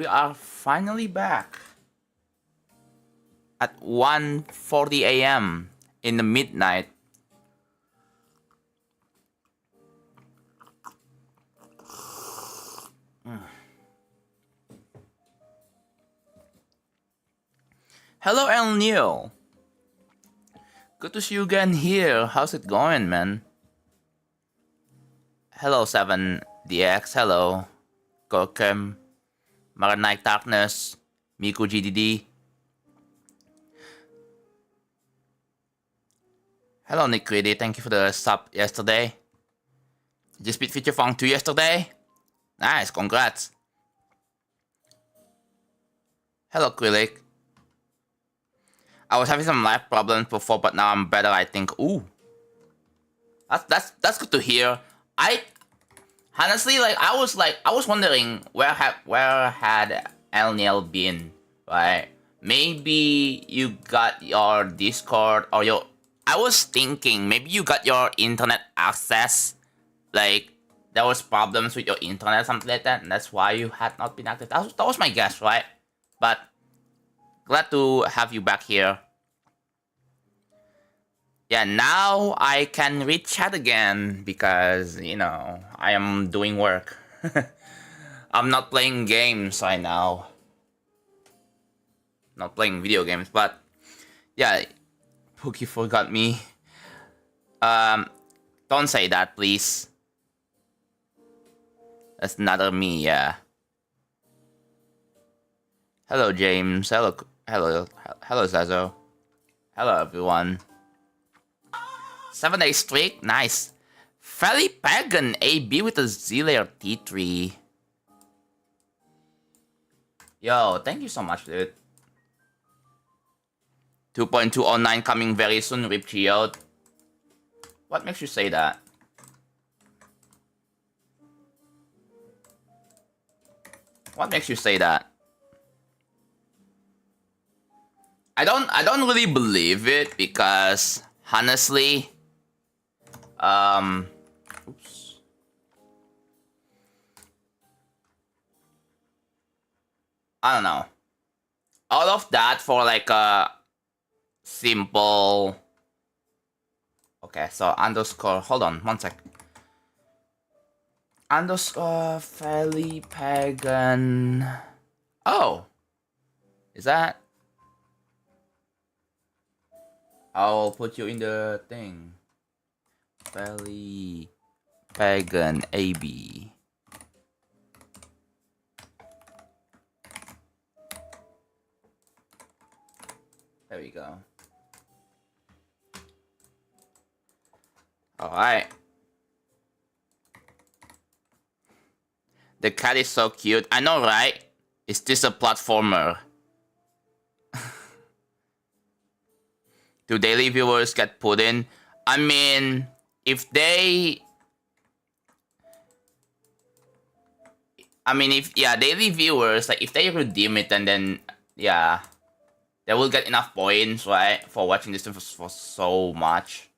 We are finally back at 1:40 a.m. in the midnight. Hello, El Neil. Good to see you again here. How's it going, man? Hello, 7DX. Hello, Gokem, Maranite Darkness, Miku GDD. Hello, Nick Greedy. Thank you for the sub yesterday. Just beat Feature Funk 2 yesterday. Nice, congrats. Hello, Krillik. I was having some life problems before, but now I'm better, I think. Ooh. That's good to hear. I honestly I was wondering where had El Neil been, right? Maybe you got your Discord or your I was thinking maybe you got your internet access. Like there was problems with your internet, something like that, and that's why you had not been active. That was my guess, right? But glad to have you back here. Yeah, now I can read chat again because, you know, I am doing work. I'm not playing games right now. Not playing video games, but yeah, Pookie forgot me. Don't say that, please. That's another me, yeah. Hello, James. Hello, Zazo. Hello, everyone. 7-day streak, nice. Fairly Pagan AB with a Z-Layer T3. Yo, thank you so much, dude. 2.209 coming very soon, Rip Geode. What makes you say that? What makes you say that? I don't really believe it because honestly, oops. I don't know. All of that for like a simple. Okay, so underscore. Hold on, one sec. Underscore fairly pagan. Oh, is that? I'll put you in the thing. Fairly pagan AB. There we go. Alright. The cat is so cute. I know, right? Is this a platformer? Do daily viewers get put in? I mean, if daily viewers, like if they redeem it and then, yeah, they will get enough points, right, for watching this for so much.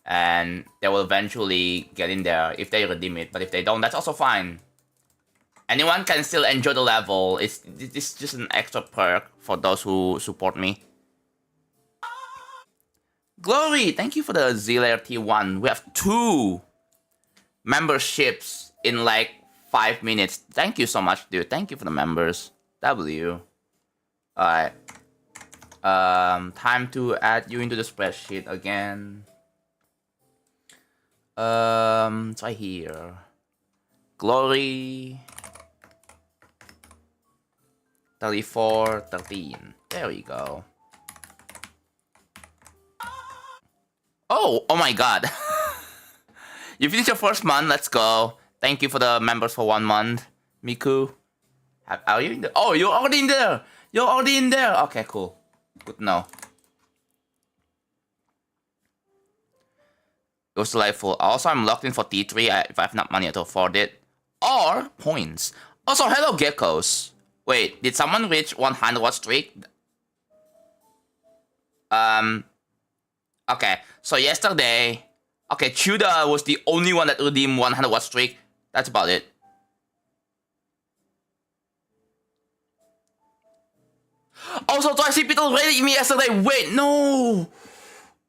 And they will eventually get in there if they redeem it. But if they don't, that's also fine. Anyone can still enjoy the level. It's just an extra perk for those who support me. Glory, thank you for the Z-Layer T1. We have 2 memberships in like 5 minutes. Thank you so much, dude. Thank you for the members. W. Alright. Time to add you into the spreadsheet again. Try here. Glory. 3413. There we go. Oh my god. You finished your first month, let's go. Thank you for the members for 1 month. Miku. Are you in there? Oh, you're already in there. You're already in there. Okay, cool. Good to know. It was delightful. Also, I'm locked in for T3 if I have not money to afford it. Or points. Also, hello geckos. Wait, did someone reach 100 watt streak? Okay, so yesterday, okay, Chuda was the only one that redeemed 100 watt streak. That's about it. Also, Tricepital rated me yesterday. Wait, no.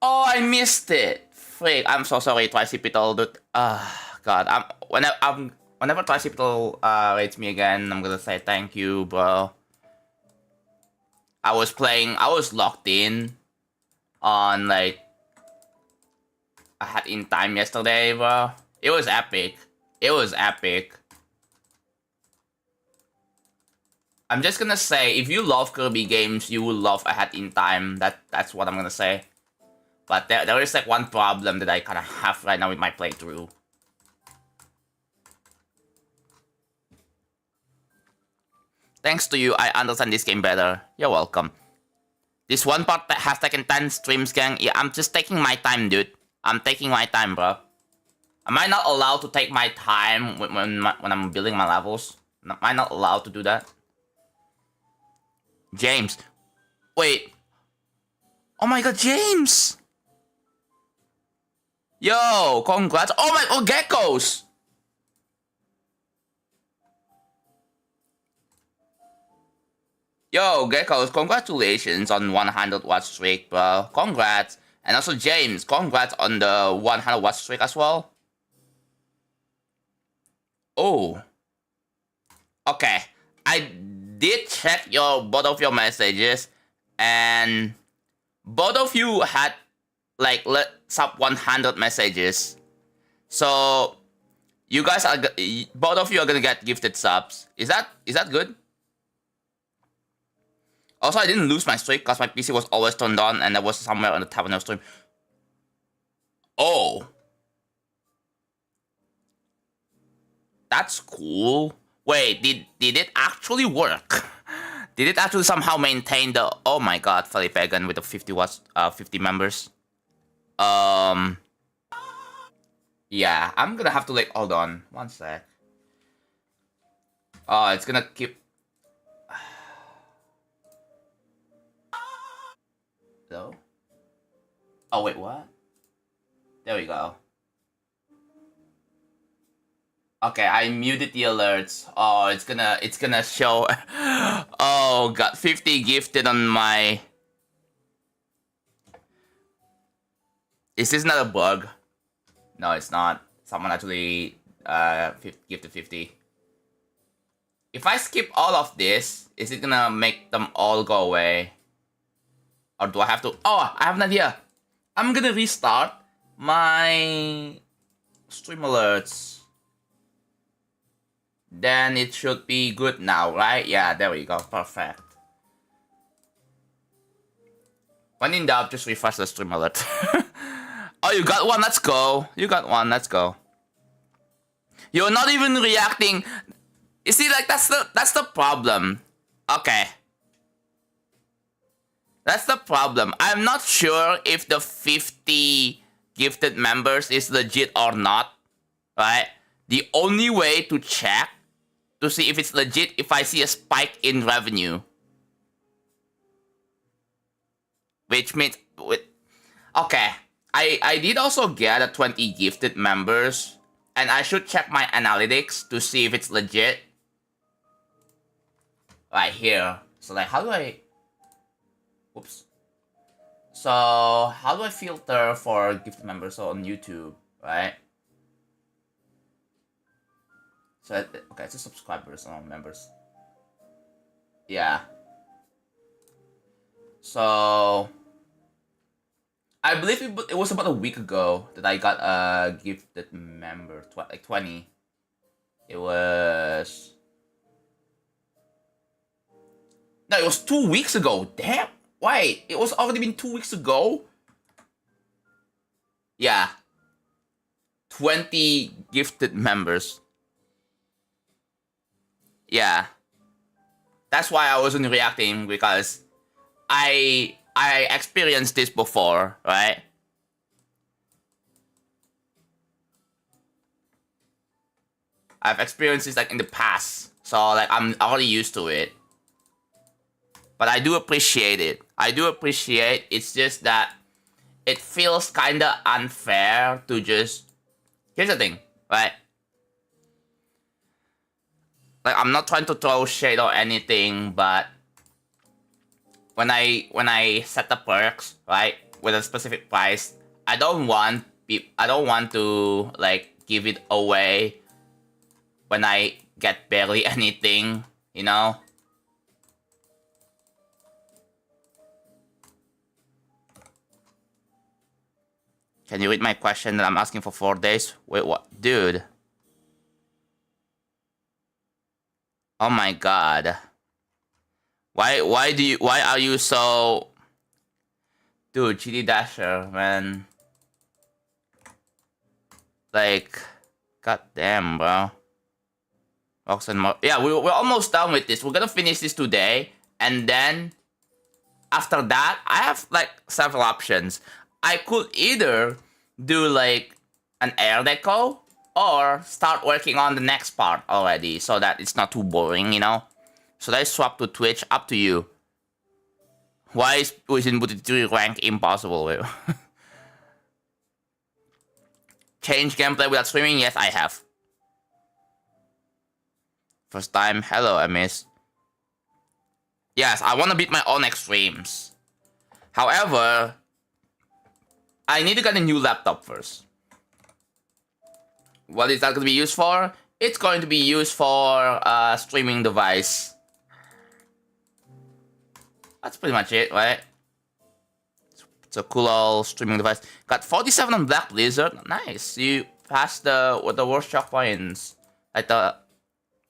Oh, I missed it. Freak, I'm so sorry, Tricepital, dude. God, whenever Tricepital rates me again, I'm gonna say thank you, bro. I was locked in on like I had in time yesterday, bro. It was epic. It was epic. I'm just gonna say, if you love Kirby games, you will love Ahead in Time. That's what I'm gonna say. But there is like one problem that I kind of have right now with my playthrough. Thanks to you, I understand this game better. You're welcome. This one part that has taken 10 streams, gang. Yeah, I'm just taking my time, dude. I'm taking my time, bro. Am I not allowed to take my time when I'm building my levels? Am I not allowed to do that? James. Wait. Oh my god, James! Yo, congrats. Oh my, oh, geckos! Yo, geckos, congratulations on 100 watch streak, bro. Congrats. And also, James, congrats on the 100 watch streak as well. Oh. Okay. I did check both of your messages, and both of you had like sub 100 messages. So you guys are both of you are gonna get gifted subs. Is that good? Also, I didn't lose my streak because my PC was always turned on and I was somewhere on the Tavern stream. Oh. That's cool. Wait, did it actually work? Did it actually somehow maintain the... Oh my god, Felipe again with the 50 members. Yeah, I'm gonna have to like... Hold on, one sec. Oh, it's gonna keep... Hello? Oh, wait, what? There we go. Okay, I muted the alerts. Oh, it's gonna show... Oh, got 50 gifted on my... Is this not a bug? No, it's not. Someone actually gifted 50. If I skip all of this, is it gonna make them all go away? Or do I have to... Oh, I have an idea. I'm gonna restart my stream alerts. Then it should be good now, right? Yeah, there we go. Perfect. When in doubt, just refresh the stream alert. Oh, you got one. Let's go. You got one. Let's go. You're not even reacting. You see, like that's the problem. Okay. That's the problem. I'm not sure if the 50 gifted members is legit or not. Right? The only way to check to see if it's legit if I see a spike in revenue. Which means okay. I did also get a 20 gifted members, and I should check my analytics to see if it's legit. Right here. So like, how do I... Oops. So how do I filter for gifted members on YouTube, right? So okay, it's a subscribers, not members. Yeah. So I believe it was about a week ago that I got a gifted member, like 20. It was... No, it was 2 weeks ago. Damn. Wait, it was already been 2 weeks ago? Yeah. 20 gifted members. Yeah. That's why I wasn't reacting, because I experienced this before, right? I've experienced this like in the past, so like I'm already used to it. But I do appreciate it. I do appreciate. It's just that it feels kinda unfair to just... Here's the thing, right? Like, I'm not trying to throw shade or anything, but when I set the perks, right, with a specific price, I don't want to like give it away when I get barely anything, you know? Can you read my question that I'm asking for 4 days? Wait, what? Dude. Oh my god. Why are you so... Dude, GD Dasher, man. Like, god damn, bro. Yeah, we're almost done with this. We're gonna finish this today, and then after that, I have like several options. I could either do like an air deco or start working on the next part already so that it's not too boring, you know? Should I swap to Twitch? Up to you. Why is Within Booty 3 rank impossible? Change gameplay without streaming? Yes, I have. First time. Hello, I miss. Yes, I want to beat my own extremes. However, I need to get a new laptop first. What is that going to be used for? It's going to be used for a streaming device. That's pretty much it, right? It's a cool old streaming device. Got 47 on Black Blizzard. Nice. You passed the worst shock points. Like the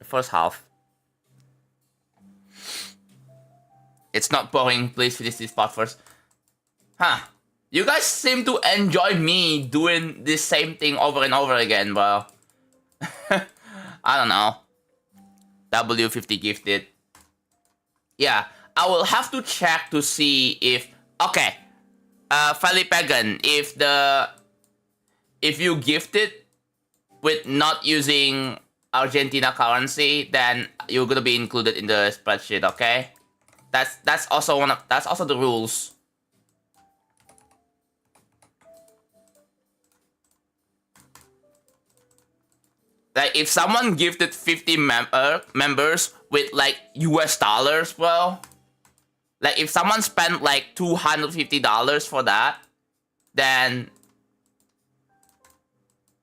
first half. It's not boring. Please finish this part first. Huh. You guys seem to enjoy me doing this same thing over and over again, bro. I don't know. W50 gifted. Yeah. I will have to check to see if... Okay. Falipegan, if you gifted with not using Argentina currency, then you're gonna be included in the spreadsheet, okay? That's also the rules. Like if someone gifted 50 members with like US dollars, bro. Like if someone spent like $250 for that, then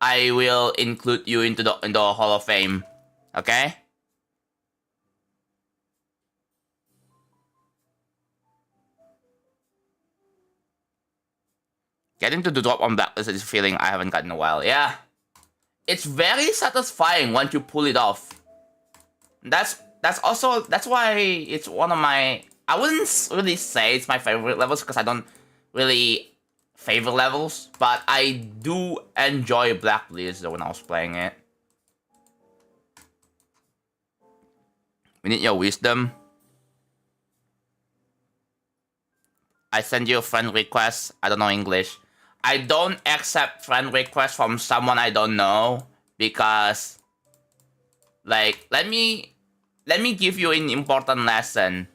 I will include you into the Hall of Fame. Okay? Getting to the drop on Blacklist is a feeling I haven't gotten in a while. Yeah. It's very satisfying once you pull it off. That's why it's one of my... I wouldn't really say it's my favorite levels because I don't really favor levels, but I do enjoy Black Blizzard when I was playing it. We need your wisdom. I send you a friend request. I don't know English. I don't accept friend requests from someone I don't know because, like, let me give you an important lesson.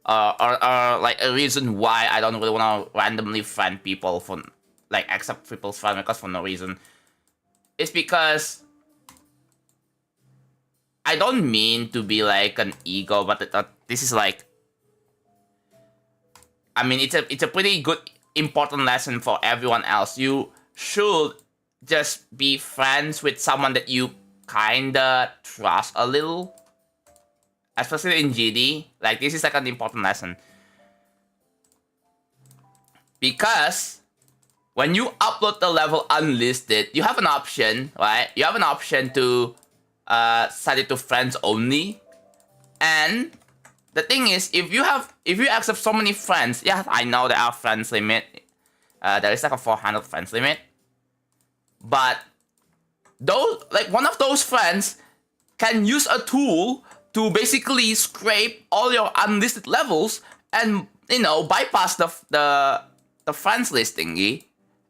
Or like a reason why I don't really want to randomly friend people for, like, accept people's friend requests for no reason. It's because I don't mean to be like an ego, but this is like, I mean, it's a pretty good important lesson for everyone else. You should just be friends with someone that you kinda trust a little. Especially in GD, like this is like an important lesson. Because when you upload the level unlisted, you have an option, right? You have an option to set it to friends only. And the thing is, if you accept so many friends, yeah, I know there are friends limit. There is like a 400 friends limit. But those, like one of those friends can use a tool to basically scrape all your unlisted levels and, you know, bypass the friends list thingy.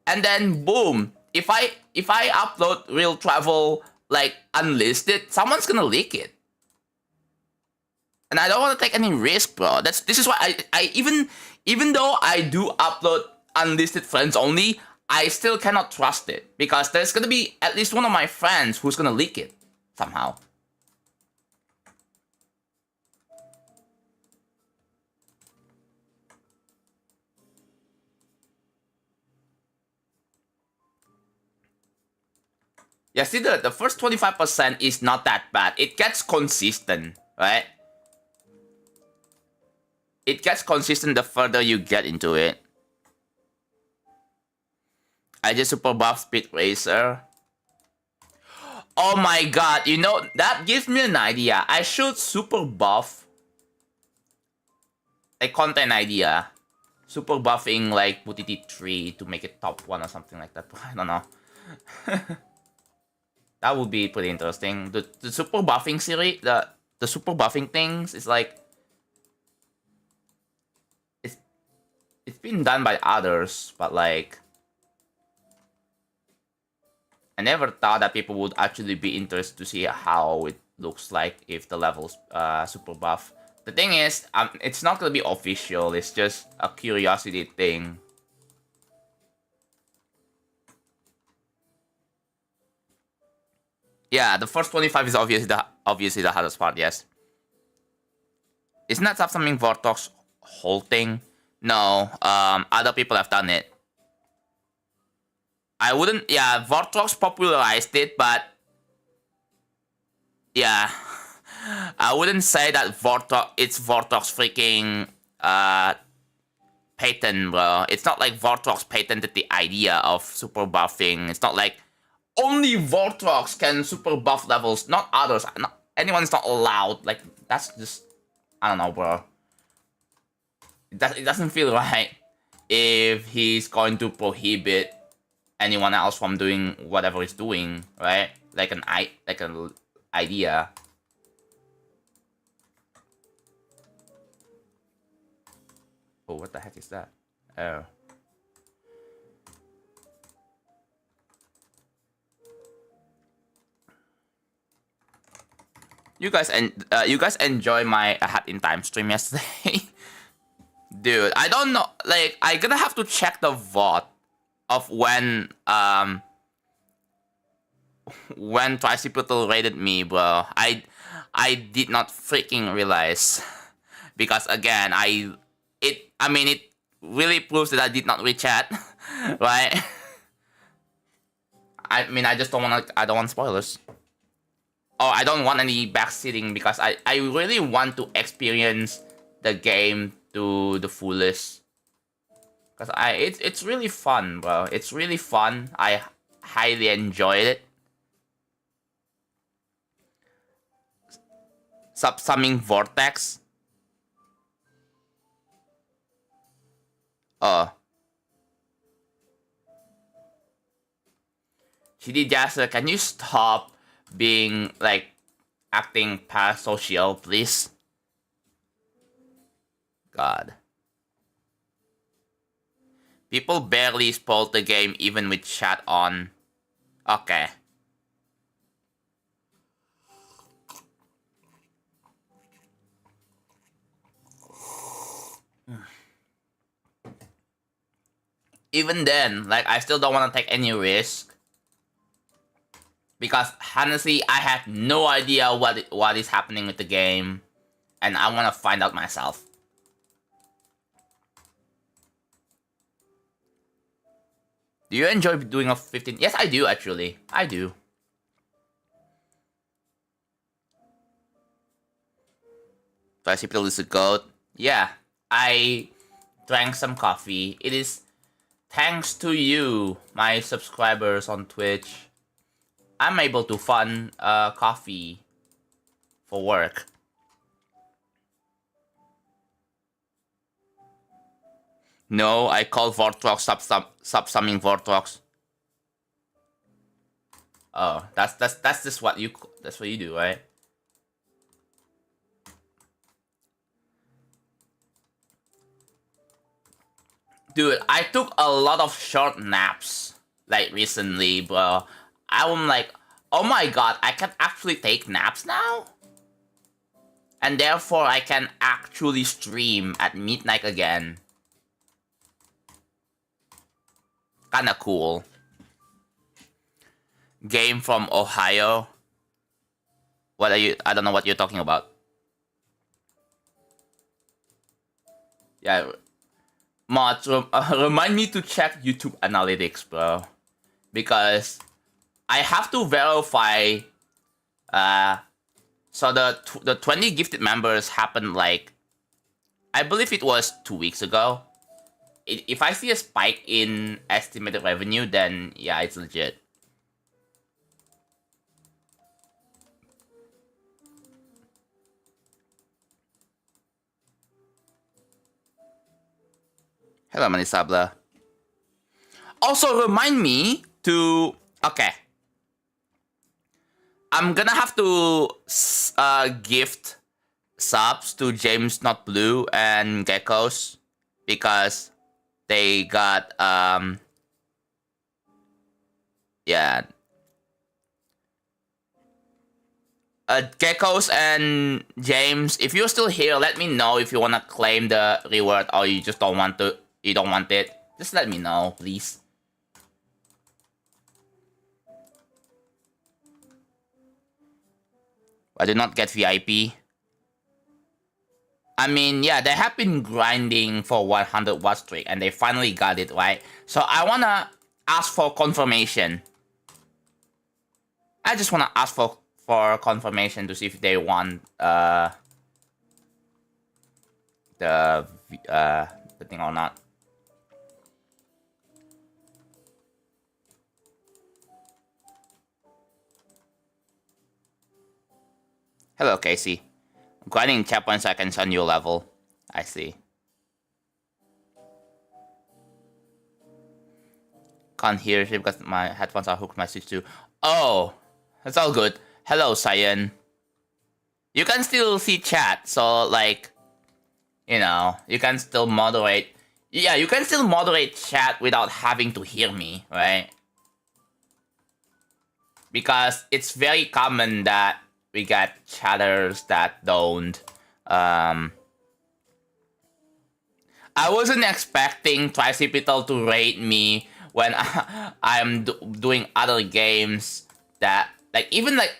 And then boom, if I upload real travel like unlisted, someone's gonna leak it. And I don't want to take any risk, bro. This is why I even though I do upload unlisted friends only, I still cannot trust it because there's gonna be at least one of my friends who's gonna leak it somehow. Yeah, see, the first 25% is not that bad. It gets consistent, right? It gets consistent the further you get into it. I just super buff Speed Racer. Oh my god, you know, that gives me an idea. I should super buff a content idea. Super buffing like Putiti 3 to make it top 1 or something like that. I don't know. That would be pretty interesting. The super buffing series, the super buffing things is like it's been done by others, but like I never thought that people would actually be interested to see how it looks like if the levels super buff. The thing is, it's not gonna be official. It's just a curiosity thing. Yeah, the first 25 is obviously the hardest part. Yes. Isn't that something Vortox whole thing? No. Other people have done it. I wouldn't. Yeah, Vortox popularized it, but yeah, I wouldn't say that it's Vortox freaking patent, bro. It's not like Vortox patented the idea of super buffing. It's not like only Vortox can super buff levels, not others. Anyone's not allowed. Like, that's just, I don't know, bro. It doesn't feel right if he's going to prohibit anyone else from doing whatever he's doing, right? Like an idea. Oh, what the heck is that? Oh. You guys enjoy my Hat in Time stream yesterday? Dude, I don't know. Like, I gonna have to check the VOD of when Tricipital raided me, bro. I did not freaking realize because again, it really proves that I did not reach chat, right? I mean, I don't want spoilers. Oh, I don't want any backseating because I really want to experience the game to the fullest. Cause it's really fun, bro. It's really fun. I highly enjoyed it. Subsumming Vortex. GD Jasser, can you stop being like acting parasocial, please? God. People barely spoiled the game even with chat on. Okay. Even then, like, I still don't want to take any risk. Because honestly, I have no idea what is happening with the game. And I want to find out myself. Do you enjoy doing a 15? Yes, I do actually. I do. Bicycle is a goat. Yeah, I drank some coffee. It is thanks to you, my subscribers on Twitch. I'm able to fund coffee for work. No, I call Vortrox subsumming Vortrox. Oh, that's just what you do, right? Dude, I took a lot of short naps like recently, bro. I'm like, oh my god, I can actually take naps now? And therefore I can actually stream at midnight again. Kinda cool. Game from Ohio. What are you? I don't know what you're talking about. Yeah. Mods, remind me to check YouTube analytics, bro. Because I have to verify. So the 20 gifted members happened like, I believe it was 2 weeks ago. If I see a spike in estimated revenue, then yeah, it's legit. Hello, Manisabla. Also, remind me to... Okay. I'm gonna have to gift subs to James Not Blue and Geckos because they got yeah, Geckos and James, if you're still here, let me know if you wanna claim the reward or you just don't want to. You don't want it. Just let me know, please. I did not get VIP. I mean, yeah, they have been grinding for 100 watt streak and they finally got it, right? So I wanna ask for confirmation. I just wanna ask for confirmation to see if they want the thing or not. Hello, Casey. I'm grinding in chat points so I can send you a level. I see. Can't hear you because my headphones are hooked to my Switch too. Oh, that's all good. Hello, Cyan. You can still see chat, so like, you know, you can still moderate. Yeah, you can still moderate chat without having to hear me, right? Because it's very common that we get chatters that don't. I wasn't expecting Tricipital to rate me when I'm doing other games that, like, even like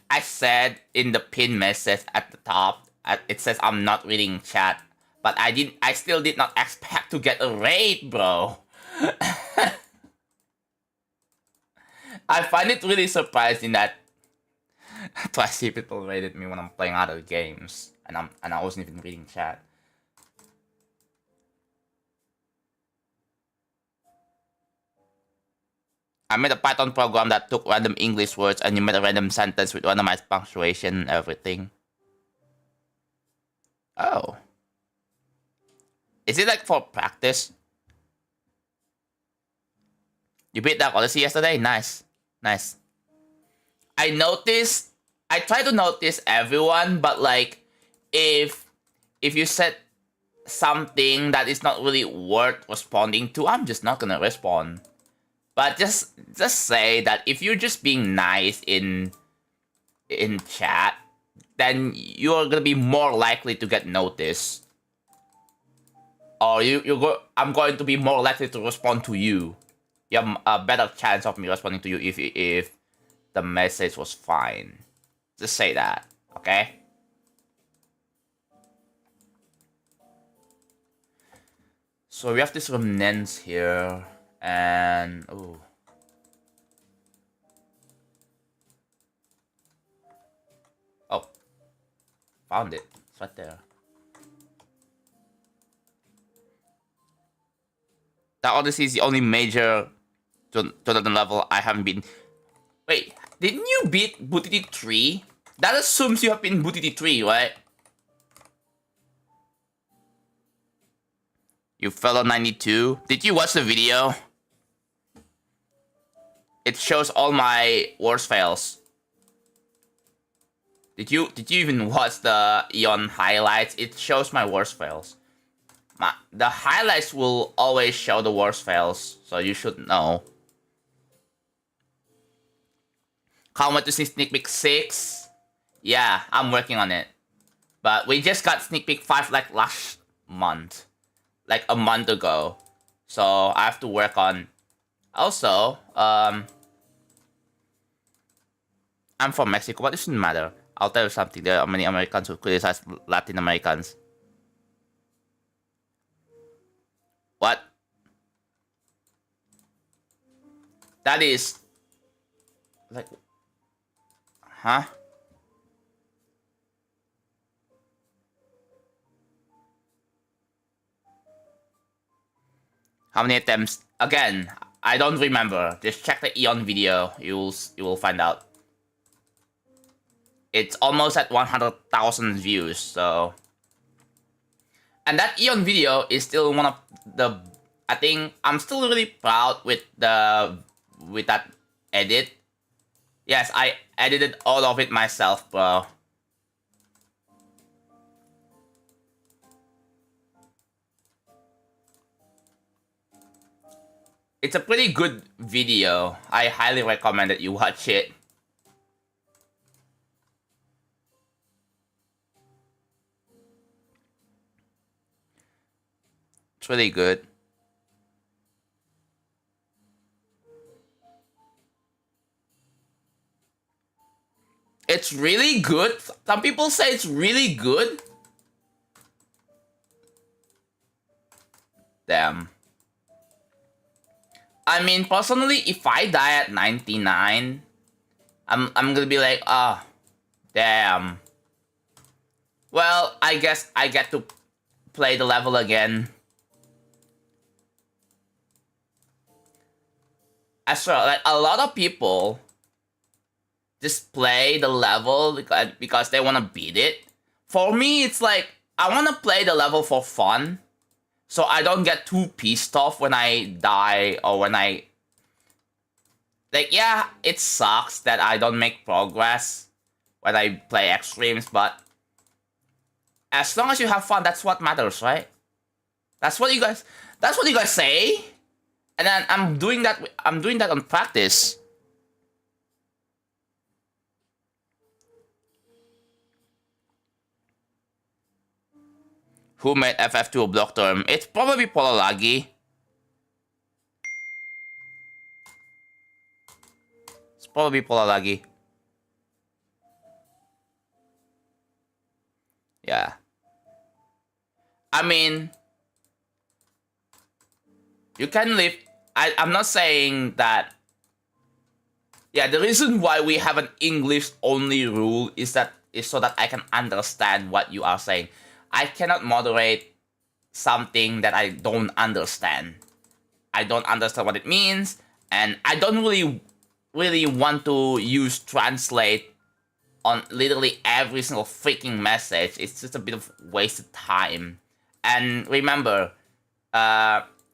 I said in the pin message at the top, it says I'm not reading chat, but I still did not expect to get a rate, bro. I find it really surprising that Tricipital rated me when I'm playing other games, and I wasn't even reading chat. I made a Python program that took random English words and you made a random sentence with randomized punctuation and everything. Oh. Is it like for practice? You beat that Odyssey yesterday? Nice. Nice. I try to notice everyone, but like, if you said something that is not really worth responding to, I'm just not gonna respond. But just say that if you're just being nice in chat, then you're gonna be more likely to get noticed. Or I'm going to be more likely to respond to you. You have a better chance of me responding to you if the message was fine. Just say that, okay? So we have these remnants here, and oh, found it. It's right there. That Odyssey is the only major Jonathan level I haven't been. Wait, didn't you beat Booty 3? That assumes you have been Booty 3, right? You fell on 92. Did you watch the video? It shows all my worst fails. Did you even watch the Eon highlights? It shows my worst fails. The highlights will always show the worst fails, so you should know. How much to see Sneak Peek 6? Yeah, I'm working on it. But we just got Sneak Peek 5 like last month. Like a month ago. So I have to work on... Also, I'm from Mexico, but it shouldn't matter. I'll tell you something. There are many Americans who criticize Latin Americans. What? That is Like, huh? How many attempts? Again, I don't remember. Just check the Eon video. You will find out. It's almost at 100,000 views. So, and that Eon video is still one of the. I think I'm still really proud with that edit. Yes, I edited all of it myself, bro. It's a pretty good video. I highly recommend that you watch it. It's really good. It's really good. Some people say it's really good. Damn. I mean, personally, if I die at 99, I'm gonna be like, ah, oh, damn. Well, I guess I get to play the level again. I swear, like, a lot of people just play the level because they want to beat it. For me, it's like, I want to play the level for fun, so I don't get too pissed off when I die or when I... Like, yeah, it sucks that I don't make progress when I play extremes, but as long as you have fun, that's what matters, right? That's what you guys say. And then I'm doing that on practice. Who made FF2 a block term? It's probably Polaragi. It's probably Polaragi. Yeah. I mean, you can live. I'm not saying that. Yeah, the reason why we have an English only rule is so that I can understand what you are saying. I cannot moderate something that I don't understand. I don't understand what it means, and I don't really want to use translate on literally every single freaking message. It's just a bit of wasted time. And remember,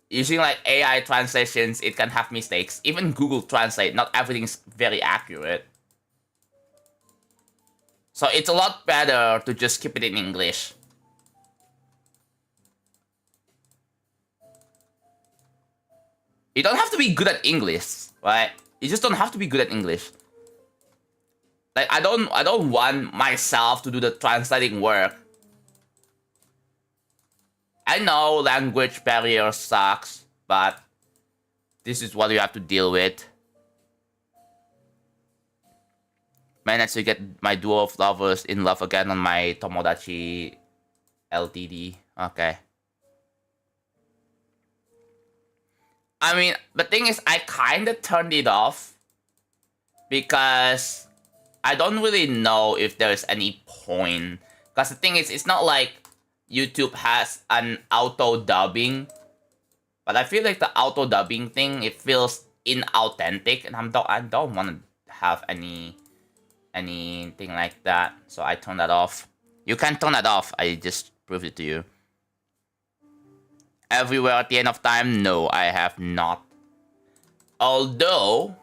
using like AI translations, it can have mistakes. Even Google Translate, not everything's very accurate. So it's a lot better to just keep it in English. You don't have to be good at English, right? You just don't have to be good at English. Like, I don't want myself to do the translating work. I know language barrier sucks, but this is what you have to deal with. Managed to get my duo of lovers in love again on my Tomodachi LTD. Okay. I mean, the thing is, I kind of turned it off because I don't really know if there's any point. Because the thing is, it's not like YouTube has an auto dubbing, but I feel like the auto dubbing thing, it feels inauthentic, and I don't want to have anything like that. So I turned that off. You can turn that off. I just proved it to you. Everywhere at the end of time? No, I have not. Although,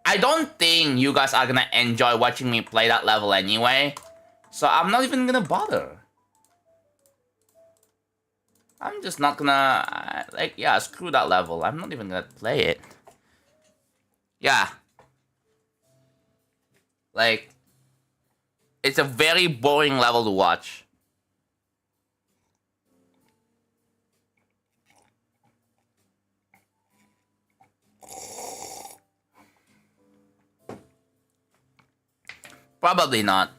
I don't think you guys are gonna enjoy watching me play that level anyway. So I'm not even gonna bother. I'm just not gonna... yeah, screw that level. I'm not even gonna play it. Yeah. Like, it's a very boring level to watch. Probably not.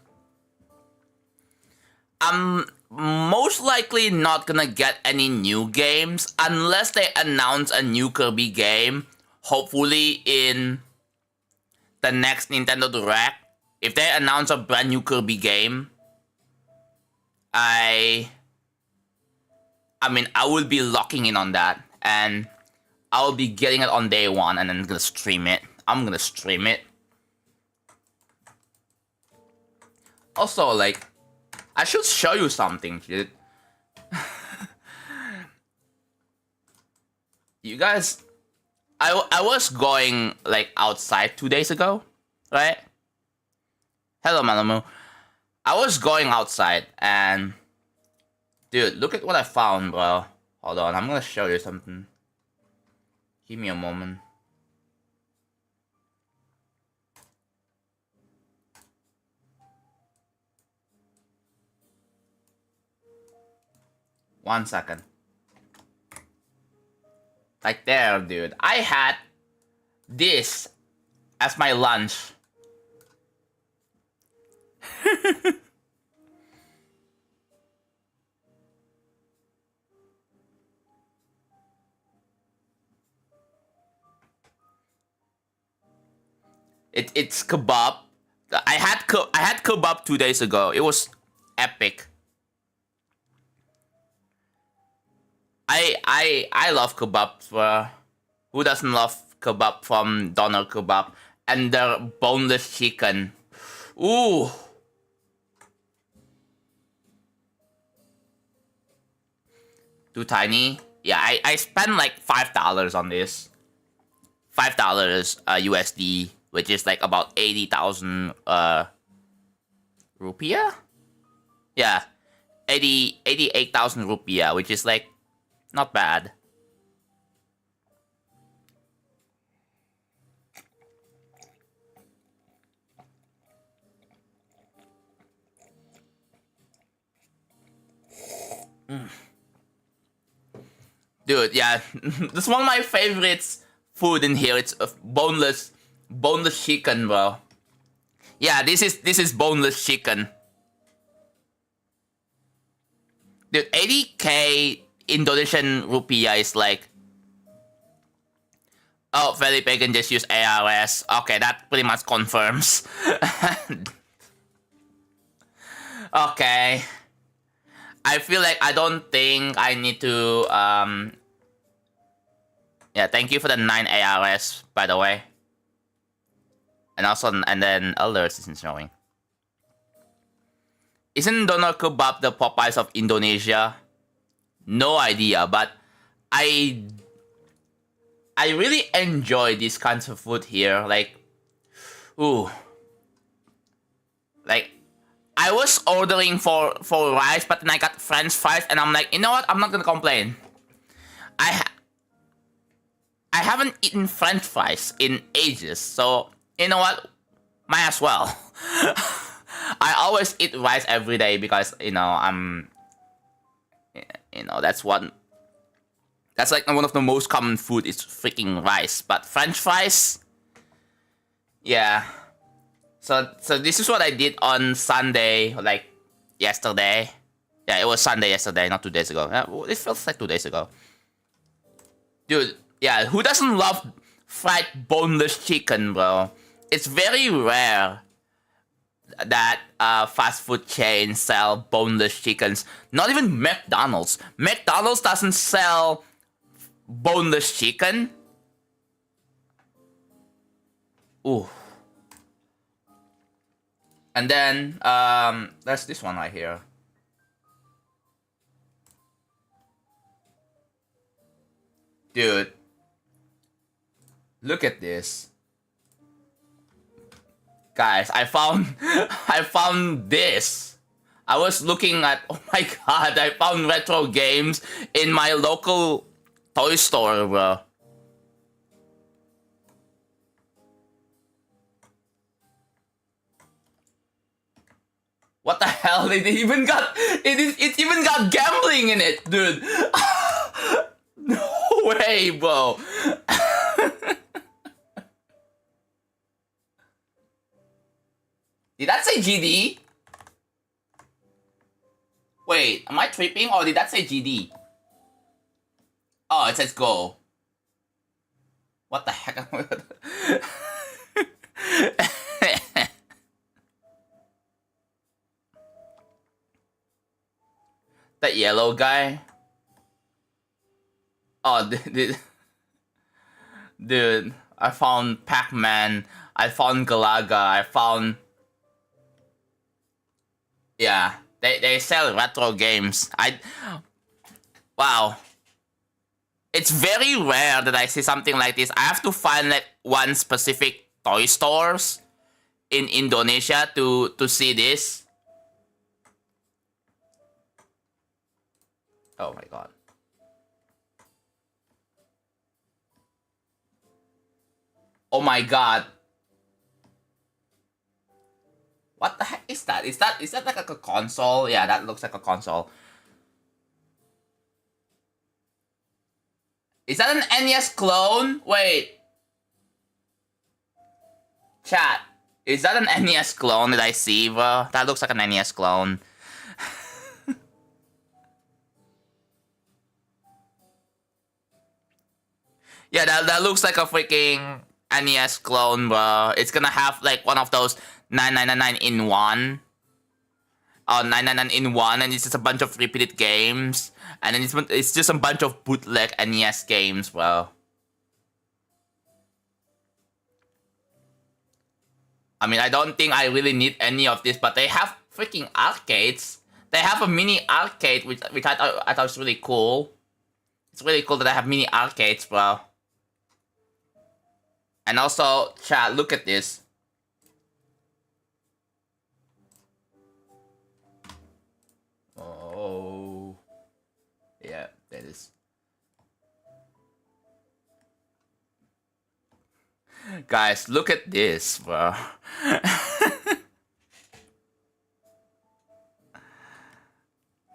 I'm most likely not gonna get any new games unless they announce a new Kirby game. Hopefully in the next Nintendo Direct, if they announce a brand new Kirby game, I mean, I will be locking in on that, and I'll be getting it on day one, and then gonna stream it. I'm gonna stream it. Also, like, I should show you something, dude. You guys, I was going, like, outside 2 days ago, right? Hello, Malamu. I was going outside, and... Dude, look at what I found, bro. Hold on, I'm gonna show you something. Give me a moment. One second. Like there, dude. I had this as my lunch. It's kebab. I had kebab 2 days ago. It was epic. I love kebabs. Who doesn't love kebab from Doner Kebab? And the boneless chicken. Ooh. Too tiny? Yeah, I spent like $5 on this. $5 USD, which is like about 80,000 rupiah? Yeah. 88,000 rupiah, which is like not bad. Dude, yeah, this is one of my favorites food in here. It's boneless chicken, bro. Yeah, this is boneless chicken. Dude, 80k Indonesian rupiah is like... Oh, Felipe can just use ARS. Okay, that pretty much confirms. Okay. I feel like I don't think I need to, Yeah, thank you for the 9 ARS, by the way. And also, and then alerts isn't showing. Isn't Doner Kebab the Popeyes of Indonesia? No idea, but I really enjoy these kinds of food here. Like, ooh. Like, I was ordering for rice, but then I got French fries, and I'm like, you know what? I'm not gonna complain. I haven't eaten French fries in ages, so you know what? Might as well. I always eat rice every day because that's like one of the most common food is freaking rice. But French fries, yeah. So this is what I did on Sunday, like yesterday. Yeah, it was Sunday yesterday, not 2 days ago. It feels like 2 days ago. Dude, yeah, who doesn't love fried boneless chicken, bro? It's very rare that fast food chains sell boneless chickens. Not even McDonald's. McDonald's doesn't sell boneless chicken. Ooh. And then, there's this one right here. Dude. Look at this. Guys, I found this. I was looking at, oh my god, I found retro games in my local toy store, bro. What the hell? It even got gambling in it, dude. No way, bro. Did that say GD? Wait, am I tripping or did that say GD? Oh, it says go. What the heck? That yellow guy. Oh, dude, I found Pac-Man. I found Galaga. I found. Yeah, they sell retro games. Wow. It's very rare that I see something like this. I have to find like one specific toy stores in Indonesia to see this. Oh my god. Oh my god. What the heck is that? Is that like a console? Yeah, that looks like a console. Is that an NES clone? Wait. Chat. Is that an NES clone that I see, bro? That looks like an NES clone. Yeah, that looks like a freaking NES clone, bro. It's gonna have like one of those 9999 in one. 999 in one, and it's just a bunch of repeated games. And then it's just a bunch of bootleg NES games, bro. I mean, I don't think I really need any of this, but they have freaking arcades. They have a mini arcade, which I thought was really cool. It's really cool that I have mini arcades, bro. And also, chat, look at this. Oh. Yeah, that is. Guys, look at this, bro.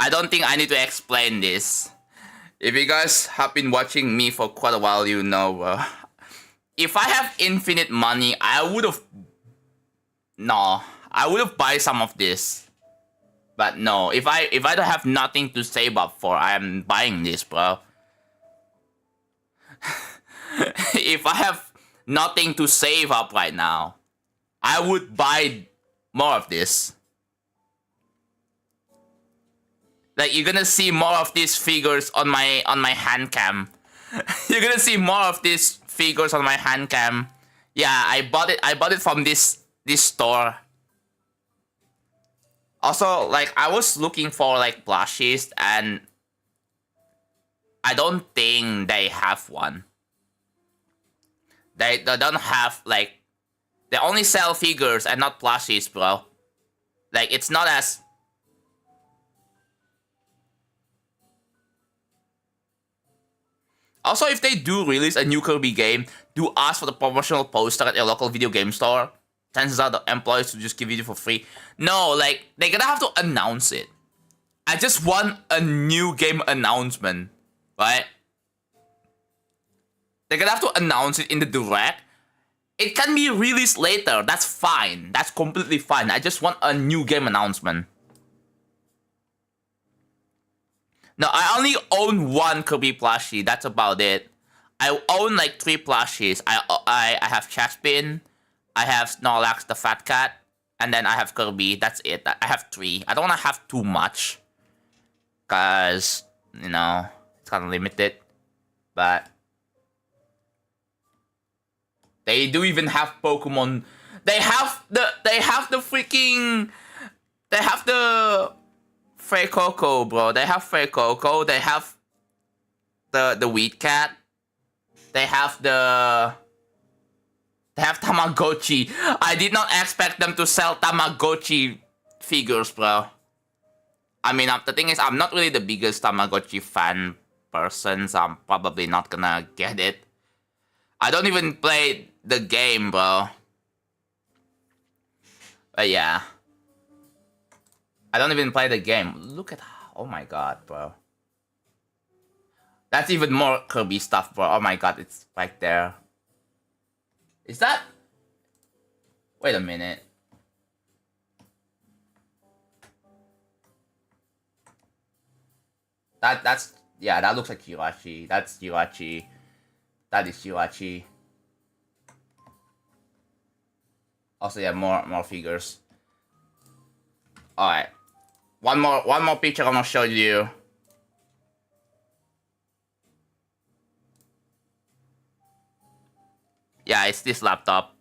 I don't think I need to explain this. If you guys have been watching me for quite a while, you know, bro. If I have infinite money, I would have... No, I would have buy some of this. But no, if I don't have nothing to save up for, I am buying this, bro. If I have nothing to save up right now, I would buy more of this. Like, you're gonna see more of these figures on my hand cam. You're gonna see more of these figures on my hand cam. Yeah, I bought it from this store. Also, like, I was looking for like plushies, and I don't think they have one. They don't have, like, they only sell figures and not plushies, bro. Like, it's not as... Also, if they do release a new Kirby game, do ask for the promotional poster at your local video game store. Chances are the employees will just give it for free. No, like, they're gonna have to announce it. I just want a new game announcement, right? They're gonna have to announce it in the direct. It can be released later, that's fine. That's completely fine. I just want a new game announcement. No, I only own one Kirby plushie, that's about it. I own like 3 plushies. I have Chespin, I have Snorlax the Fat Cat, and then I have Kirby. That's it. I have 3. I don't want to have too much, cause, you know, it's kind of limited. But they do even have Pokemon. They have the freaking... They have the Fuecoco, bro. They have Fuecoco. They have the Wheat Cat. They have Tamagotchi. I did not expect them to sell Tamagotchi figures, bro. I mean, the thing is, I'm not really the biggest Tamagotchi fan person, so I'm probably not gonna get it. I don't even play the game, bro. But yeah. I don't even play the game. Look at... Oh my god, bro. That's even more Kirby stuff, bro. Oh my god, it's right there. Is that... Wait a minute. That's... Yeah, that looks like Jirachi. That's Jirachi. That is Jirachi. Also, yeah, more figures. All right, one more picture I'm gonna show you. Yeah, it's this laptop.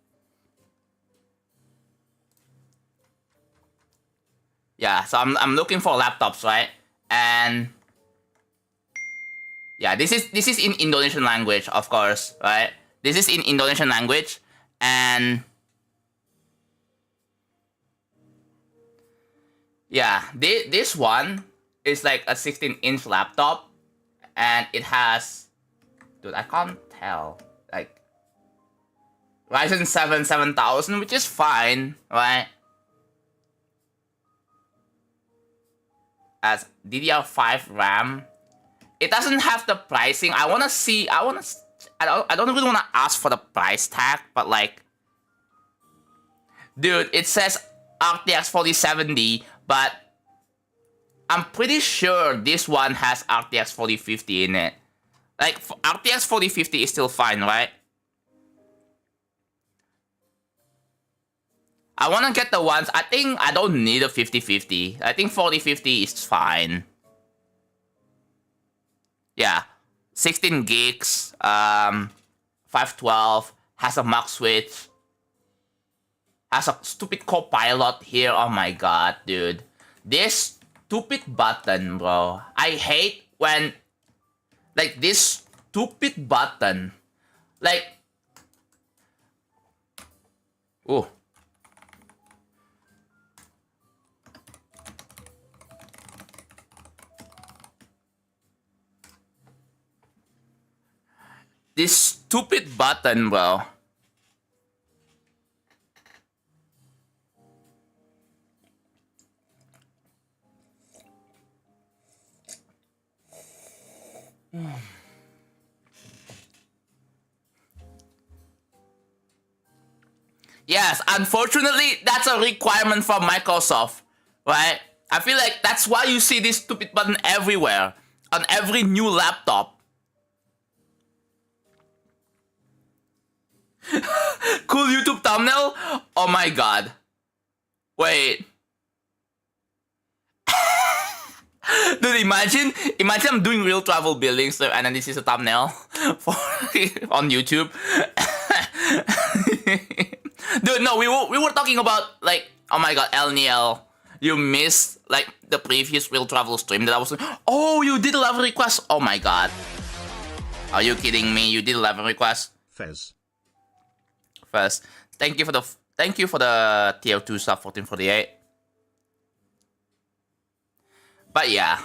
Yeah, so I'm looking for laptops, right? And yeah, this is in Indonesian language, of course, right? This is in Indonesian language, and yeah, this one is like a 16-inch laptop, and it has, dude, I can't tell, like Ryzen 7 7000, which is fine, right? As DDR5 RAM. It doesn't have the pricing. I don't really wanna ask for the price tag, but like, dude, it says RTX 4070, but I'm pretty sure this one has RTX 4050 in it. Like, RTX 4050 is still fine, right? I wanna get the ones, I think I don't need a 5050. I think 4050 is fine. Yeah. 16 gigs, 512, has a Mach switch, has a stupid copilot here. Oh my god, dude. This stupid button, bro. I hate when, like, this stupid button, like, ooh. This stupid button, bro. Yes, unfortunately, that's a requirement from Microsoft, right? I feel like that's why you see this stupid button everywhere, on every new laptop. Cool YouTube thumbnail? Oh my god. Wait. Dude, imagine I'm doing real travel buildings and then this is a thumbnail for on YouTube. Dude, no, we were talking about, like, oh my god, LNL. You missed, like, the previous real travel stream that I was. Oh, you did a love request. Oh my god. Are you kidding me? You did a love request. Fez. Thank you for the tier 2 sub 1448. But yeah,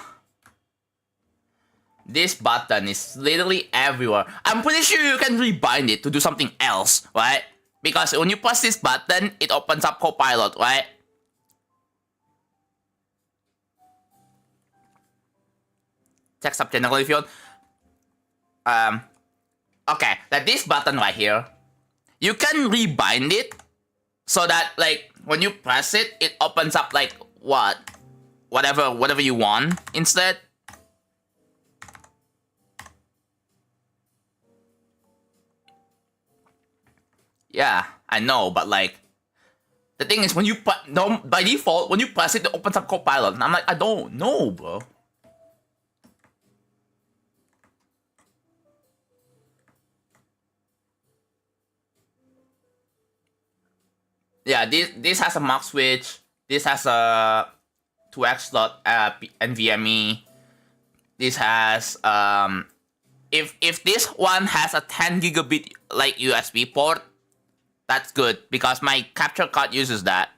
this button is literally everywhere. I'm pretty sure you can rebind it to do something else, right? Because when you press this button, it opens up Copilot, right? Check sub channel if you want. Okay, that this button right here, you can rebind it so that, like, when you press it, it opens up, like, whatever you want instead. Yeah, I know, but like, the thing is, when you by default, when you press it, it opens up Copilot, and I'm like, I don't know, bro. Yeah, this has a Mach switch. This has a 2x slot NVMe. This has if this one has a 10 gigabit like USB port, that's good because my capture card uses that.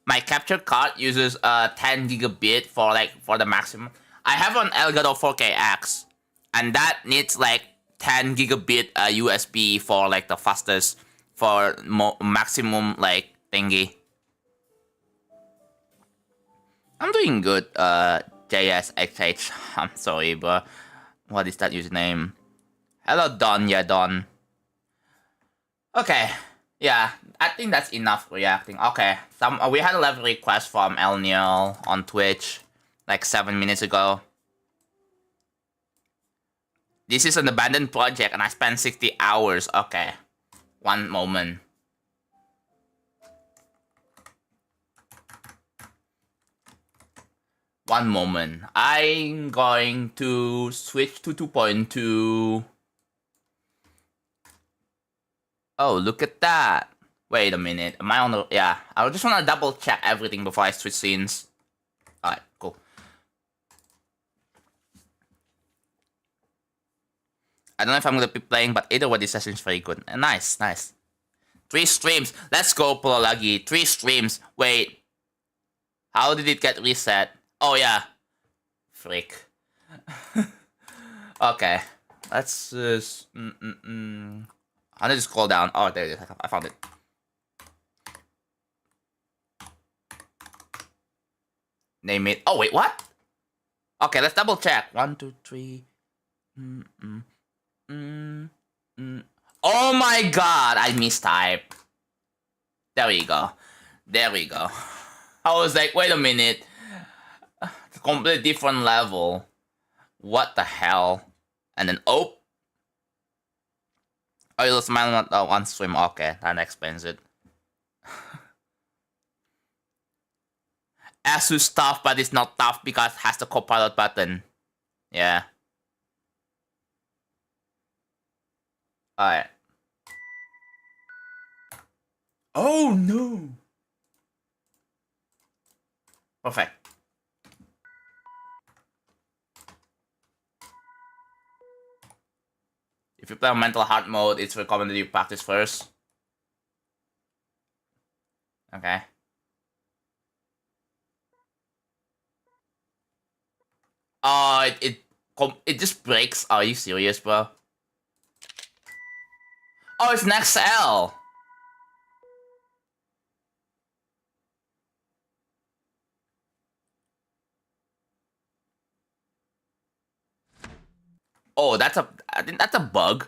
My capture card uses 10 gigabit for the maximum. I have an Elgato 4KX, and that needs like 10 gigabit USB for like the fastest for maximum like thingy. I'm doing good, JSXH. I'm sorry, but what is that username? Hello, Don. Yeah, Don. Okay. Yeah, I think that's enough reacting. Okay, we had a live request from El Neil on Twitch like 7 minutes ago. This is an abandoned project and I spent 60 hours. Okay, one moment. One moment. I'm going to switch to 2.2. Oh, look at that. Wait a minute. Am I on the... Yeah. I just want to double check everything before I switch scenes. Alright, cool. I don't know if I'm going to be playing, but either way, this session is very good. Nice, nice. 3 streams. Let's go, Pololagi. 3 streams. Wait. How did it get reset? Oh, yeah. Freak. Okay. Let's just... I need to scroll down. Oh, there it is. I found it. Name it. Oh, wait, what? Okay, let's double check. 1, 2, 3. Oh my god, I mistyped. There we go. There we go. I was like, wait a minute. It's a completely different level. What the hell? And then, oh. Oh, you smile not on stream. Okay, that explains it. Asus tough, but it's not tough because it has the copilot button. Yeah. Alright. Oh no! Perfect. If you play on mental heart mode, it's recommended you practice first. Okay. Oh, it just breaks. Are you serious, bro? Oh, it's an XL. Oh, I think that's a bug.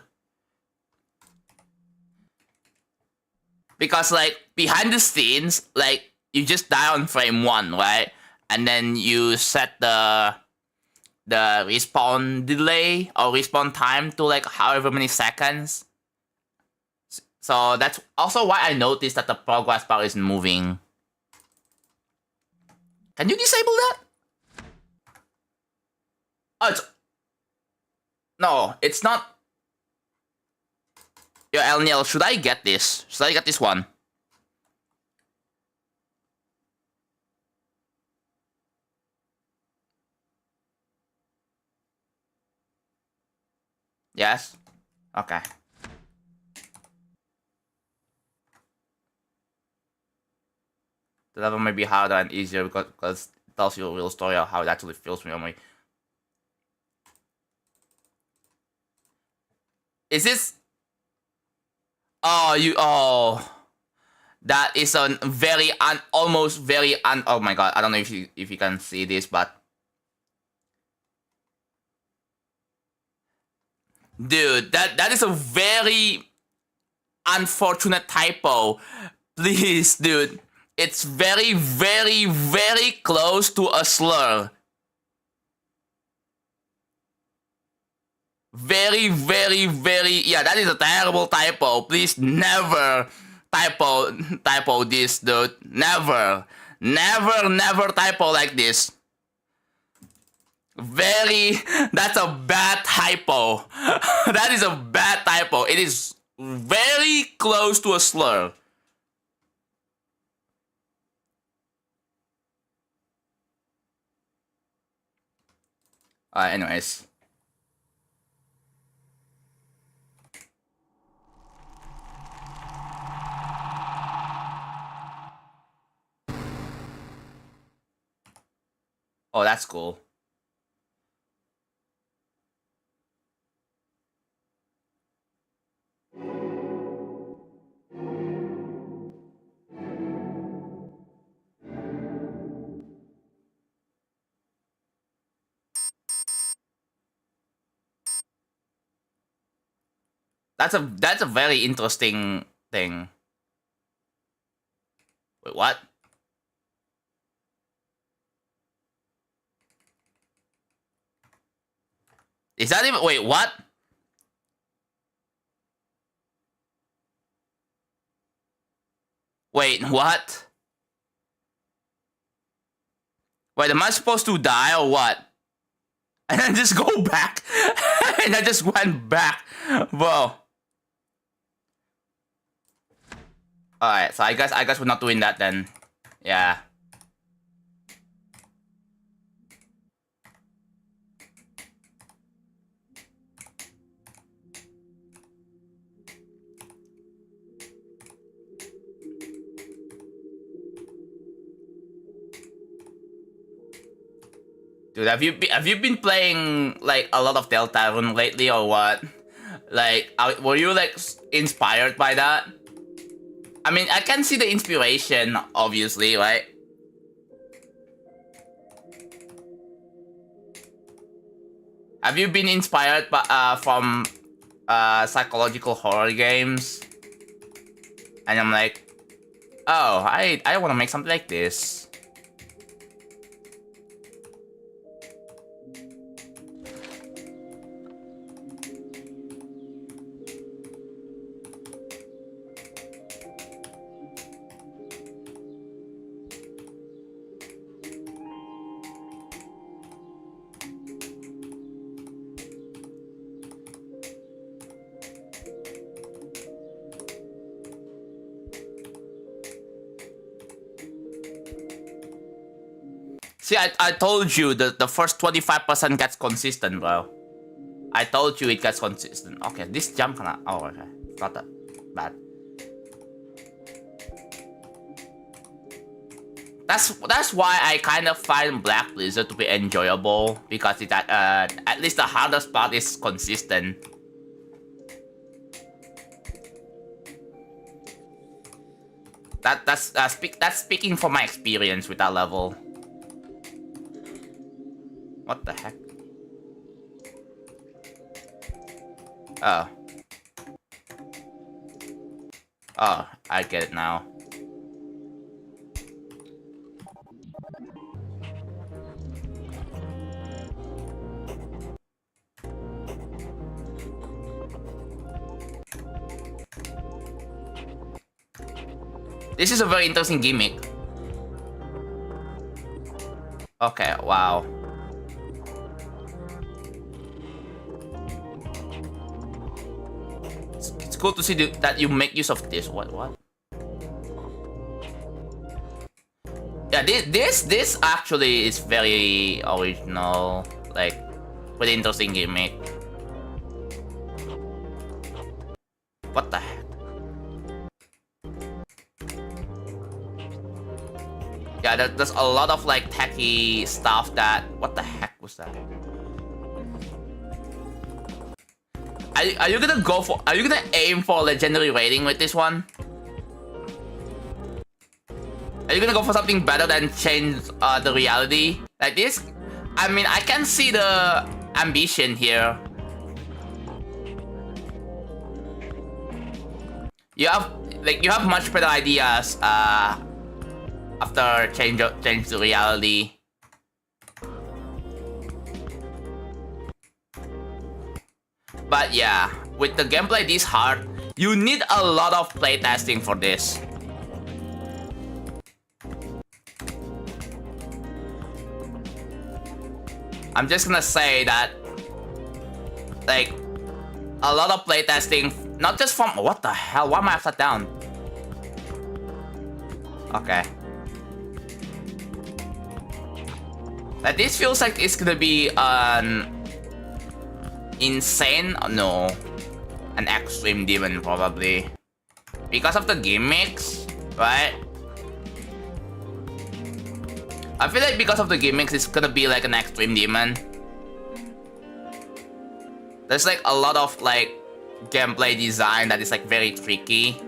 Because, like, behind the scenes, like, you just die on frame 1, right? And then you set the respawn delay or respawn time to, like, however many seconds. So that's also why I noticed that the progress bar isn't moving. Can you disable that? Oh, no, it's not. Yo, Elniel, should I get this? Should I get this one? Yes? Okay. The level may be harder and easier because it tells you a real story of how it actually feels when you're... Is this... Oh... That is a very almost very oh my god, I don't know if you can see this, but... Dude, that is a very unfortunate typo. Please, dude. It's very, very, very close to a slur. Very, very, very... Yeah, that is a terrible typo. Please never typo this, dude. Never. Never, never typo like this. That's a bad typo. That is a bad typo. It is very close to a slur. Anyways. Oh, that's cool. That's a very interesting thing. Wait, what? Is that even... Wait, what? Wait, what? Wait, am I supposed to die or what? And then just go back. And I just went back. Whoa. Alright, so I guess we're not doing that then. Yeah. Dude, have you been playing like a lot of Deltarune lately or what? Like, were you like inspired by that? I mean, I can see the inspiration, obviously, right? Have you been inspired by, from psychological horror games? And I'm like, oh, I want to make something like this. See, I told you that the first 25% gets consistent, bro. I told you it gets consistent. Okay, this jump kinda... Oh, okay. It's not that bad. That's why I kind of find Black Blizzard to be enjoyable, because it at least the hardest part is consistent. That's speaking from my experience with that level. What the heck? Oh. Oh, I get it now. This is a very interesting gimmick. Okay, wow. It's cool to see that you make use of this. What? Yeah, this actually is very original. Like, pretty interesting gimmick. What the heck? Yeah, there's a lot of like techie stuff that... What the heck was that? Are you gonna go for... Are you gonna aim for a legendary rating with this one? Are you gonna go for something better than change the reality? Like this? I mean, I can see the ambition here. You have much better ideas after change the reality. But yeah, with the gameplay this hard, you need a lot of playtesting for this. I'm just gonna say that, like, a lot of playtesting, not just from... What the hell? Why am I upside down? Okay. Like, this feels like it's gonna be an insane... No. An extreme demon, probably. Because of the gimmicks, right? I feel like because of the gimmicks, it's gonna be like an extreme demon. There's like a lot of like gameplay design that is like very tricky,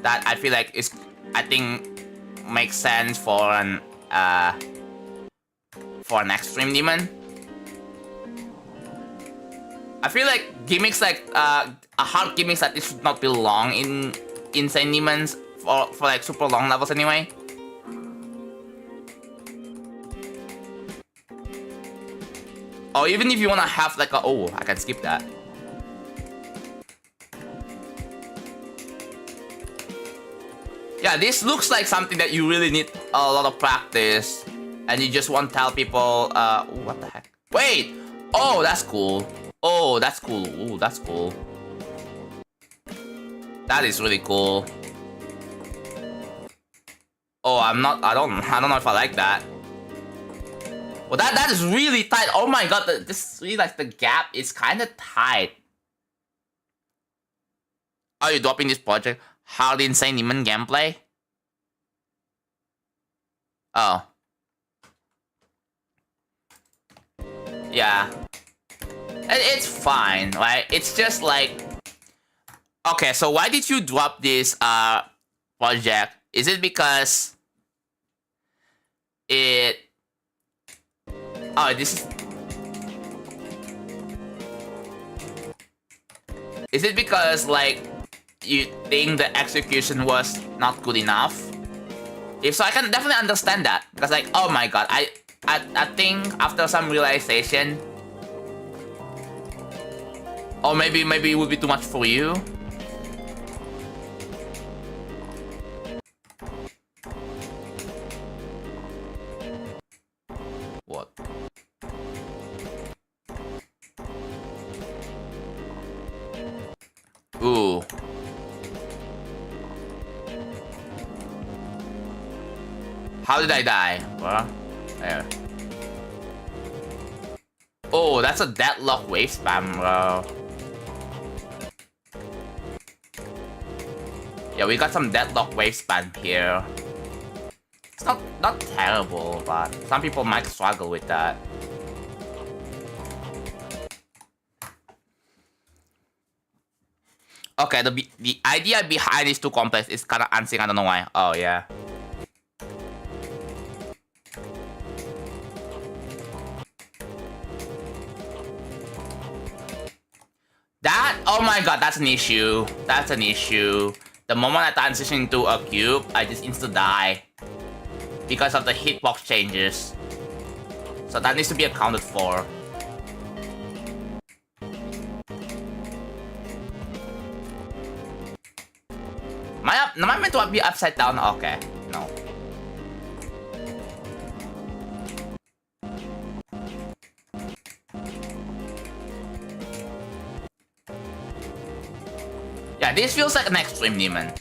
that I feel like is, I think, makes sense for an extreme demon. I feel like gimmicks like a hard gimmicks that it should not be long in insane demons for like super long levels anyway. Or even if you wanna have like a... Oh, I can skip that. Yeah, this looks like something that you really need a lot of practice. and you just want to tell people, ooh, what the heck? Wait! Oh, that's cool. Oh, that's cool. Ooh, that's cool. That is really cool. Oh, I don't know if I like that. Well, that is really tight. Oh my god, this really, like, the gap is kind of tight. Are you dropping this project? Hardly Insane Demon gameplay? Oh. Yeah. It's fine, right? It's just like... Okay, so why did you drop this project? Is it because... it... Oh, this is... Is it because, like, you think the execution was not good enough? If so, I can definitely understand that. Because, like, oh my god, I think after some realization... Or maybe it would be too much for you. What? Ooh. How did I die? What? There. Oh, that's a deadlock wave spam, bro. Yeah, we got some deadlock wave spam here. It's not terrible, but some people might struggle with that. Okay, the idea behind these two complex is kind of unseen. I don't know why. Oh yeah. That, oh my god, that's an issue. That's an issue. The moment I transition into a cube, I just insta die. Because of the hitbox changes. So that needs to be accounted for. Am I meant to be upside down? Okay, no. Yeah, this feels like an extreme demon.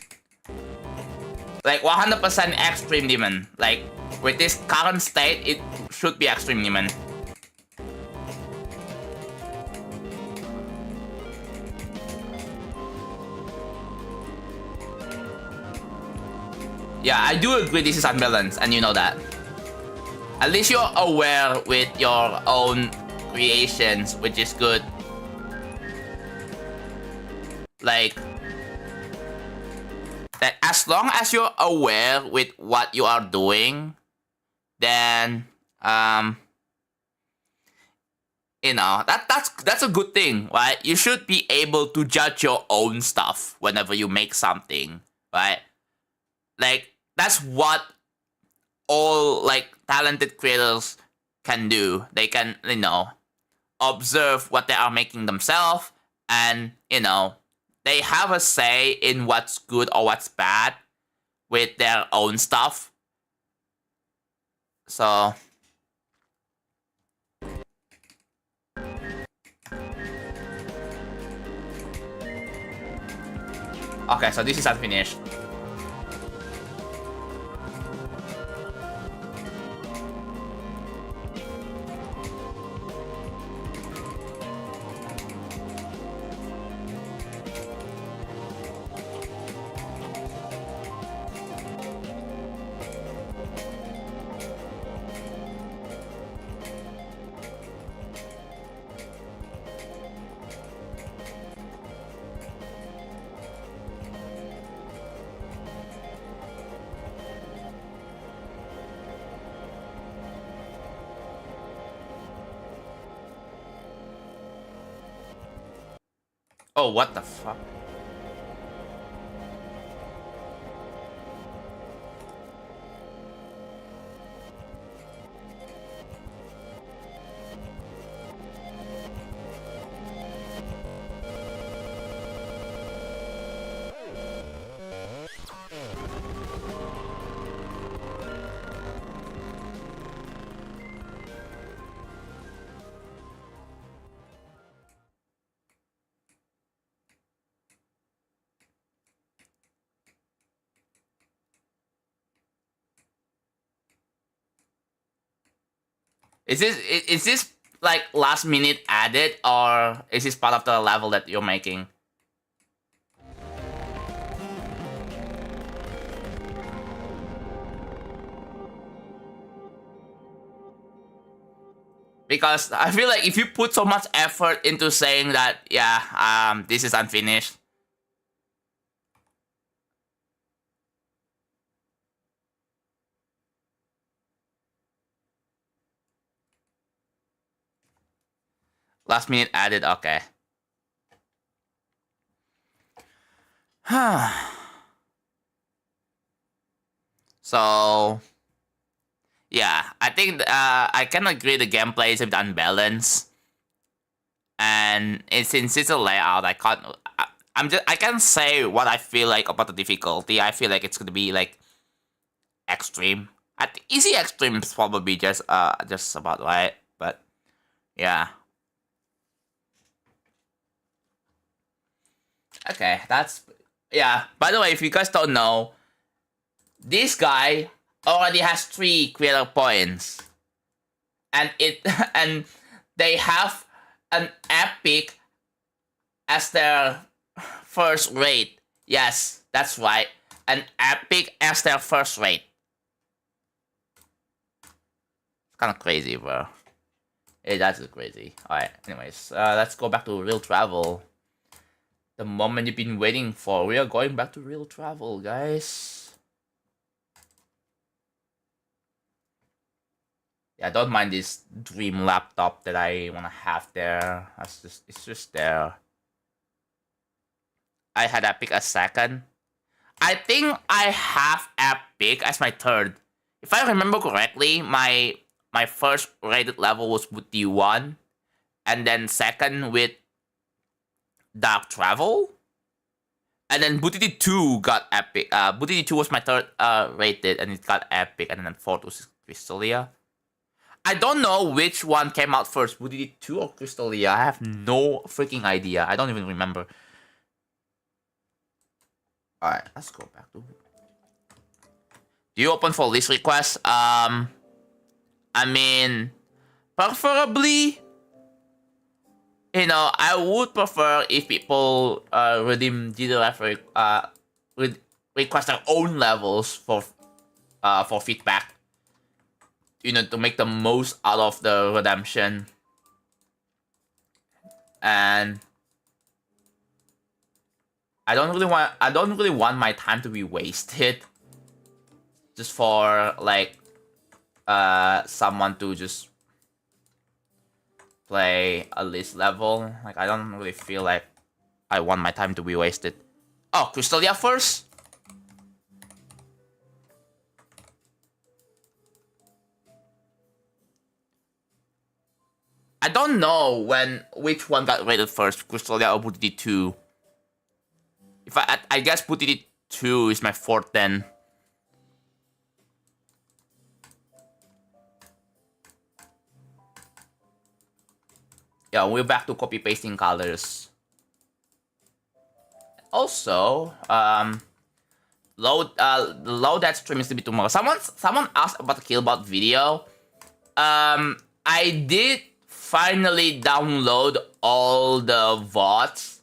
Like 100% extreme demon. Like, with this current state, it should be extreme demon. Yeah, I do agree this is unbalanced, and you know that. At least you're aware with your own creations, which is good. Like, that as long as you're aware with what you are doing, then you know, that's a good thing, right? You should be able to judge your own stuff whenever you make something, right? Like, that's what all, like, talented creators can do. They can, you know, observe what they are making themselves, and, you know, they have a say in what's good or what's bad with their own stuff. So... Okay, so this is unfinished. Oh, what the fuck? Is this like last minute added, or is this part of the level that you're making? Because I feel like if you put so much effort into saying that, yeah, this is unfinished. Last minute added, okay. So, yeah, I think I can agree the gameplay is a bit unbalanced. And since it's a layout, I can't. I can't say what I feel like about the difficulty. I feel like it's gonna be like extreme. Easy extreme is probably just about right. But yeah. Okay, that's yeah. By the way, if you guys don't know, this guy already has 3 creator points, and and they have an epic as their first rate. Yes, that's right. An epic as their first rate. It's kind of crazy, bro. Hey, that's crazy. Alright, anyways, let's go back to real travel. The moment you've been waiting for. We are going back to real travel, guys. Yeah, don't mind this dream laptop that I wanna have there. It's just there. I had Epic as second. I think I have Epic as my third. If I remember correctly, my first rated level was Booty 1, and then second with Dark Travel, and then Booty 2 got Epic. Booty 2 was my third rated, and it got Epic, and then fourth was Crystalia. I don't know which one came out first, Booty 2 or Crystalia. I have no freaking idea. I don't even remember. Alright, let's go back to... Do you open for list requests? I mean, preferably, you know, I would prefer if people redeem request their own levels for feedback. You know, to make the most out of the redemption. And I don't really want my time to be wasted just for like someone to just play a list level. Like, I don't really feel like I want my time to be wasted. Oh, Crystalia first? I don't know which one got rated first, Crystalia or Booty 2. If I guess Booty 2 is my fourth then. Yeah, we're back to copy pasting colors. Also, load that stream is to be tomorrow. Someone asked about the Killbot video. I did finally download all the VODs.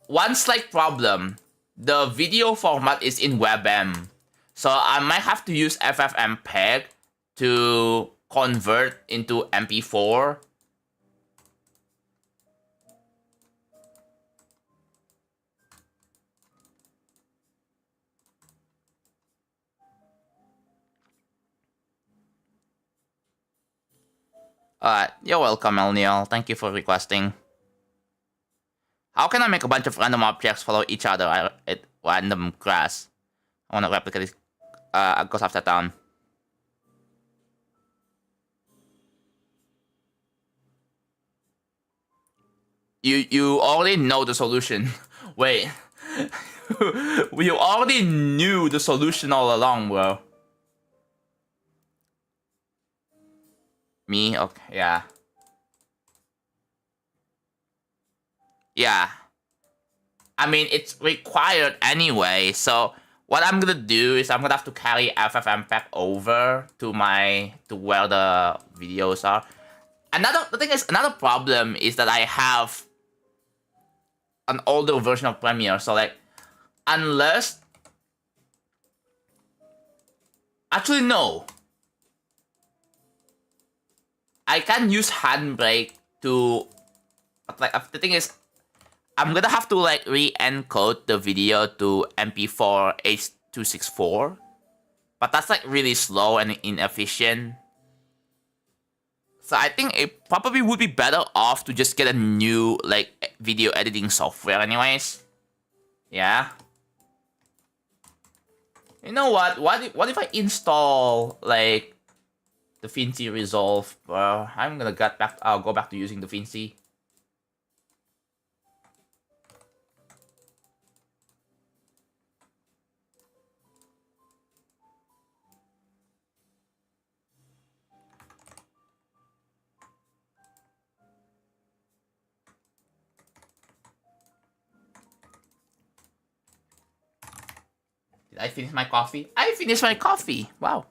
One slight problem: the video format is in WebM, so I might have to use FFmpeg to convert into MP4. You're welcome, Elniel. Thank you for requesting. How can I make a bunch of random objects follow each other at random grass? I want to replicate this Ghost After Town. You already know the solution. Wait. You already knew the solution all along, bro. Me? Okay, yeah. Yeah. I mean, it's required anyway, so what I'm gonna do is I'm gonna have to carry FFmpeg over to where the videos are. Another problem is that I have an older version of Premiere, so like, unless, actually no, I can use Handbrake to, like, the thing is, I'm gonna have to like re-encode the video to MP4 H.264, but that's like really slow and inefficient. So I think it probably would be better off to just get a new like video editing software anyways. Yeah. You know what? What if I install like the Fincy Resolve? I'm gonna I'll go back to using the Fincy. Did I finish my coffee? I finished my coffee. Wow.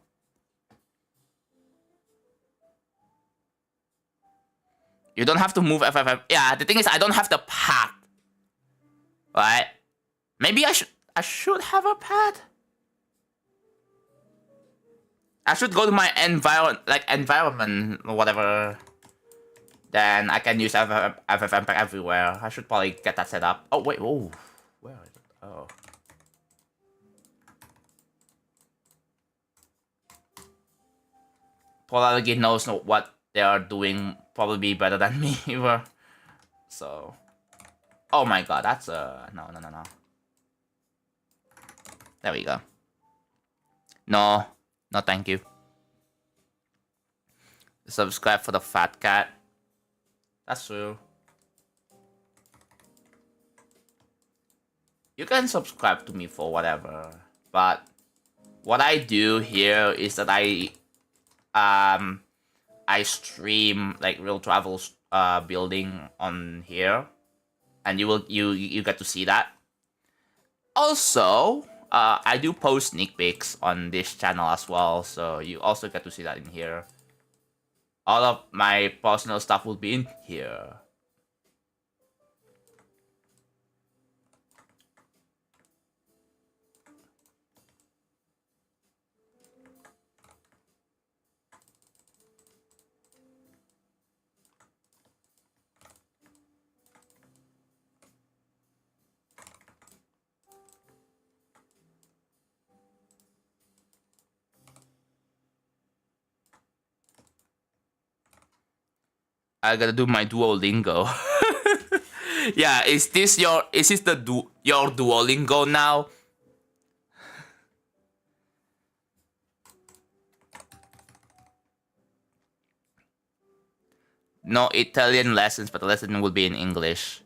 You don't have to move FFM. Yeah, the thing is I don't have the pad. Right? Maybe I should have a pad. I should go to my environment or whatever. Then I can use FFmpeg everywhere. I should probably get that set up. Oh wait, oh, where is it? Oh. Probably knows what they are doing probably better than me. So, oh my god, that's no. There we go. No, thank you. Subscribe for the fat cat. That's true. You can subscribe to me for whatever, but what I do here is that I stream like real travel building on here, and you get to see that. Also, I do post sneak peeks on this channel as well, so you also get to see that in here. All of my personal stuff will be in here. I gotta do my Duolingo. Yeah, is this your Duolingo now? No Italian lessons, but the lesson will be in English.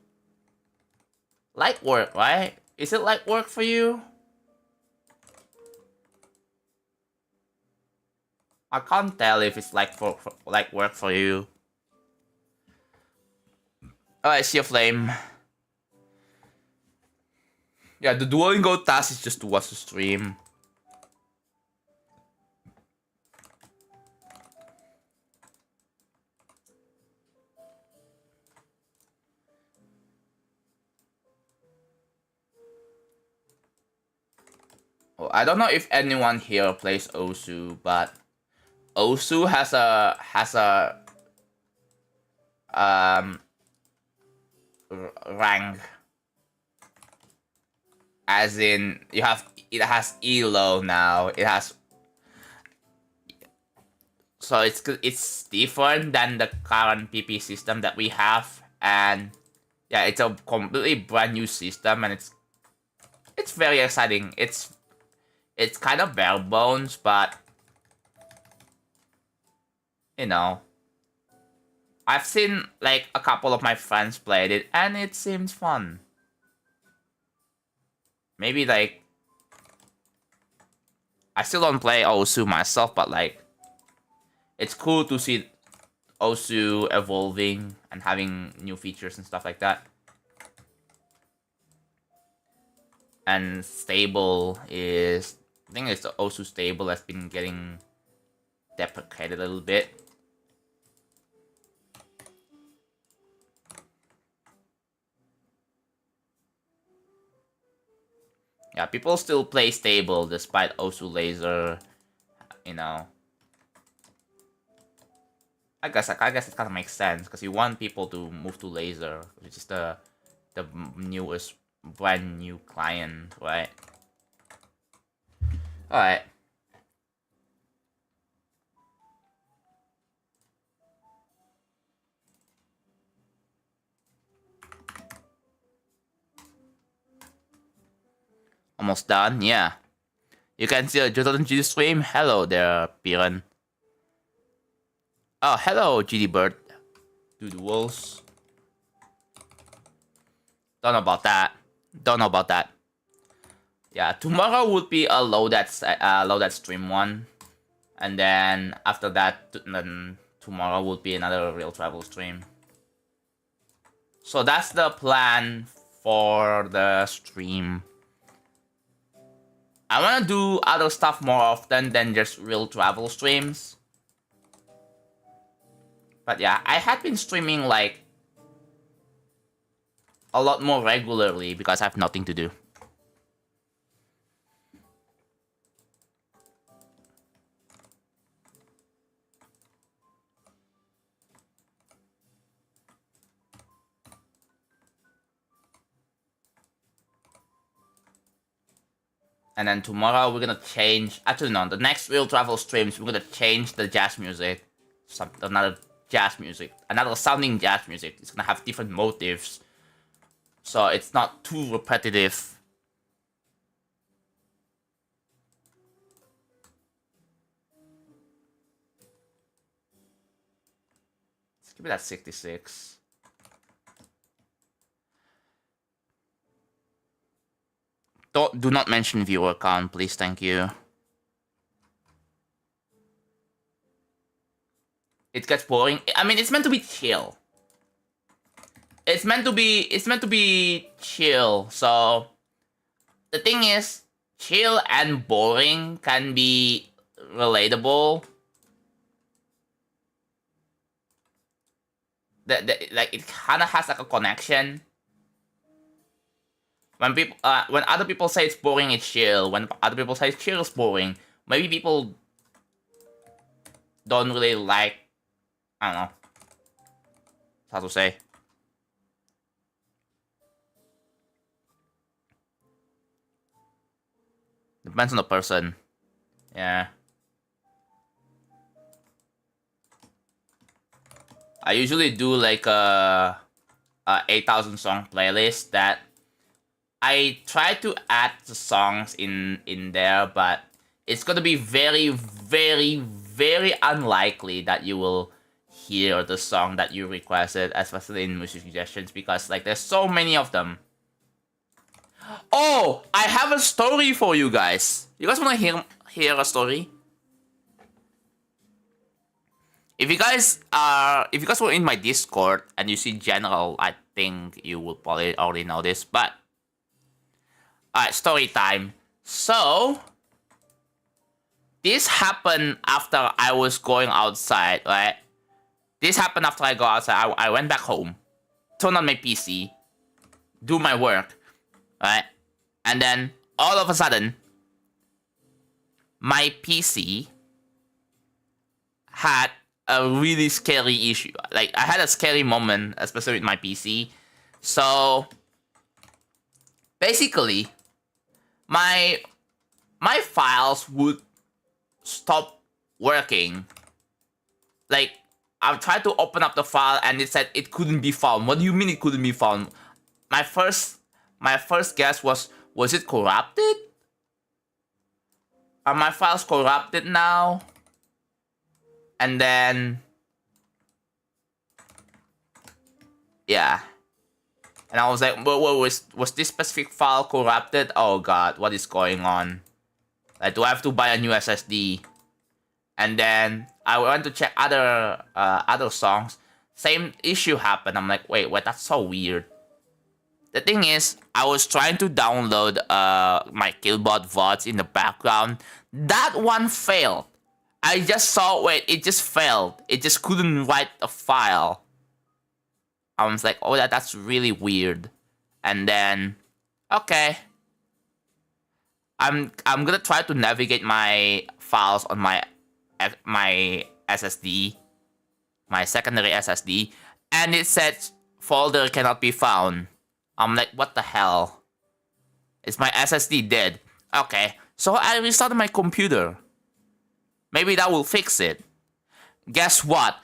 Light work, right? Is it light work for you? I can't tell if it's like for light work for you. Oh, I see a flame. Yeah, the Duolingo task is just to watch the stream. Well, I don't know if anyone here plays Osu, but Osu has a rank, as in it has elo now. It has, so it's different than the current PP system that we have, and yeah, it's a completely brand new system, and it's very exciting. It's kind of bare bones, but you know, I've seen like a couple of my friends played it, and it seems fun. Maybe like, I still don't play Osu myself, but like, it's cool to see Osu evolving and having new features and stuff like that. And stable is, I think it's also stable has been getting deprecated a little bit. Yeah, people still play stable despite Osu Laser, you know. I guess it kind of makes sense because you want people to move to Laser, which is the newest, brand new client, right? All right. Almost done, yeah. You can see a JonathanGD stream. Hello there, Piran. Oh, hello, GD Bird. Dude Wolves. Don't know about that. Don't know about that. Yeah, tomorrow would be a loaded stream one. And then after that, then tomorrow would be another real travel stream. So that's the plan for the stream. I want to do other stuff more often than just real travel streams. But yeah, I had been streaming like a lot more regularly because I have nothing to do. And then tomorrow we're gonna change. Actually, no, the next real travel streams we're gonna change the jazz music, another jazz music, another sounding jazz music. It's gonna have different motifs, so it's not too repetitive. Let's keep it at 66. Do not mention viewer count, please. Thank you. It gets boring. I mean, it's meant to be chill. It's meant to be chill. So the thing is, chill and boring can be relatable. Like it kind of has like a connection. When other people say it's boring, it's chill. When other people say it's chill, it's boring. Maybe people don't really like. I don't know how to say. Depends on the person. Yeah. I usually do like a 8,000 song playlist that I try to add the songs in there, but it's gonna be very, very, very unlikely that you will hear the song that you requested, especially in music suggestions, because like there's so many of them. Oh, I have a story for you guys. You guys wanna hear a story? If you guys were in my Discord and you see general, I think you will probably already know this, but alright, story time. So this happened after I was going outside, right? This happened after I go outside. I went back home, turn on my PC, do my work, right? And then all of a sudden, my PC had a really scary issue. Like I had a scary moment, especially with my PC. So basically, my files would stop working. Like I tried to open up the file and it said it couldn't be found. What do you mean it couldn't be found? My first guess was it corrupted? Are my files corrupted now? And then yeah. And I was like, was this specific file corrupted? Oh god, what is going on? Like, do I have to buy a new SSD? And then I went to check other songs. Same issue happened. I'm like, wait, that's so weird. The thing is, I was trying to download my Killbot VODs in the background. That one failed. I just saw it just failed. It just couldn't write a file. I was like, oh, that's really weird. And then, okay, I'm gonna try to navigate my files on my SSD, my secondary SSD, and it says folder cannot be found. I'm like, what the hell? Is my SSD dead? Okay, so I restarted my computer. Maybe that will fix it. Guess what?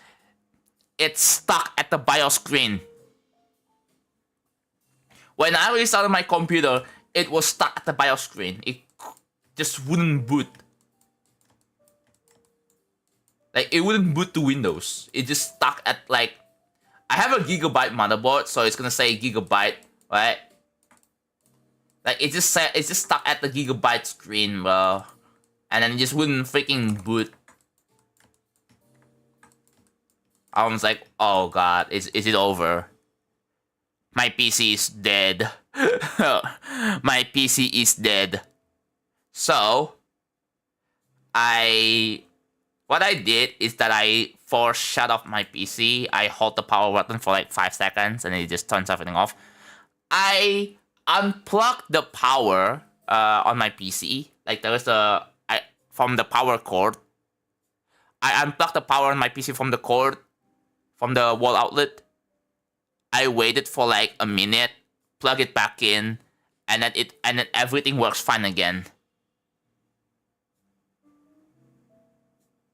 It's stuck at the BIOS screen. When I restarted my computer, it was stuck at the BIOS screen. It just wouldn't boot. Like, it wouldn't boot to Windows. It just stuck at, like, I have a gigabyte motherboard, so it's gonna say gigabyte, right? Like, it's just stuck at the gigabyte screen, bro. And then it just wouldn't freaking boot. I was like, oh god, is it over? My PC is dead. My PC is dead. So, what I did is that I force shut off my PC. I hold the power button for like 5 seconds and it just turns everything off. I unplugged the power on my PC. Like there was from the power cord. I unplugged the power on my PC from the cord, from the wall outlet. I waited for like a minute, plug it back in, and then everything works fine again.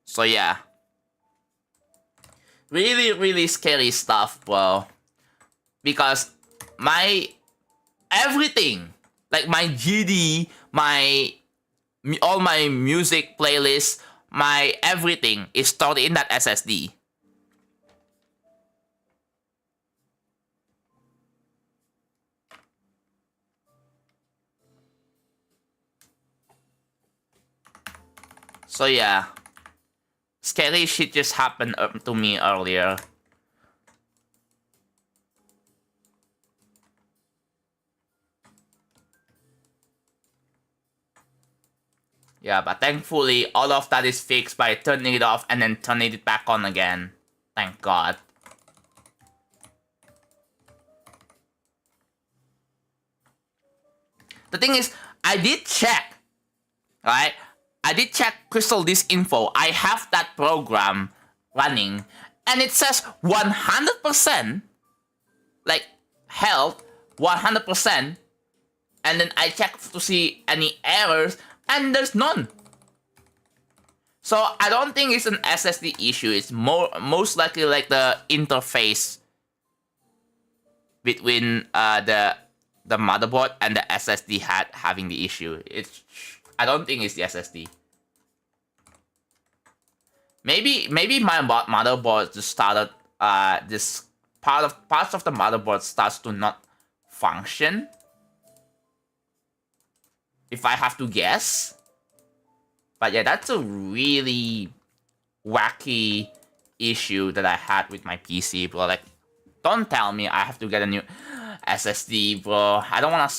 So yeah. Really, really scary stuff, bro. Because everything, like my GD, all my music playlists, my everything is stored in that SSD. So yeah, scary shit just happened to me earlier. Yeah, but thankfully all of that is fixed by turning it off and then turning it back on again. Thank God. The thing is, I did check, right? I did check Crystal Disk Info. I have that program running, and it says 100%, like health, 100%, and then I check to see any errors, and there's none. So I don't think it's an SSD issue. It's most likely like the interface between the motherboard and the SSD having the issue. I don't think it's the SSD. Maybe my motherboard just started this parts of the motherboard starts to not function. If I have to guess. But yeah, that's a really wacky issue that I had with my PC, bro. Like, don't tell me I have to get a new SSD, bro. I don't want to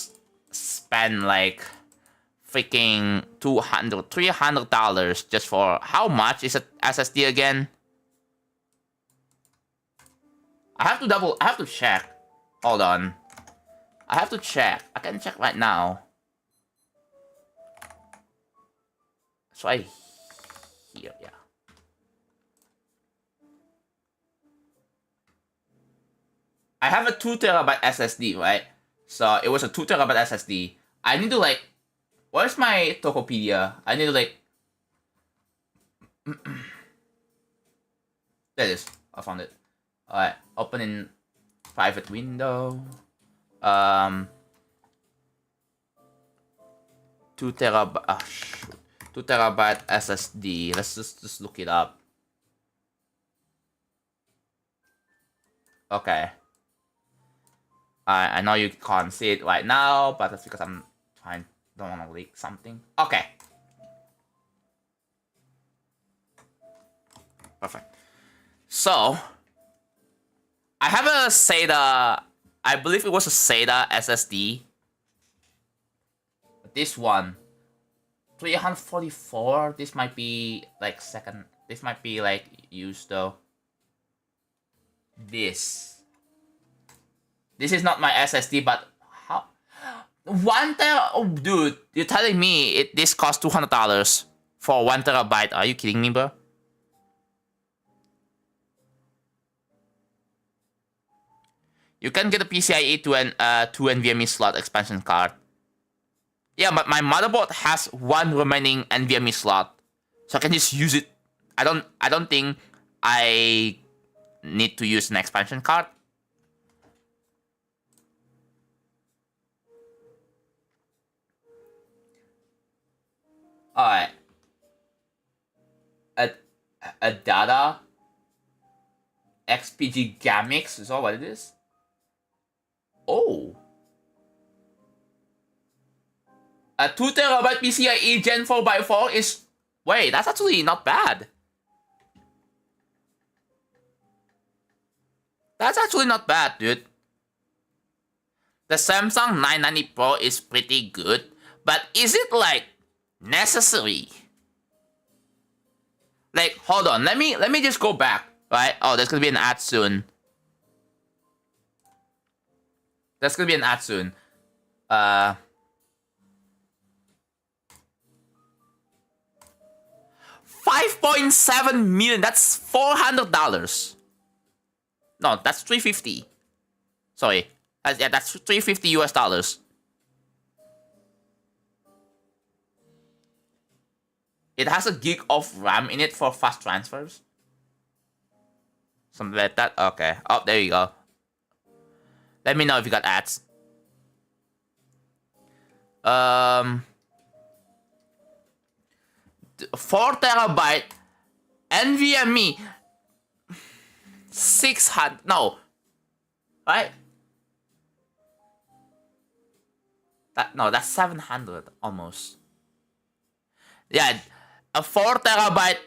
spend like freaking $300 just for how much is a SSD again? I have to check. Hold on. I have to check. I can check right now. So here, yeah. I have a 2TB SSD, right? So it was a 2TB SSD. I need to like, where's my Tokopedia? I need to like, there it is. I found it. Alright, open in private window. 2TB. Ah, shoot. 2TB SSD. Let's just look it up. Okay. I know you can't see it right now, but that's because I'm don't want to leak something. Okay. Perfect. So, I have a SATA I believe it was a SATA SSD. This one, 344. This might be like second. This might be like used though. This is not my SSD, but how? 1 tera? Oh, dude, you're telling me this costs $200 for 1 terabyte? Are you kidding me, bro? You can get a PCIe to an 2 NVMe slot expansion card. Yeah, but my motherboard has 1 remaining NVMe slot, so I can just use it. I don't think I need to use an expansion card. Alright. A data XPG Gamix, is that what it is? Oh. A 2 terabyte PCIe Gen 4x4 is... Wait, that's actually not bad. That's actually not bad, dude. The Samsung 990 Pro is pretty good, but is it, like, necessary? Like, hold on, let me just go back, right? Oh, there's gonna be an ad soon. There's gonna be an ad soon. 5.7 million, that's $400. No, that's 350. Sorry. Yeah, that's 350 US dollars. It has a gig of RAM in it for fast transfers. Something like that. Okay. Oh, there you go. Let me know if you got ads. 4 terabyte NVMe 600. No. Right? That's 700 almost. Yeah, a 4 terabyte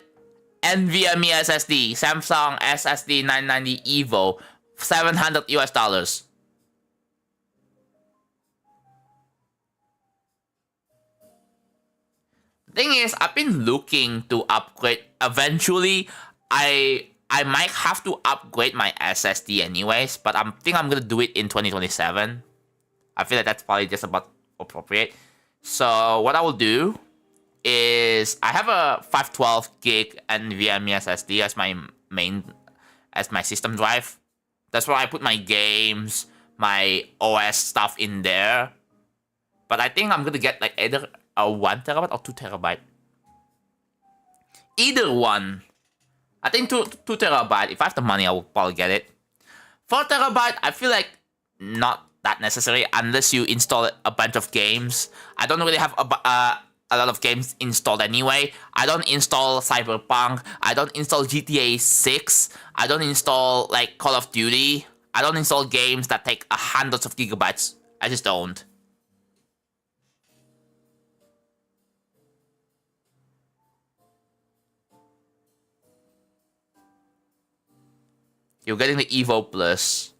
NVMe SSD, Samsung SSD 990 Evo, $700 US. The thing is, I've been looking to upgrade. Eventually, I might have to upgrade my SSD anyways, but I think I'm gonna do it in 2027. I feel like that's probably just about appropriate. So what I will do is I have a 512 gig NVMe SSD as my system drive. That's where I put my games, my OS stuff in there. But I think I'm gonna get like either a 1 terabyte or 2 terabyte. Either one. I think 2 terabyte. If I have the money, I will probably get it. 4 terabyte, I feel like not that necessary unless you install a bunch of games. I don't really have a lot of games installed anyway. I don't install Cyberpunk. I don't install GTA 6. I don't install like Call of Duty. I don't install games that take hundreds of gigabytes. I just don't. You're getting the Evo Plus.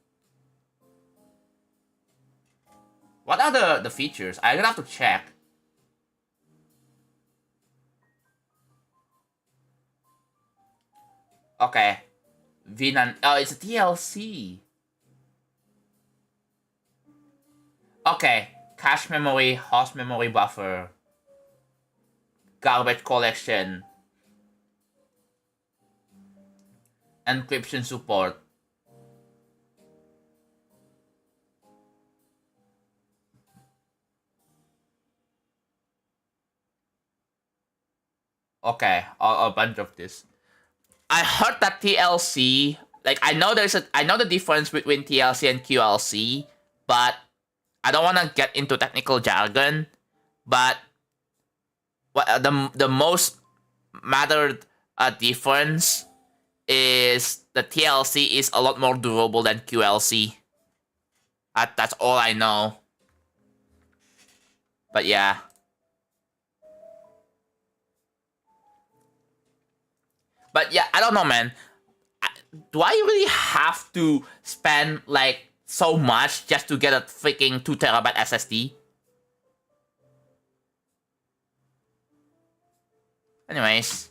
What are the features? I'm gonna have to check. Okay. VNAND. Oh, it's a TLC. Okay. Cache memory, host memory buffer, garbage collection, encryption support. Okay, a bunch of this. I heard that TLC, like I know the difference between TLC and QLC, but I don't want to get into technical jargon. But what the most mattered difference is the TLC is a lot more durable than QLC. That's all I know. But yeah. But yeah, I don't know, man. Do I really have to spend like so much just to get a freaking 2 TB SSD. Anyways,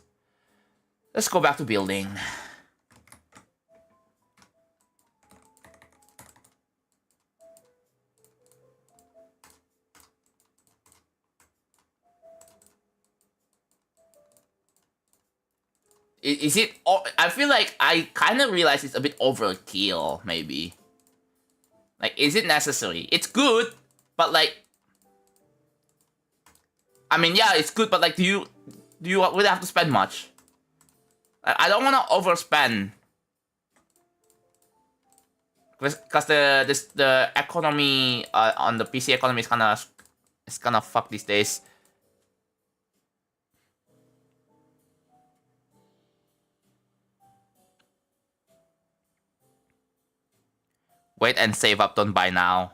let's go back to building. Is it? I feel like I kind of realize it's a bit overkill, maybe. Like, is it necessary? It's good, but like, I mean, yeah, it's good, but like, do you really have to spend much? I don't want to overspend, because the economy on the PC economy is kind of fucked these days. Wait and save up, don't buy now.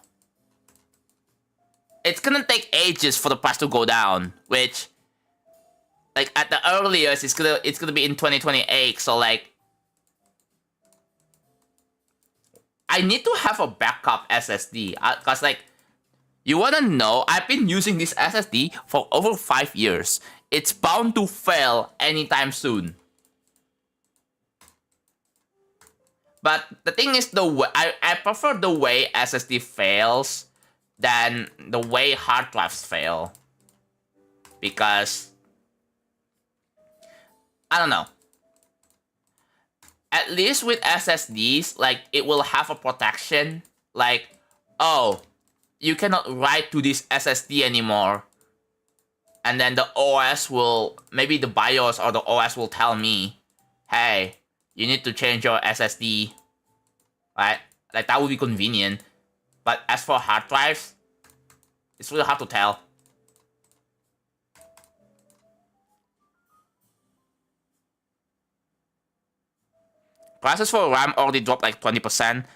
It's gonna take ages for the price to go down, which, like, at the earliest, it's gonna be in 2028. So like, I need to have a backup SSD, cause like, you wanna know, I've been using this SSD for over 5 years. It's bound to fail anytime soon. But the thing is, I prefer the way SSD fails than the way hard drives fail. Because, I don't know. At least with SSDs, like, it will have a protection. Like, oh, you cannot write to this SSD anymore. And then the OS will, maybe the BIOS or the OS will tell me, hey, you need to change your SSD, right? Like, that would be convenient. But as for hard drives, it's really hard to tell. Prices for RAM already dropped like 20%.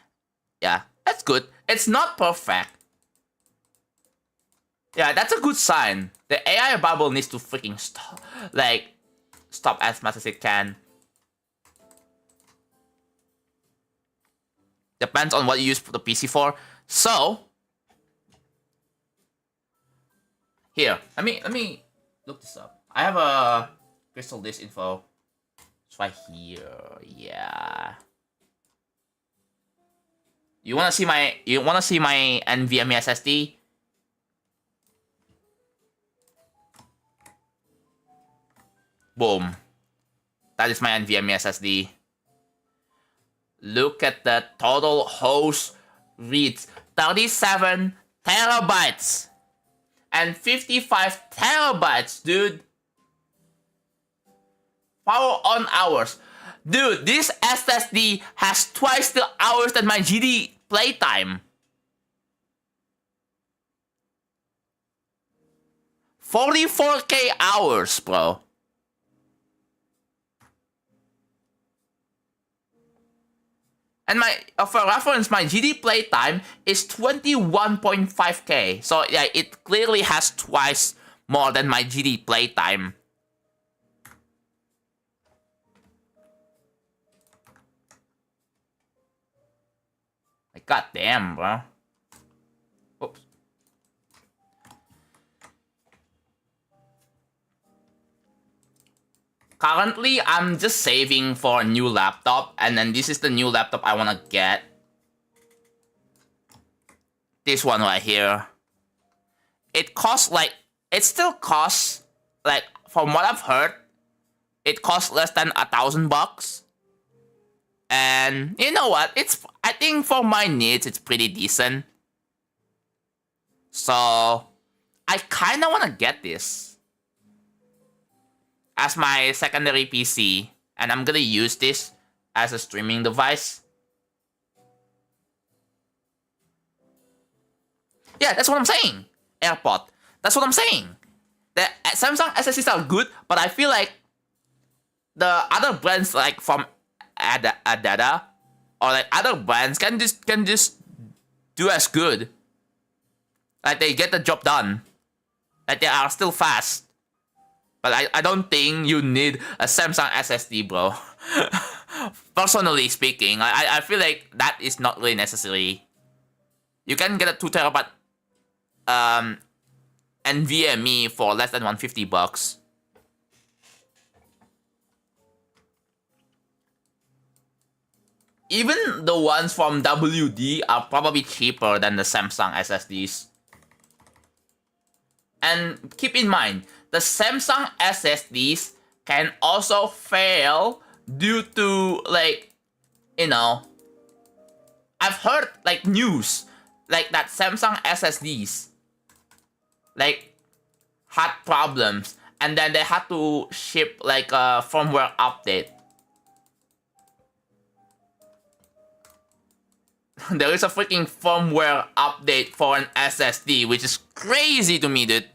Yeah, that's good. It's not perfect. Yeah, that's a good sign. The AI bubble needs to freaking stop. Like, stop as much as it can. Depends on what you use the PC for. So, here, let me look this up. I have a crystal disk info. It's right here. Yeah. You wanna see my NVMe SSD? Boom. That is my NVMe SSD. Look at the total host reads 37 terabytes and 55 terabytes, dude. Power on hours. Dude, this SSD has twice the hours than my GD playtime. 44K hours, bro. And for reference, my GD playtime is 21.5K. So yeah, it clearly has twice more than my GD playtime. Like, goddamn, bro. Oops. Currently, I'm just saving for a new laptop, and then this is the new laptop I want to get. This one right here. It costs like, it still costs, like, from what I've heard, it costs less than $1,000. And you know what? I think for my needs, it's pretty decent. So, I kind of want to get this as my secondary PC, and I'm gonna use this as a streaming device. Yeah, that's what I'm saying. AirPod. That's what I'm saying. The Samsung SSDs are good, but I feel like the other brands, like from Adada or like other brands, can just do as good. Like, they get the job done. Like, they are still fast. But I don't think you need a Samsung SSD, bro. Personally speaking, I feel like that is not really necessary. You can get a 2 terabyte NVMe for less than $150. Even the ones from WD are probably cheaper than the Samsung SSDs. And keep in mind, the Samsung SSDs can also fail due to, like, you know, I've heard, like, news, like, that Samsung SSDs, like, had problems, and then they had to ship, like, a firmware update. There is a freaking firmware update for an SSD, which is crazy to me, dude.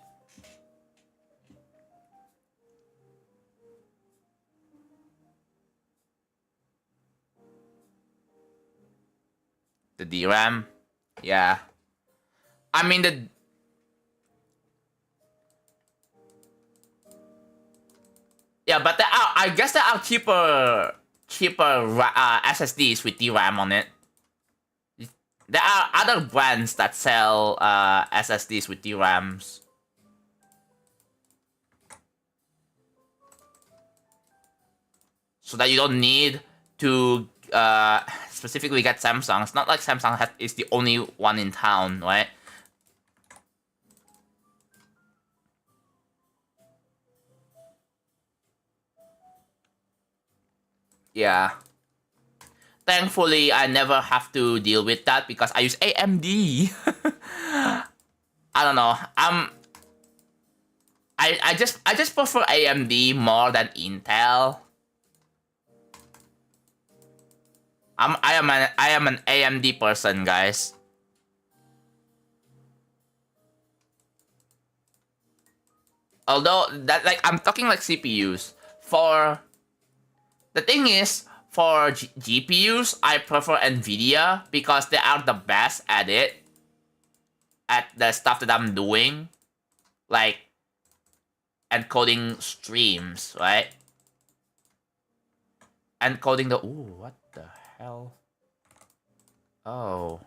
The DRAM, yeah. I mean, but there are, I guess there are cheaper SSDs with DRAM on it. There are other brands that sell SSDs with DRAMs. So that you don't need to specifically get Samsung. It's not like Samsung is the only one in town, right? Yeah. Thankfully, I never have to deal with that because I use AMD. I don't know. I just prefer AMD more than Intel. I am an AMD person, guys. Although that, like, I'm talking like CPUs. For the thing is, for GPUs, I prefer Nvidia because they are the best at it, at the stuff that I'm doing, like encoding streams, right? Encoding the what the hell? Oh,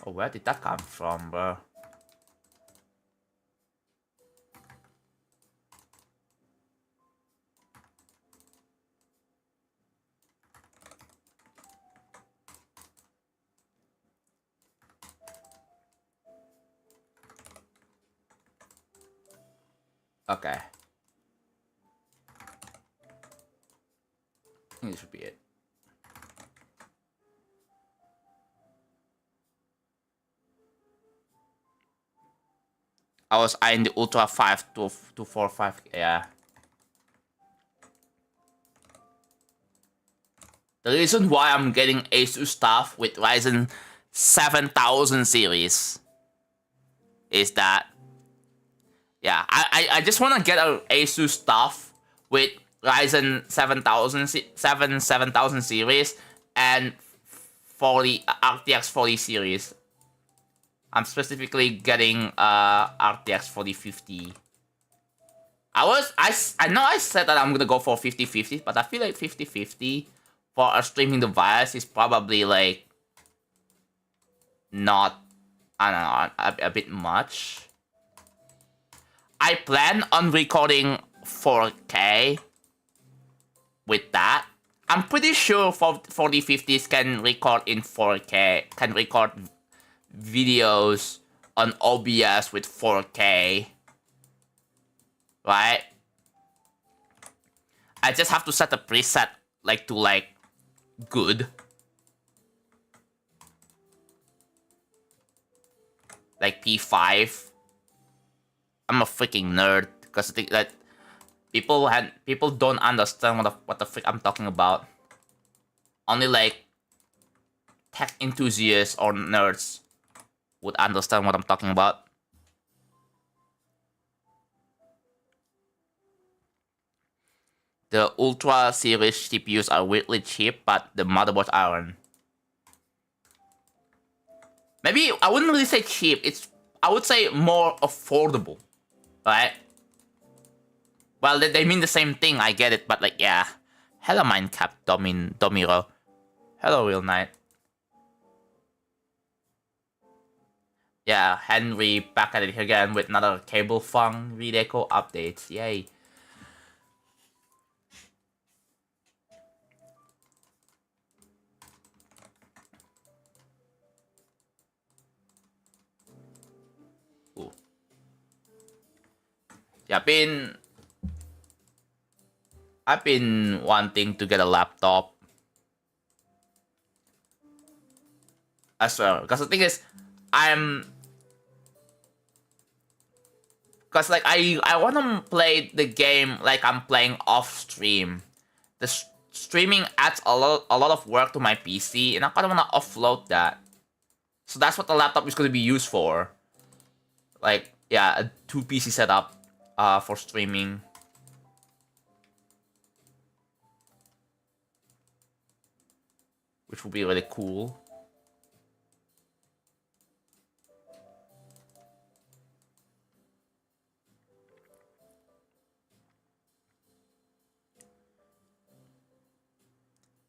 where did that come from, bro? Okay. I think this should be it. I was eyeing the Ultra 5 to 45, yeah. The reason why I'm getting Asus stuff with Ryzen 7000 series is that, yeah, I just want to get a Asus stuff with Ryzen 7000 series and 40 RTX 40 series. I'm specifically getting RTX 4050. I know I said that I'm gonna go for 5050, but I feel like 5050 for a streaming device is probably, like, not, I don't know, a bit much. I plan on recording 4K with that. I'm pretty sure 4050s can record in 4K, can record videos on OBS with 4K, right? I just have to set a preset, like, to, like, good, like P5. I'm a freaking nerd because I think that people don't understand what the frick I'm talking about. Only, like, tech enthusiasts or nerds would understand what I'm talking about. The Ultra series CPUs are weirdly cheap, but the motherboards aren't. Maybe I wouldn't really say cheap. I would say more affordable, right? Well, they mean the same thing. I get it, but, like, yeah. Hello, Minecraft Domiro. Hello, Real Knight. Yeah, Henry back at it again with another Cable Funk Redeco updates. Yay. Ooh. Yeah, I've been wanting to get a laptop as well. Because the thing is, I'm because like I wanna play the game like I'm playing off stream. The streaming adds a lot of work to my PC, and I kind of wanna offload that. So that's what the laptop is gonna be used for. Like yeah, a two PC setup, for streaming. Which will be really cool.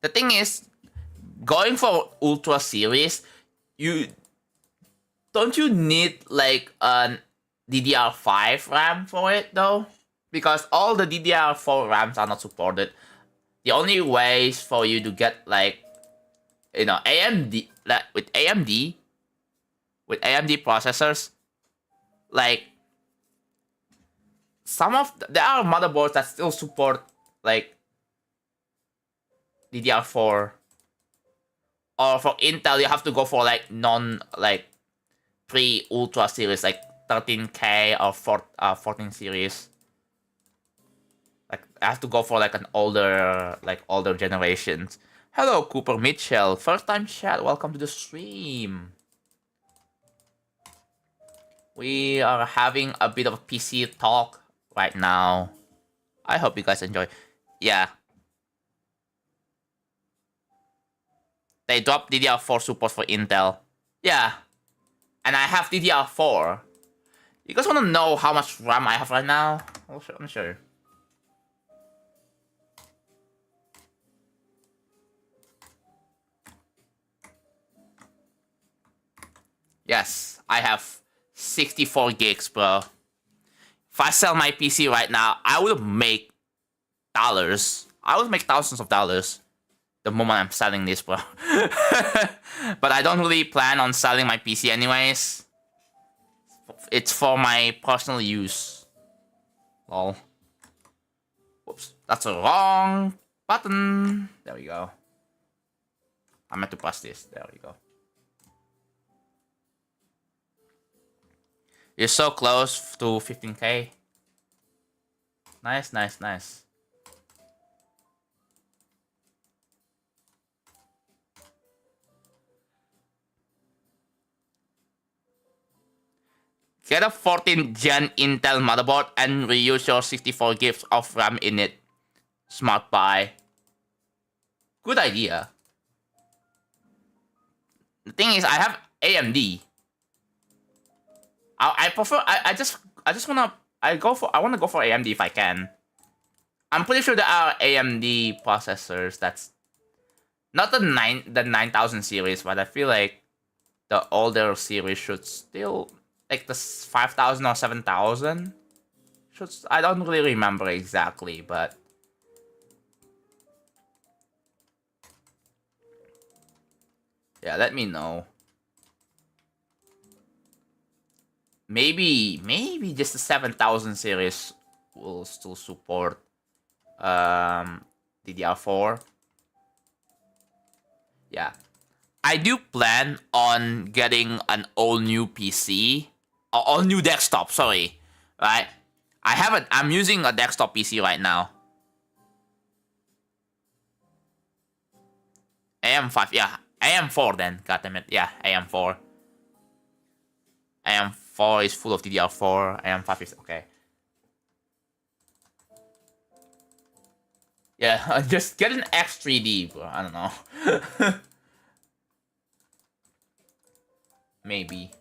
The thing is, going for Ultra series, you don't you need like an DDR5 RAM for it though? Because all the DDR4 RAMs are not supported. The only ways for you to get like AMD like with AMD processors, like there are motherboards that still support like DDR4, or for Intel you have to go for like non like pre Ultra series like 13K or 14 series. Like I have to go for like an older generations. Hello Cooper Mitchell, first time chat. Welcome to the stream. We are having a bit of a PC talk right now. I hope you guys enjoy. Yeah, they dropped DDR4 support for Intel. Yeah, and I have DDR4. You guys want to know how much RAM I have right now? I'm sure. Yes, I have 64 gigs, bro. If I sell my PC right now, I would make dollars. I would make thousands of dollars the moment I'm selling this, bro. But I don't really plan on selling my PC anyways. It's for my personal use. Lol. Whoops, that's a wrong button. There we go. I meant to press this. There we go. You're so close to 15K. Nice, nice, nice. Get a 14 Gen Intel motherboard and reuse your 64 gigs of RAM in it. Smart buy. Good idea. The thing is, I have AMD. I prefer. I just wanna. I wanna go for AMD if I can. I'm pretty sure there are AMD processors that's not the 9000 series, but I feel like the older series should still like the 5000 or 7000. I don't really remember exactly, but yeah, let me know. Maybe just the 7000 series will still support DDR4. Yeah. I do plan on getting an all new PC, or all new desktop, sorry. Right? I'm using a desktop PC right now. AM5, yeah. AM4 then, goddammit. Yeah, AM4. AM4 is full of DDR4. AM5 is okay. Yeah, just get an X3D, bro. I don't know. Maybe.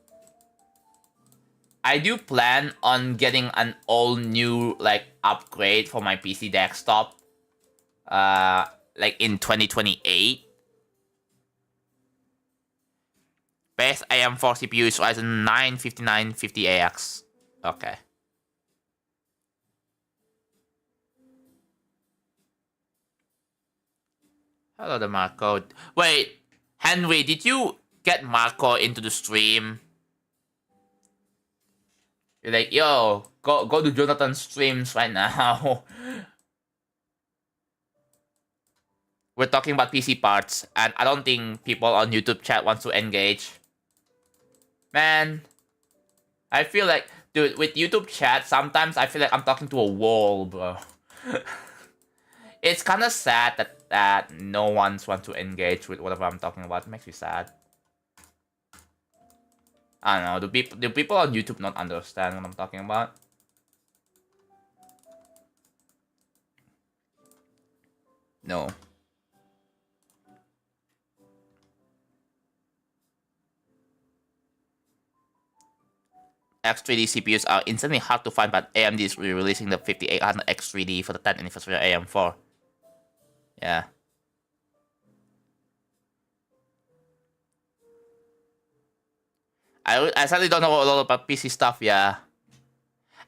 I do plan on getting an all new like upgrade for my PC desktop. Like in 2028. Base AM4 CPU is Ryzen 9 5950AX. Okay. Hello, the Marco. Wait, Henry, did you get Marco into the stream? You're like, yo, go to Jonathan's streams right now. We're talking about PC parts, and I don't think people on YouTube chat wants to engage. Man, I feel like, dude, with YouTube chat, sometimes I feel like I'm talking to a wall, bro. It's kind of sad that no one's want to engage with whatever I'm talking about. It makes me sad. I don't know. Do people on YouTube not understand what I'm talking about? No. X3D CPUs are insanely hard to find, but AMD is releasing the 5800 X3D for the 10th anniversary of AM4. Yeah. I sadly don't know a lot about PC stuff, yeah.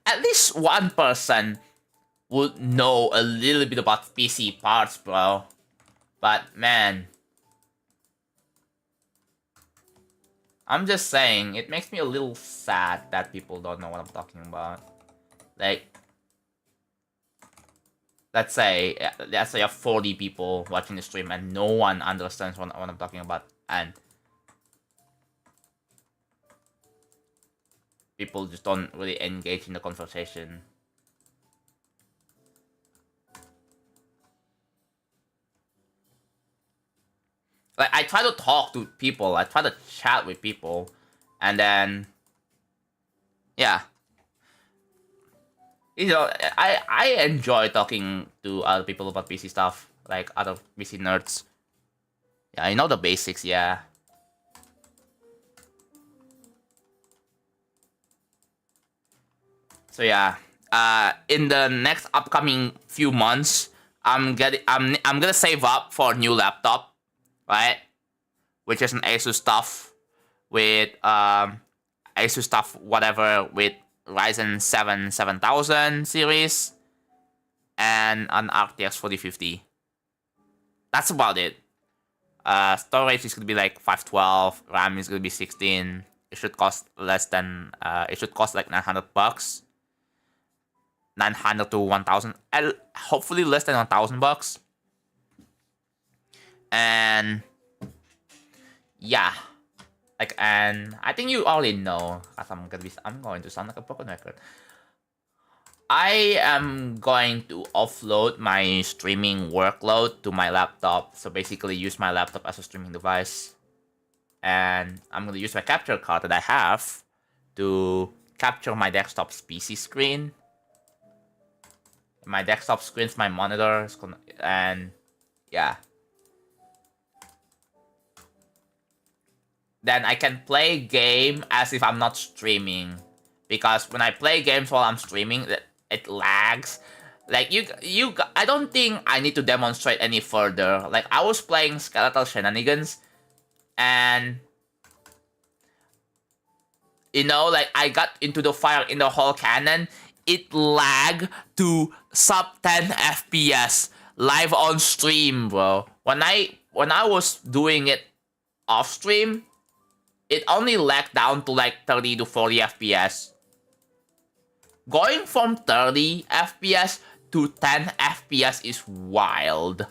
At least one person would know a little bit about PC parts, bro. But man, I'm just saying, it makes me a little sad that people don't know what I'm talking about. Like, let's say you have 40 people watching the stream and no one understands what I'm talking about, and people just don't really engage in the conversation. Like, I try to talk to people, I try to chat with people, and then, yeah. You know, I enjoy talking to other people about PC stuff, like other PC nerds. Yeah, I know the basics, yeah. So yeah, in the next upcoming few months, I'm gonna save up for a new laptop, right? Which is an Asus stuff with Asus stuff whatever with Ryzen 7 7000 series and an RTX 4050. That's about it. Storage is gonna be like 512. RAM is gonna be 16. It should cost less than. It should cost like $900. 900 to 1,000. Hopefully less than $1,000. And yeah, like, and I think you already know. Cause I'm going to sound like a broken record. I am going to offload my streaming workload to my laptop. So basically use my laptop as a streaming device. And I'm going to use my capture card that I have to capture my desktop's PC screen. My desktop screen's my monitor. And yeah. Then I can play game as if I'm not streaming. Because when I play games while I'm streaming, it lags. Like, I don't think I need to demonstrate any further. Like, I was playing Skeletal Shenanigans, and you know, like, I got into the fire in the whole cannon. It lagged to sub 10 FPS live on stream, bro. When I was doing it off stream, it only lagged down to like 30 to 40 FPS. Going from 30 FPS to 10 FPS is wild.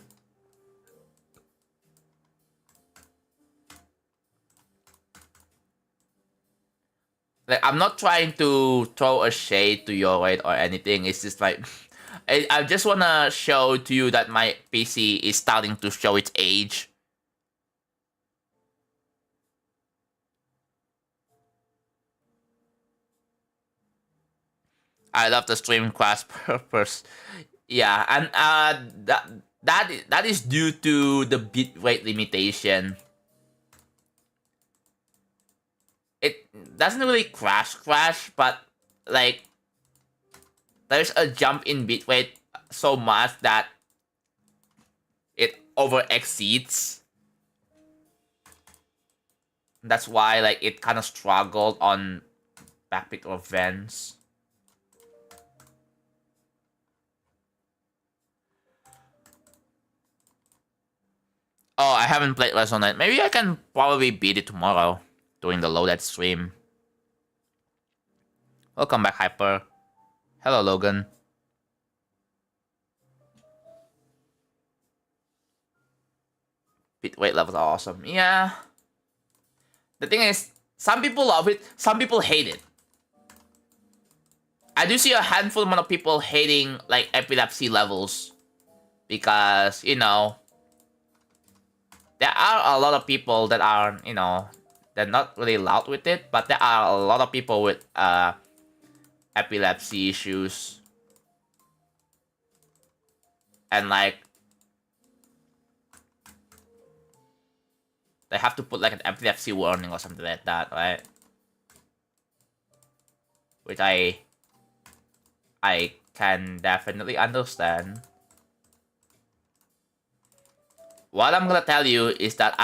Like, I'm not trying to throw a shade to your rate or anything. It's just like, I just wanna show to you that my PC is starting to show its age. I love the stream class purpose. Yeah, and that is due to the bitrate limitation. It doesn't really crash, but like, there's a jump in bitrate so much that it over exceeds That's why like it kind of struggled on backpick events. Oh, I haven't played Resonate. Maybe I can probably beat it tomorrow during the loaded stream. Welcome back, Hyper. Hello, Logan. Bit weight levels are awesome. Yeah. The thing is, some people love it, some people hate it. I do see a handful amount of people hating like epilepsy levels because, you know, there are a lot of people that are, you know, they're not really loud with it, but there are a lot of people with epilepsy issues. And like they have to put like an epilepsy warning or something like that, right? Which I can definitely understand. What I'm gonna tell you is that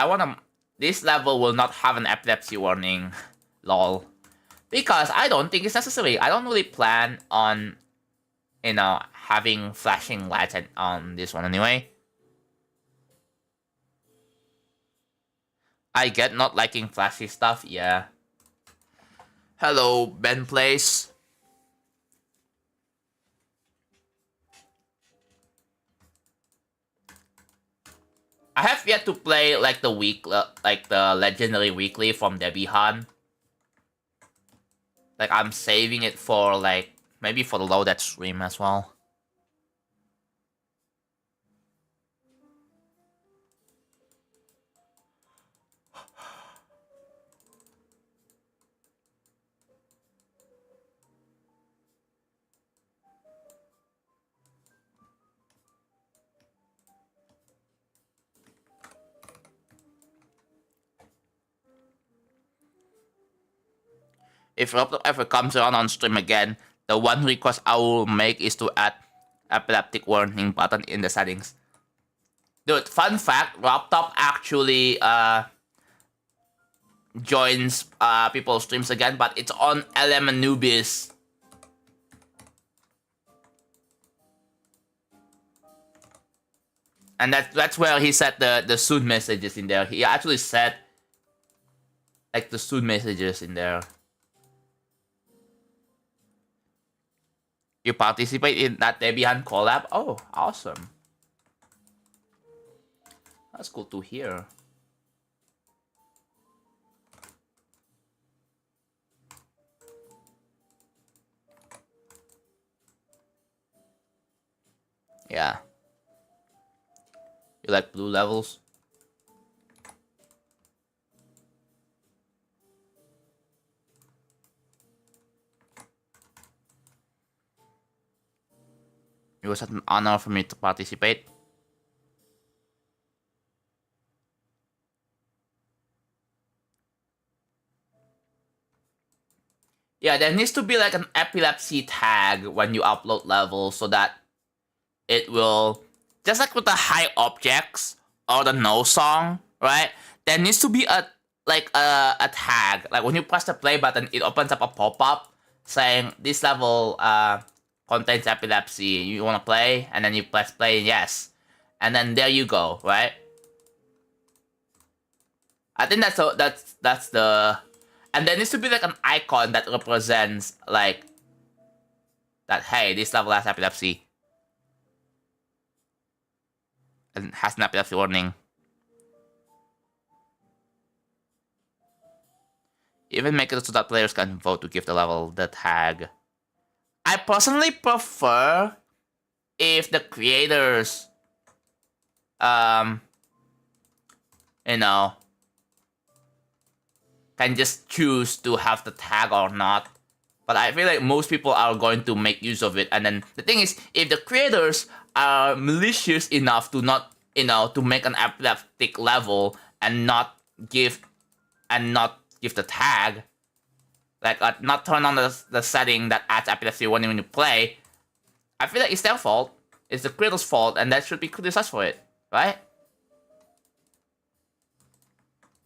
this level will not have an epilepsy warning, lol. Because I don't think it's necessary. I don't really plan on, you know, having flashing lights on this one anyway. I get not liking flashy stuff, yeah. Hello, Ben Place. I have yet to play like the legendary weekly from Debbie Han. Like I'm saving it for like maybe for the loaded stream as well. If Roblox ever comes around on stream again, the one request I will make is to add epileptic warning button in the settings. Dude, fun fact, Robtop actually joins people's streams again, but it's on LM Anubis. And that's where he set the soon messages in there. He actually set like the soon messages in there. You participate in that Debian collab? Oh, awesome. That's cool to hear. Yeah. You like blue levels? It was an honor for me to participate. Yeah, there needs to be like an epilepsy tag when you upload levels so that it will, just like with the high objects or the no song, right? There needs to be a tag. Like when you press the play button, it opens up a pop-up saying this level contains epilepsy. You want to play? And then you press play, yes. And then there you go, right? I think that's the, and there needs to be like an icon that represents like that. Hey, this level has epilepsy and has an epilepsy warning. Even make it so that players can vote to give the level the tag. I personally prefer if the creators, you know, can just choose to have the tag or not. But I feel like most people are going to make use of it. And then the thing is, if the creators are malicious enough to not, you know, to make an epileptic level and not give the tag, like not turn on the setting that adds epilepsy warning when you play, I feel like it's their fault. It's the creator's fault, and that should be criticized for it, right?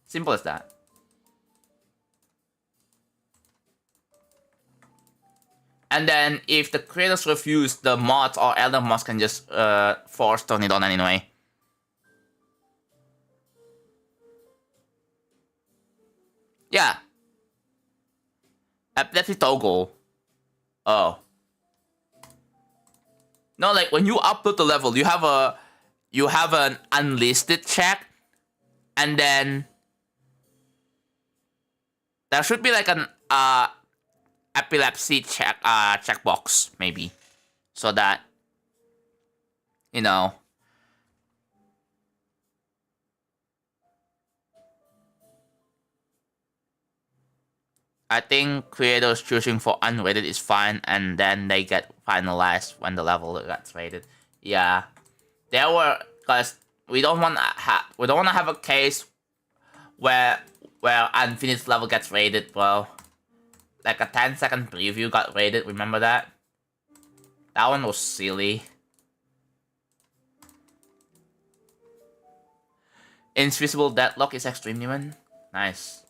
Simple as that. And then if the creators refuse, the mods or elder mods can just force turn it on anyway. Yeah. Epilepsy toggle. Oh. No, like when you upload the level, you have an unlisted check, and then there should be like an epilepsy checkbox maybe, so that you know. I think creators choosing for unrated is fine, and then they get finalized when the level gets rated. Yeah, there were, because we don't want to have a case where unfinished level gets rated, bro. Like a 10-second preview got rated. Remember that? That one was silly. Invisible deadlock is extremely win. Nice.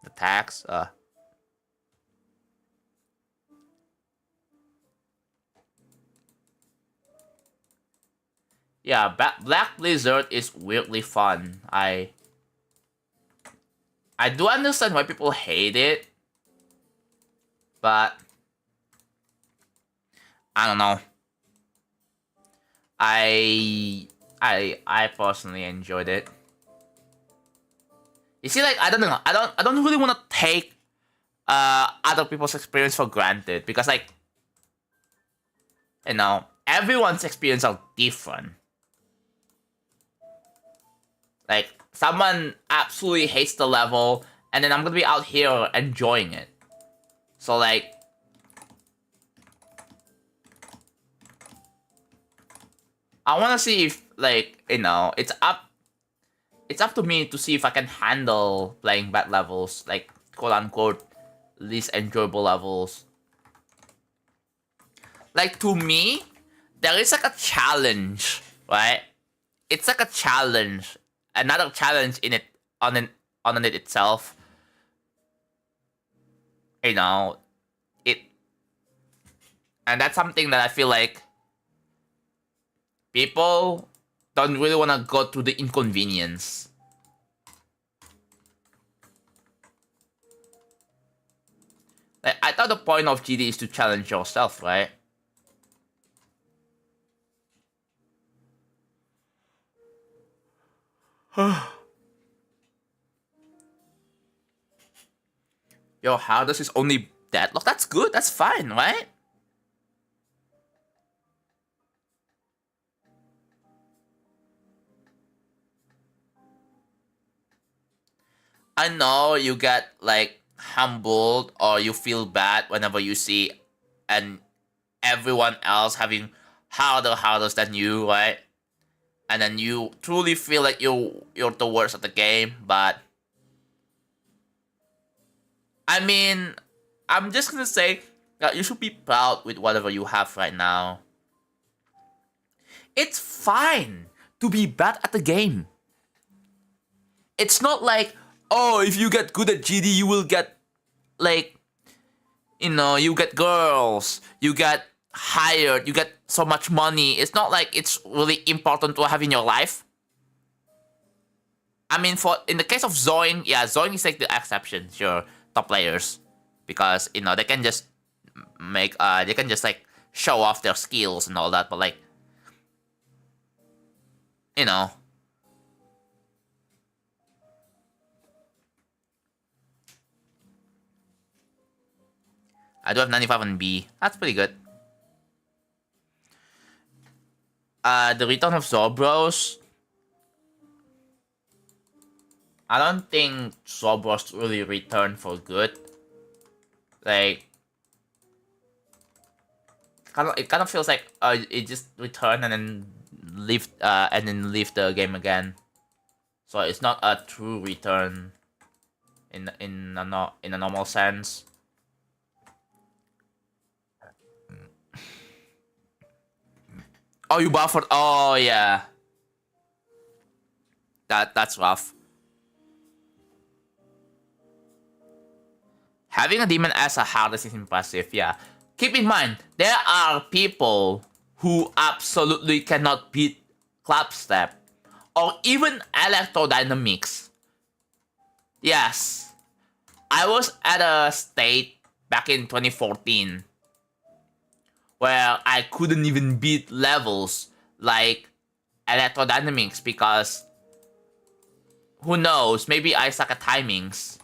The tax. Yeah, Black Blizzard is weirdly fun. I do understand why people hate it, but I don't know. I personally enjoyed it. You see, like, I don't know. I don't really want to take other people's experience for granted, because, like, you know, everyone's experience are different. Like, someone absolutely hates the level, and then I'm gonna be out here enjoying it. So, like, I want to see if, like, you know, it's up to me to see if I can handle playing bad levels, like, quote unquote, least enjoyable levels. Like, to me, there is like a challenge, right? It's like a challenge, another challenge in it, on it itself. You know, and that's something that I feel like people don't really want to go through the inconvenience. Like, I thought the point of GD is to challenge yourself, right? Yo, how does this only deadlock? That's good, that's fine, right? I know you get, like, humbled, or you feel bad whenever you see and everyone else having harder hardest than you, right? And then you truly feel like you're the worst at the game, but I mean, I'm just gonna say that you should be proud with whatever you have right now. It's fine to be bad at the game. It's not like, oh, if you get good at GD, you will get, like, you know, you get girls, you get hired, you get so much money. It's not like it's really important to have in your life. I mean, in the case of Zoin, yeah, Zoin is like the exception, sure, top players, because, you know, they can just they can just, like, show off their skills and all that, but, like, you know, I do have 95 on B. That's pretty good. The return of Zobros. I don't think Zobros really returned for good. Like, it kind of feels like it just returned and then leave the game again. So it's not a true return in a normal sense. Oh, you buffered. Oh yeah. That's rough. Having a demon as a hardest is impressive, yeah. Keep in mind, there are people who absolutely cannot beat clapstep or even electrodynamics. Yes, I was at a state back in 2014 where I couldn't even beat levels like electrodynamics because who knows, maybe I suck at timings.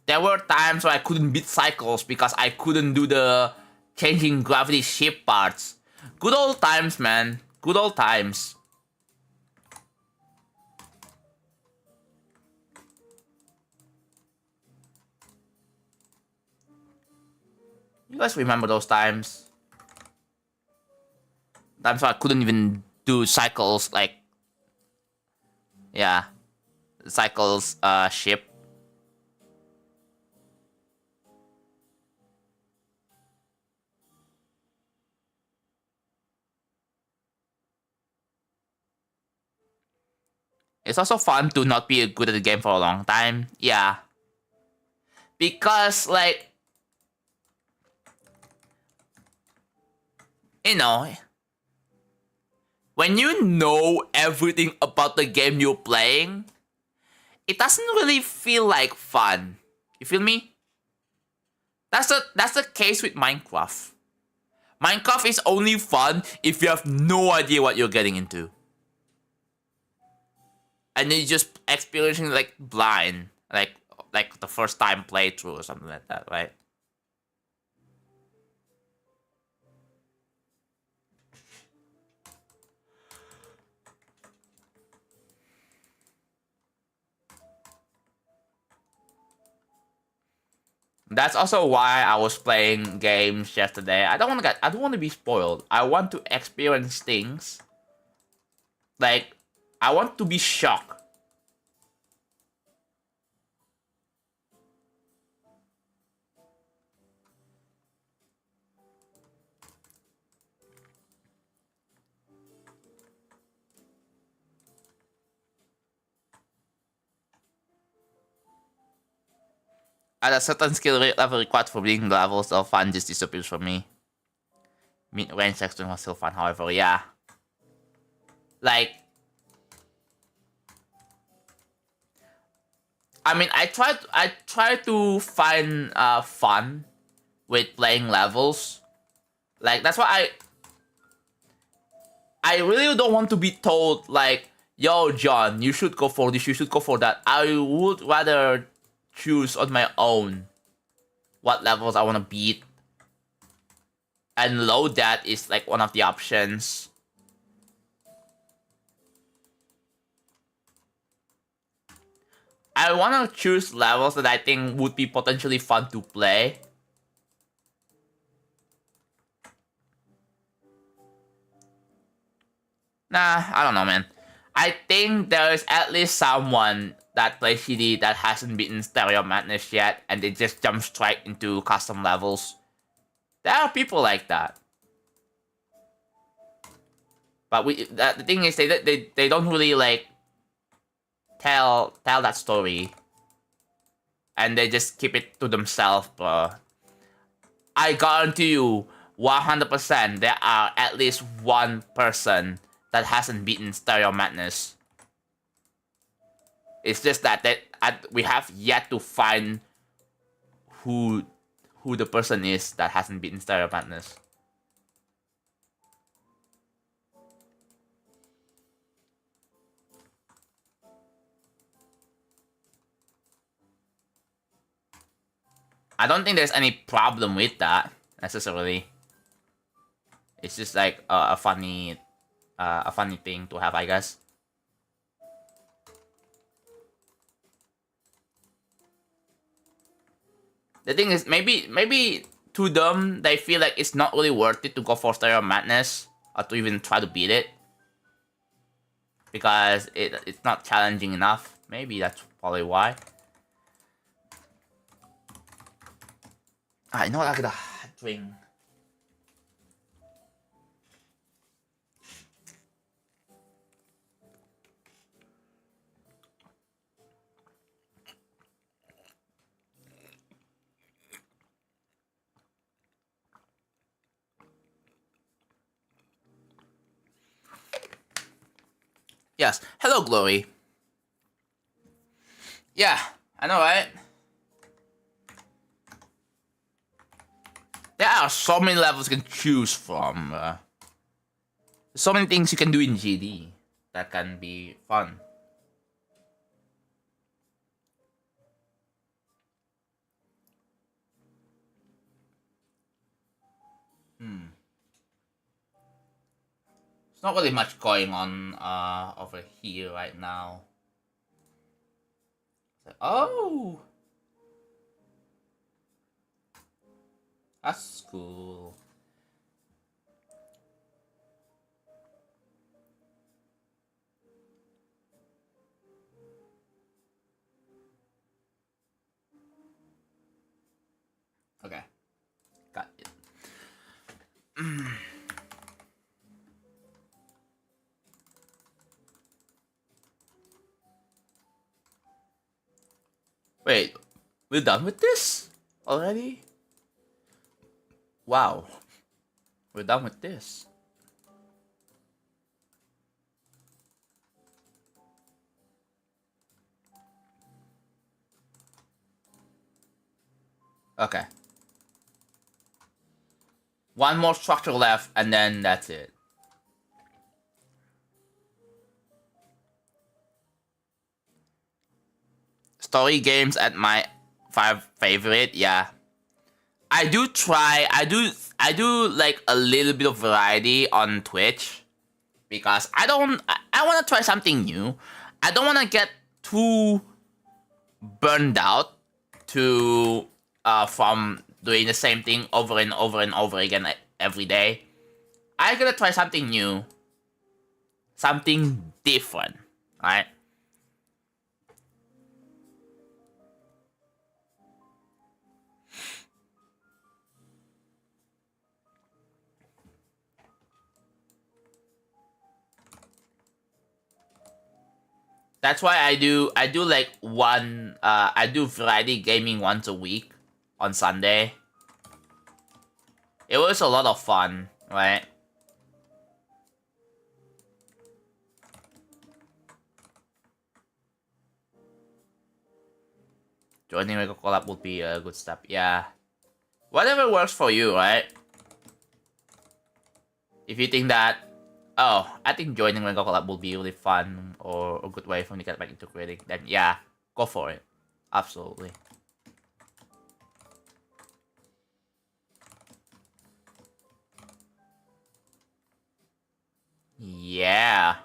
There were times where I couldn't beat cycles because I couldn't do the changing gravity shift parts. Good old times, man. Good old times. You guys remember those times? Times where I couldn't even do cycles like... Yeah. Cycles ship. It's also fun to not be good at the game for a long time. Yeah. Because, like... You know... When you know everything about the game you're playing, it doesn't really feel like fun. You feel me? That's the case with Minecraft. Minecraft is only fun if you have no idea what you're getting into. And then you're just experiencing like blind. Like the first time playthrough or something like that, right? That's also why I was playing games yesterday. I don't want to be spoiled. I want to experience things. Like, I want to be shocked. At a certain skill level required for being levels of fun just disappears from me. Mid-range extreme was still fun, however, yeah. Like, I mean, I try to find fun with playing levels. Like, that's why I really don't want to be told like, yo, John, you should go for this, you should go for that. I would rather choose on my own what levels I want to beat. And load that is like one of the options. I want to choose levels that I think would be potentially fun to play. Nah, I don't know, man. I think there is at least someone that plays CD that hasn't beaten Stereo Madness yet, and they just jump straight into custom levels. There are people like that. But the thing is, they don't really like tell that story, and they just keep it to themselves, bro. I guarantee you, 100%, there are at least one person that hasn't beaten Stereo Madness. It's just that we have yet to find who the person is that hasn't beaten Stereo Madness. I don't think there's any problem with that necessarily. It's just like a funny thing to have, I guess. The thing is, maybe to them, they feel like it's not really worth it to go for Stereo Madness or to even try to beat it. because it's not challenging enough. Maybe that's probably why. I know I gotta drink. Yes. Hello, Glory. Yeah, I know, right? There are so many levels you can choose from. So many things you can do in GD that can be fun. There's not really much going on over here right now. Oh! That's cool. Okay. Got it. Wait, we're done with this already? Wow. We're done with this. Okay. One more structure left, and then that's it. Story games at my favorite, yeah. I do like a little bit of variety on Twitch because I want to try something new. I don't want to get too burned out to from doing the same thing over and over and over again every day. I gotta try something new, something different, right? That's why I do like I do variety gaming once a week on Sunday. It was a lot of fun, right? Joining Mega Collab would be a good step, yeah. Whatever works for you, right? If you think that, oh, I think joining Mega Collab will be really fun or a good way for me to get back into creating, then yeah, go for it. Absolutely. Yeah.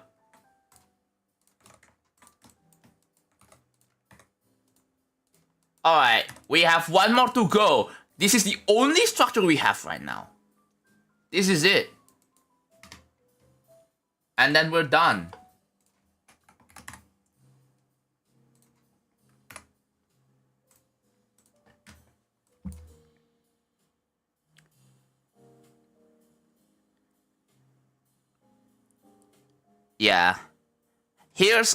Alright, we have one more to go. This is the only structure we have right now. This is it. And then we're done. Yeah. Here's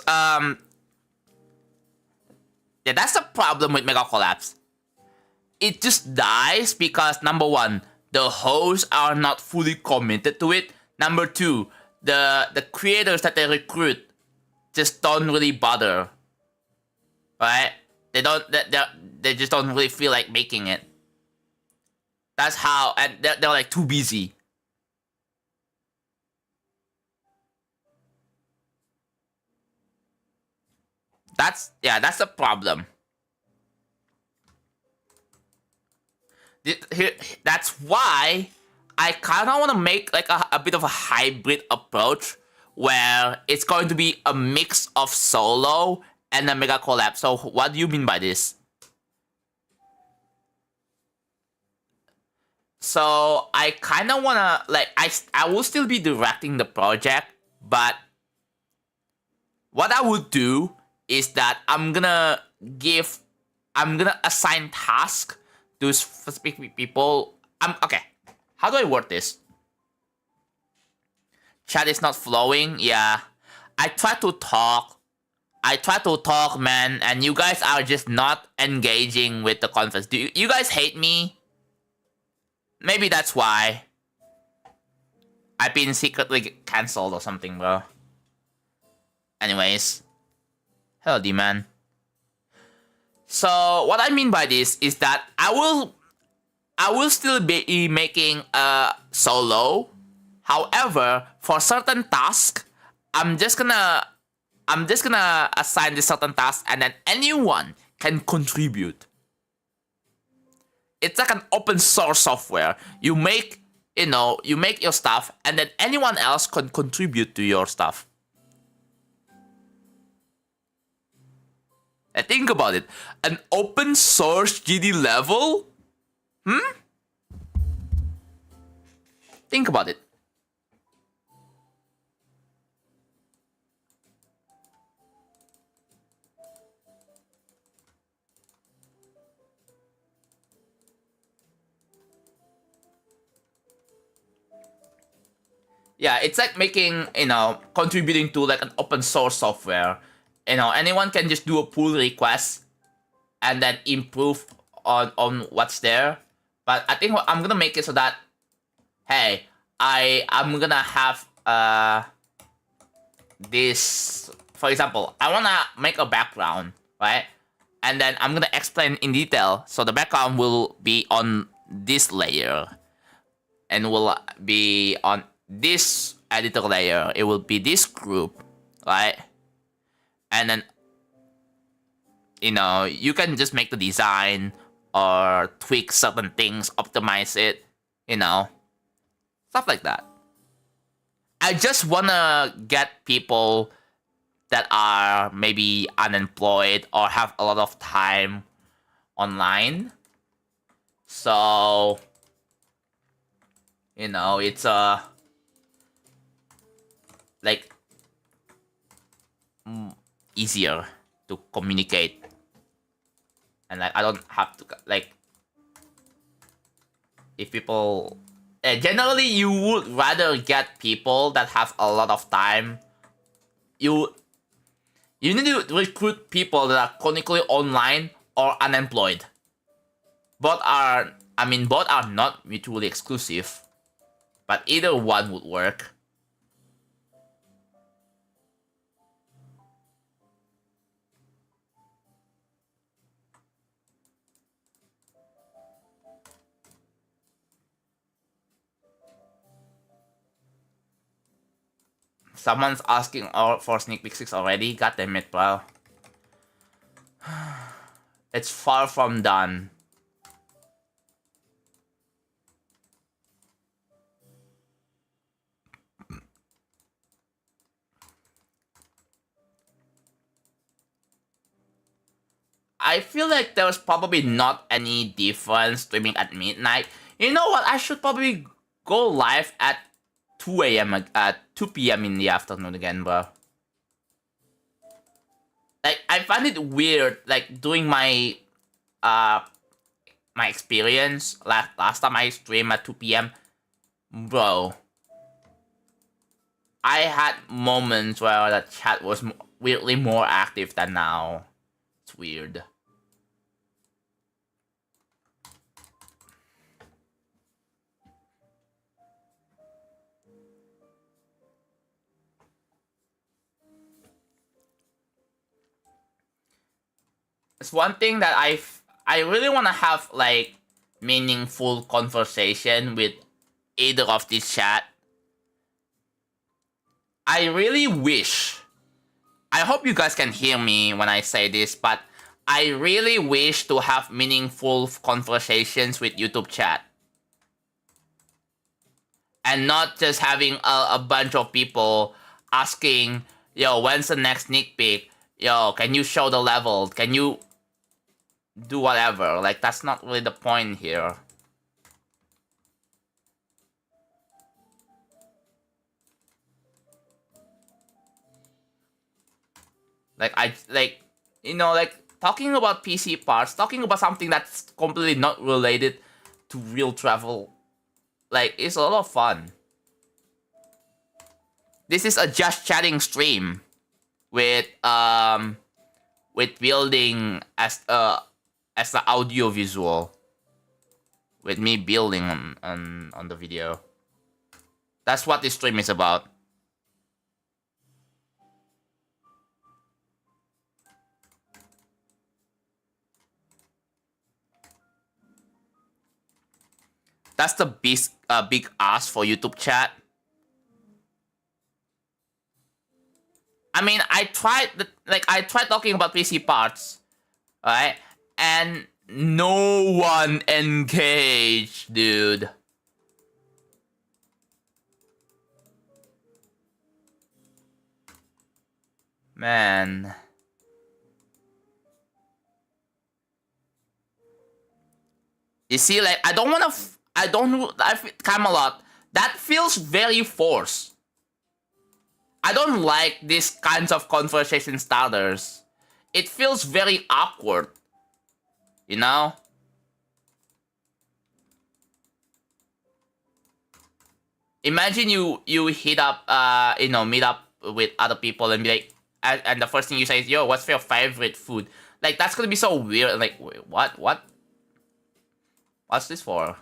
yeah, that's the problem with Mega Collapse. It just dies because number one, the hosts are not fully committed to it. Number two, the creators that they recruit just don't really bother. Right? They just don't really feel like making it. That's how, and they're like too busy. That's the problem. Here, that's why I kind of want to make like a bit of a hybrid approach where it's going to be a mix of solo and a mega collab. So what do you mean by this? So I kind of want to like I will still be directing the project, but what I would do is that I'm gonna assign task to specific people. Okay. How do I word this? Chat is not flowing. Yeah, I try to talk. Man, and you guys are just not engaging with the conference. Do you guys hate me? Maybe that's why. I've been secretly cancelled or something, bro. Anyways. Hello, D-Man. So, what I mean by this is that I will still be making a solo. However, for certain tasks, I'm just gonna assign this certain task, and then anyone can contribute. It's like an open source software. You make your stuff, and then anyone else can contribute to your stuff. And think about it. An open source GD level? Think about it. Yeah, it's like making, contributing to like an open source software. Anyone can just do a pull request and then improve on what's there. But I think I'm gonna make it so that, hey, I'm gonna have this. For example, I wanna make a background, right? And then I'm gonna explain in detail. So the background will be on this layer, and will be on this editor layer. It will be this group, right? And then, you can just make the design or tweak certain things, optimize it, stuff like that. I just wanna get people that are maybe unemployed or have a lot of time online. So, it's like easier to communicate, and like I don't have to like, if people generally you would rather get people that have a lot of time. You need to recruit people that are chronically online or unemployed. Both are not mutually exclusive, but either one would work. Someone's asking for sneak peek 6 already. God damn it, bro. It's far from done. I feel like there was probably not any difference streaming at midnight. You know what? I should probably go live at 2 a.m. at 2 p.m. in the afternoon again, bro. Like, I find it weird, like, doing my experience last time I streamed at 2 p.m. Bro, I had moments where the chat was weirdly more active than now. It's weird. It's one thing that I really want to have, like, meaningful conversation with either of these chat. I really wish, I hope you guys can hear me when I say this, but I really wish to have meaningful conversations with YouTube chat. And not just having a bunch of people asking, yo, when's the next sneak peek? Yo, can you show the level? Can you do whatever? Like, that's not really the point here. Like like talking about PC parts, talking about something that's completely not related to real travel, like it's a lot of fun. This is a just chatting stream with building as the audio visual, with me building on the video. That's what this stream is about. That's the big ask for YouTube chat. I mean, I tried talking about PC parts, right? And no one engaged, dude. Man. You see, like, I don't wanna. Camelot. That feels very forced. I don't like these kinds of conversation starters. It feels very awkward. You know? Imagine you hit up, meet up with other people and be like, and the first thing you say is, yo, what's your favorite food? Like, that's gonna be so weird. Like, wait, what? What's this for?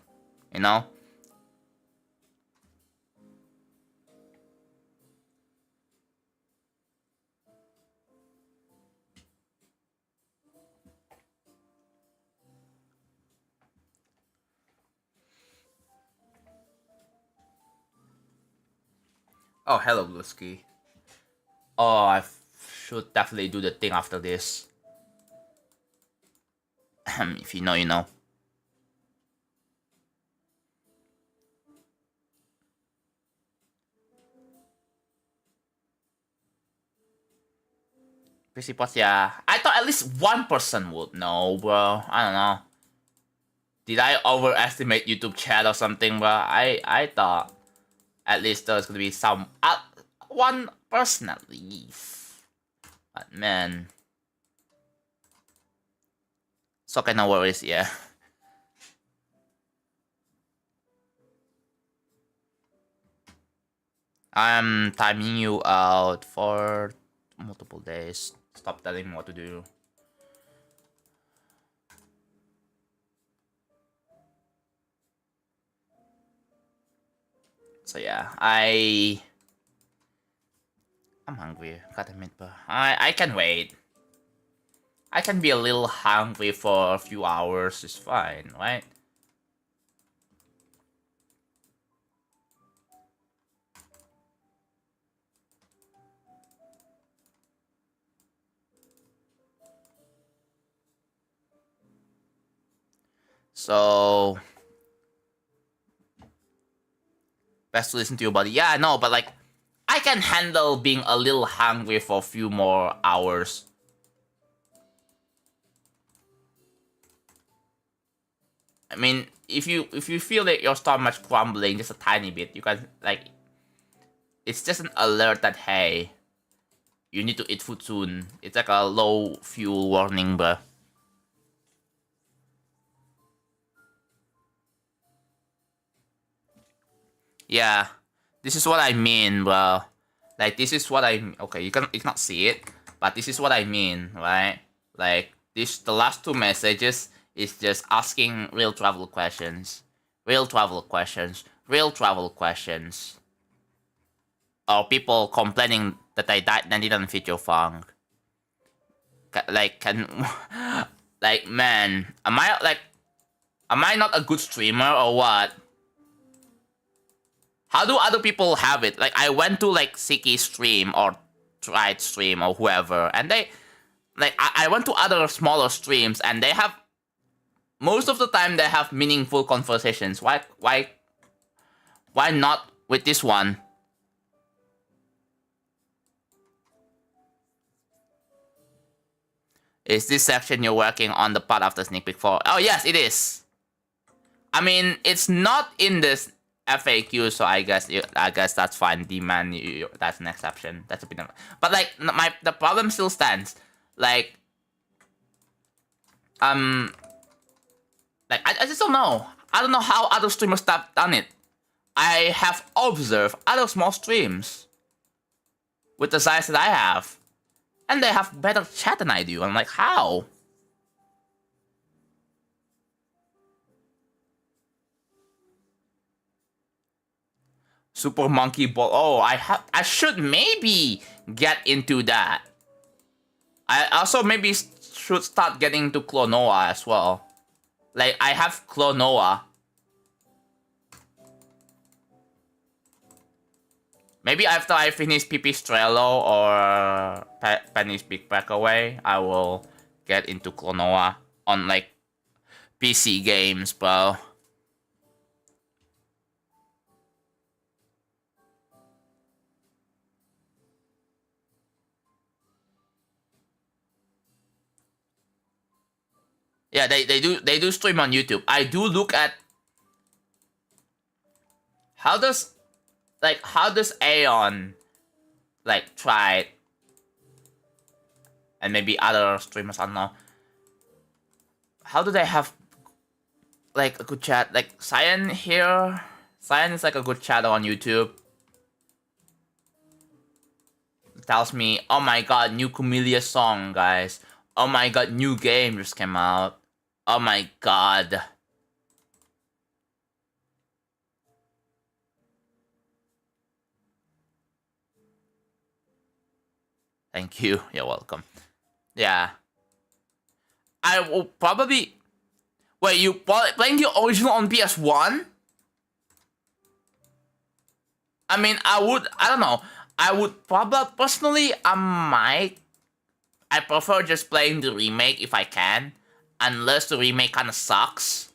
You know? Oh, hello, Blusky. Oh, should definitely do the thing after this. If you know, you know. PC Pots, yeah. I thought at least one person would know, bro. I don't know. Did I overestimate YouTube chat or something, bro? I thought at least there's gonna be some one person at least. But man, so okay, no worries, yeah. I'm timing you out for multiple days. Stop telling me what to do. So yeah, I'm hungry. God damn it, but I can wait. I can be a little hungry for a few hours. It's fine, right? So best to listen to your body. Yeah, I know, but like I can handle being a little hungry for a few more hours. I mean, if you feel like your stomach's crumbling just a tiny bit, you can like it's just an alert that hey, you need to eat food soon. It's like a low fuel warning, bruh. Yeah, this is what I mean, bro. Like this is what okay. You cannot see it, but this is what I mean, right? Like the last two messages is just asking real travel questions, real travel questions, real travel questions, or people complaining that I didn't fit your phone. Like can like man, am I not a good streamer or what? How do other people have it? Like I went to like Siki stream or Tried stream or whoever, and they like I went to other smaller streams and they have most of the time they have meaningful conversations. Why not with this one? Is this section you're working on the part after sneak peek for? Oh yes, it is. I mean, it's not in this. FAQ, so I guess that's fine. Demand, that's an exception. That's a bit of, but like the problem still stands. Like I just don't know. I don't know how other streamers have done it. I have observed other small streams with the size that I have, and they have better chat than I do. I'm like, how? Super Monkey Ball. Oh, I should maybe get into that. I also maybe should start getting into Clonoa as well. Like, I have Clonoa. Maybe after I finish Pipistrello or Penny's Big Breakaway, I will get into Clonoa on, like, PC games, bro. Yeah, they do stream on YouTube. I do look at how does Aeon like try it, and maybe other streamers, I don't know. How do they have like a good chat? Like Cyan here, Cyan is like a good chatter on YouTube. Tells me, oh my god, new Camellia song, guys. Oh my god, new game just came out. Oh my god. Thank you. You're welcome. Yeah. I will probably... Wait, you playing the original on PS1? I mean, I don't know. I would probably, personally, I prefer just playing the remake if I can. Unless the remake kind of sucks.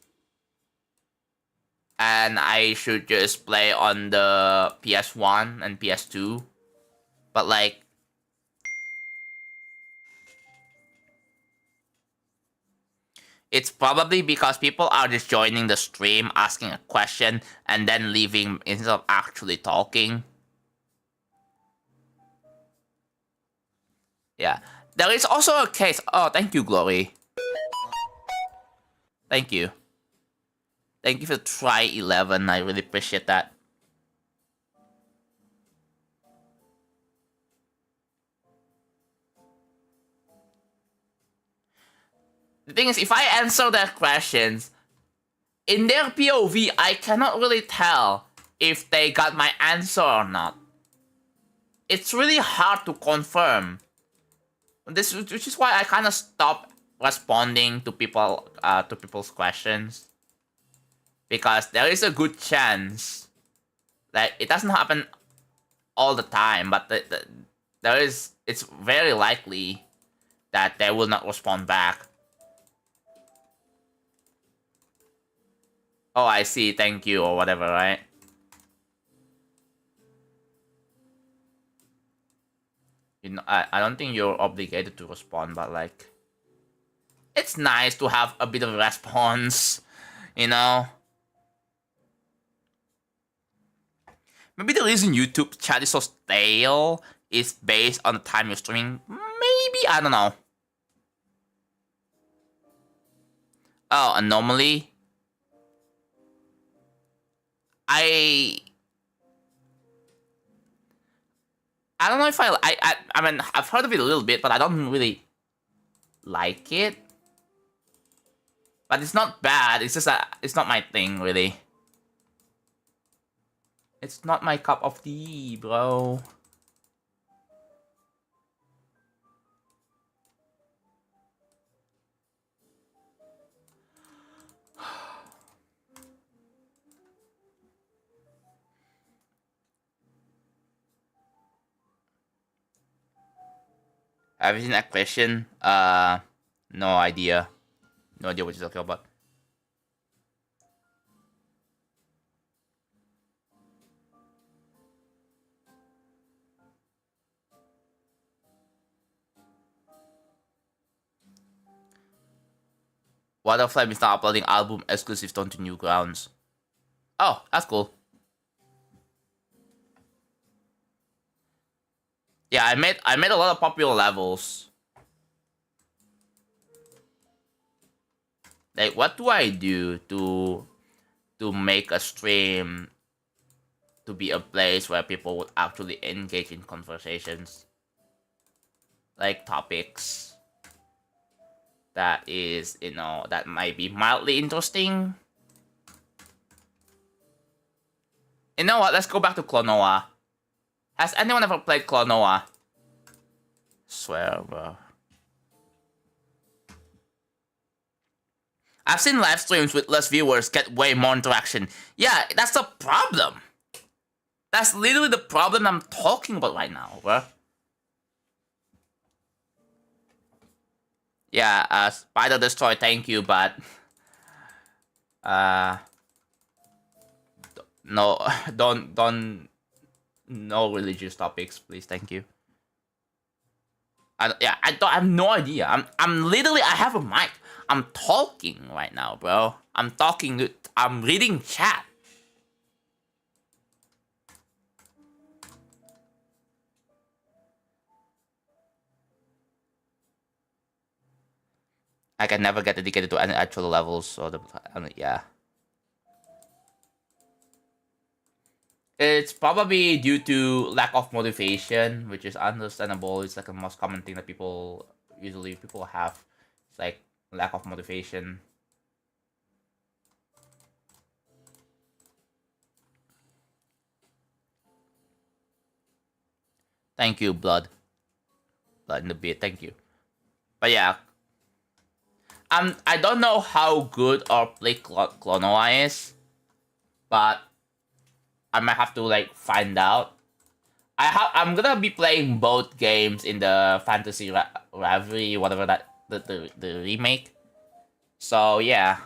And I should just play on the PS1 and PS2. But like... It's probably because people are just joining the stream, asking a question, and then leaving instead of actually talking. Yeah. There is also a case... Oh, thank you, Glory. Thank you. Thank you for try 11. I really appreciate that. The thing is, if I answer their questions, in their POV, I cannot really tell if they got my answer or not. It's really hard to confirm. Which is why I kind of stopped responding to people's questions, because there is a good chance, like it doesn't happen all the time, but it's very likely that they will not respond back. Oh, I see, thank you, or whatever, right? You know, I don't think you're obligated to respond, but like, it's nice to have a bit of a response, you know? Maybe the reason YouTube chat is so stale is based on the time you're streaming. Maybe, I don't know. Oh, anomaly? I don't know if I mean, I've heard of it a little bit, but I don't really like it. But it's not bad, it's just that it's not my thing, really. It's not my cup of tea, bro. Have you seen that question? No idea. No idea what you're talking about. Waterflame is not uploading album exclusives onto Newgrounds. Oh, that's cool. Yeah, I made a lot of popular levels. Like, what do I do to make a stream to be a place where people would actually engage in conversations, like topics that is, that might be mildly interesting. You know what? Let's go back to Klonoa. Has anyone ever played Klonoa? Swear, bro. I've seen live streams with less viewers get way more interaction. Yeah, that's the problem. That's literally the problem I'm talking about right now, bro. Yeah, Spider Destroy, thank you, but uh, no, don't, no religious topics, please, thank you. I have no idea. I'm literally, I have a mic. I'm talking right now, bro. I'm talking. I'm reading chat. I can never get dedicated to any actual levels or yeah. It's probably due to lack of motivation, which is understandable. It's like the most common thing that people have. It's like lack of motivation. Thank you, blood in the beat. Thank you. But yeah, I don't know how good or play Clonoa is, but I might have to like find out. I'm gonna be playing both games in the Fantasy Ravelry, whatever that the remake. So yeah.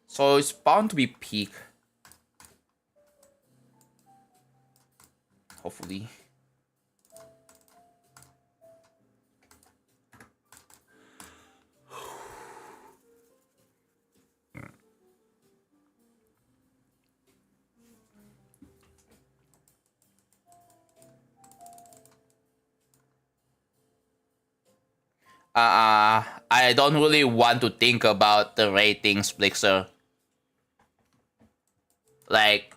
So it's bound to be peak. Hopefully. I don't really want to think about the ratings, Blixer. Like,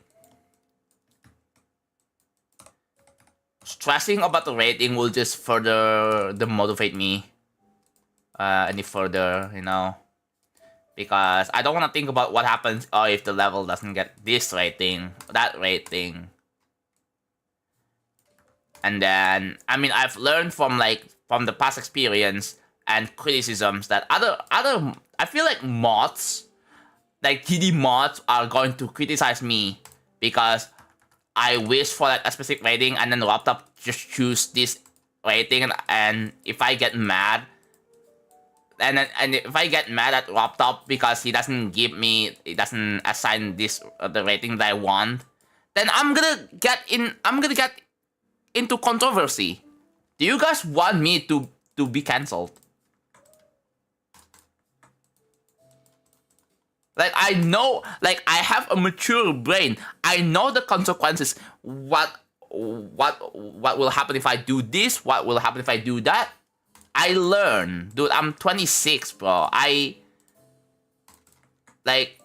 stressing about the rating will just further demotivate me any further, because I don't want to think about what happens if the level doesn't get this rating, that rating. And then, I mean, I've learned from the past experience and criticisms that other I feel like mods, like GD mods, are going to criticize me because I wish for like a specific rating and then laptop just choose this rating, and if I get mad, and if I get mad at laptop because he doesn't assign this the rating that I want, then I'm gonna get into controversy. Do you guys want me to be cancelled? Like, I know, like, I have a mature brain. I know the consequences. What will happen if I do this? What will happen if I do that? I learn. Dude, I'm 26, bro. Like,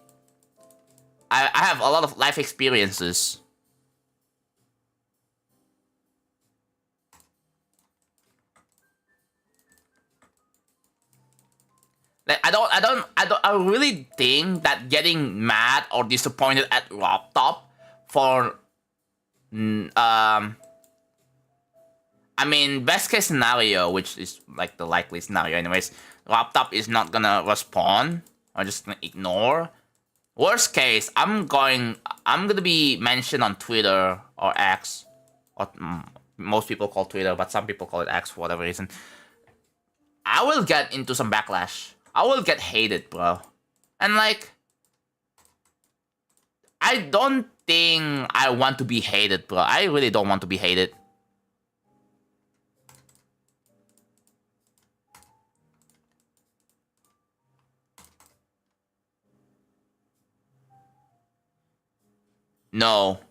I have a lot of life experiences. Like, I really think that getting mad or disappointed at laptop for, I mean, best case scenario, which is like the likely scenario anyways, laptop is not gonna respond or just gonna ignore. Worst case, I'm gonna be mentioned on Twitter or X, or most people call Twitter, but some people call it X for whatever reason. I will get into some backlash. I will get hated, bro. And like, I don't think I want to be hated, bro. I really don't want to be hated. No.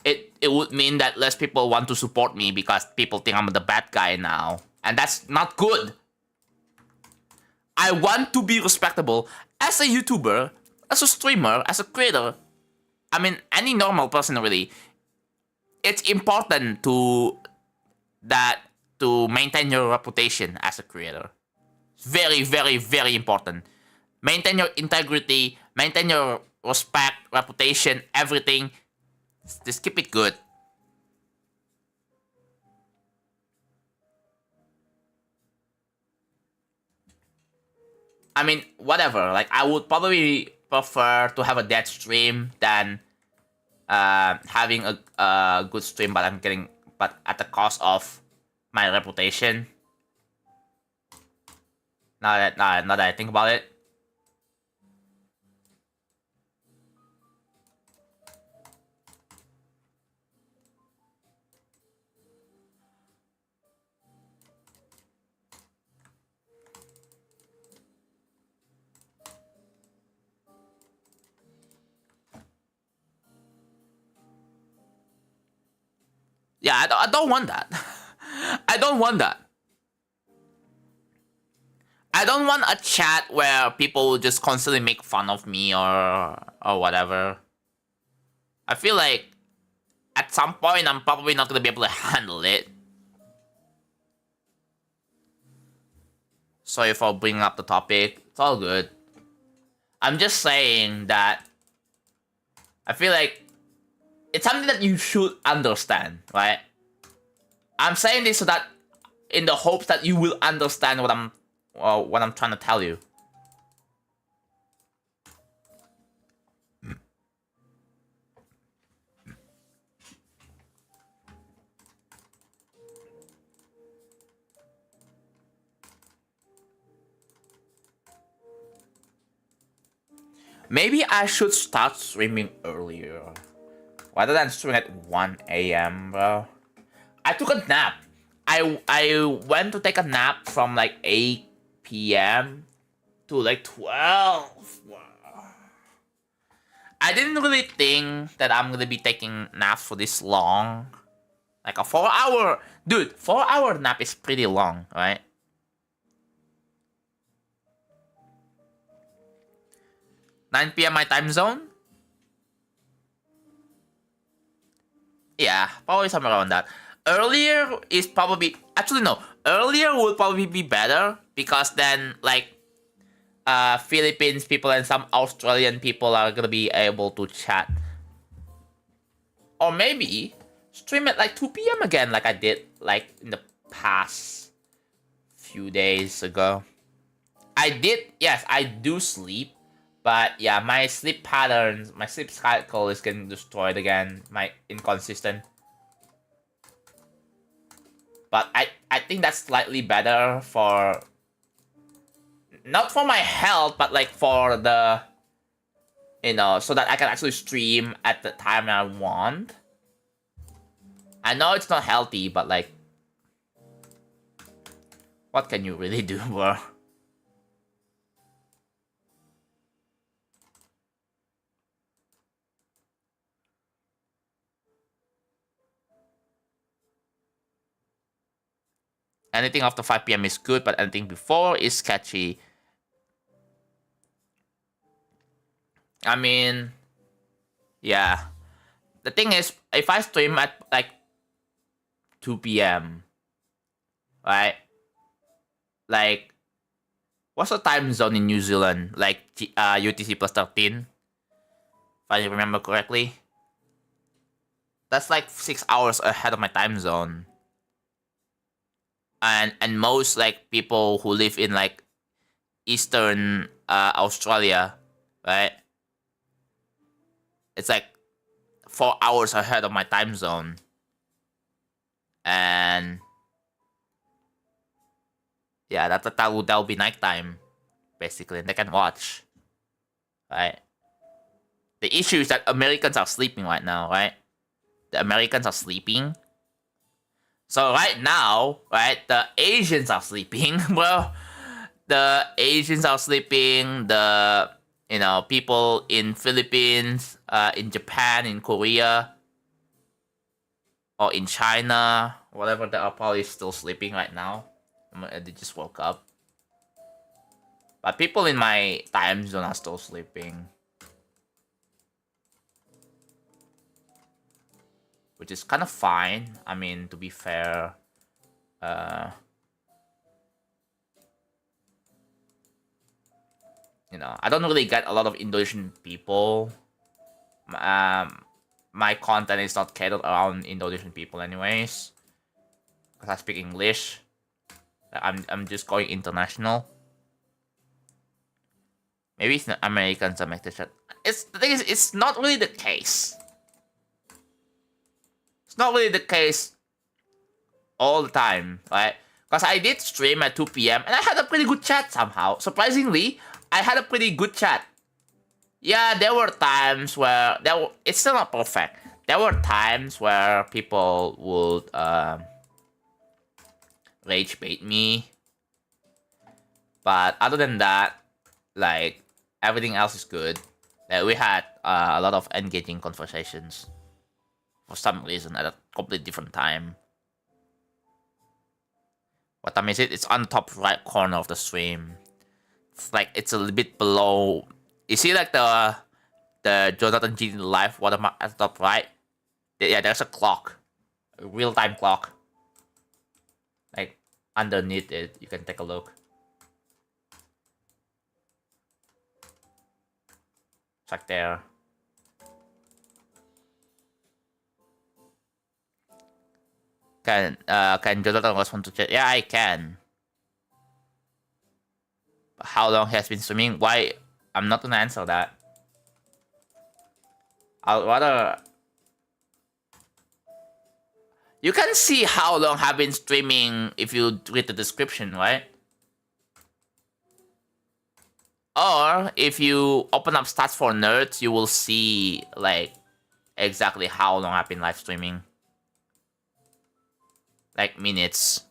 it would mean that less people want to support me because people think I'm the bad guy now. And that's not good. I want to be respectable as a YouTuber, as a streamer, as a creator. I mean, any normal person really. It's important to maintain your reputation as a creator. It's very, very, very important. Maintain your integrity, maintain your respect, reputation, everything. Just keep it good. I mean, whatever. Like, I would probably prefer to have a dead stream than having a good stream, but at the cost of my reputation. Now that I think about it. Yeah, I don't want that. I don't want that. I don't want a chat where people just constantly make fun of me or whatever. I feel like at some point I'm probably not gonna be able to handle it. Sorry for bringing up the topic. It's all good. I'm just saying that I feel like it's something that you should understand, right? I'm saying this so that in the hopes that you will understand what I'm trying to tell you. Maybe I should start streaming earlier. Rather than streaming at 1 a.m., bro. I took a nap. I went to take a nap from like 8 p.m. to like 12. I didn't really think that I'm gonna be taking naps for this long. Like a 4-hour... Dude, 4-hour nap is pretty long, right? (9 p.m. my time zone? Yeah, probably somewhere around that. Earlier is probably... Actually, no. Earlier would probably be better because then, like, Philippines people and some Australian people are gonna be able to chat. Or maybe stream at like 2 p.m. again like I did like in the past few days ago. Yes, I do sleep. But yeah, my sleep patterns, my sleep cycle is getting destroyed again. My inconsistent. But I think that's slightly better for... Not for my health, but like for the... so that I can actually stream at the time I want. I know it's not healthy, but like... What can you really do, bro? Anything after 5 p.m. is good, but anything before is sketchy. I mean, yeah. The thing is, if I stream at like 2 p.m., right? Like, what's the time zone in New Zealand? Like UTC plus 13, if I remember correctly. That's like 6 hours ahead of my time zone. And most like people who live in like Eastern Australia, right? It's like 4 hours ahead of my time zone. And yeah, that'll be nighttime, basically, and they can watch. Right? The issue is that Americans are sleeping right now, right? The Americans are sleeping. So right now, right, the Asians are sleeping, bro. The Asians are sleeping, the people in Philippines, in Japan, in Korea. or in China, whatever, they are probably still sleeping right now. They just woke up. But people in my time zone are still sleeping. Which is kind of fine. I mean, to be fair. You know, I don't really get a lot of Indonesian people. My content is not catered around Indonesian people anyways. Because I speak English. I'm just going international. Maybe it's Americans that make the shit. The thing is, it's not really the case. It's not really the case all the time, right? Because I did stream at 2 p.m. and I had a pretty good chat somehow. Surprisingly, I had a pretty good chat. Yeah, there were times where it's still not perfect. There were times where people would rage bait me, but other than that, like everything else is good. Like, we had a lot of engaging conversations for some reason at a completely different time. What time is it? It's on the top right corner of the stream. It's like it's a little bit below. You see, like the JonathanGD live watermark at the top right? Yeah, there's a clock, a real-time clock. Like underneath it, you can take a look. It's like there. Can Jonathan respond to chat? Yeah, I can. How long has been streaming? Why? I'm not gonna answer that. I'll rather. You can see how long I've been streaming if you read the description, right? Or if you open up stats for nerds, you will see like exactly how long I've been live streaming. Like minutes.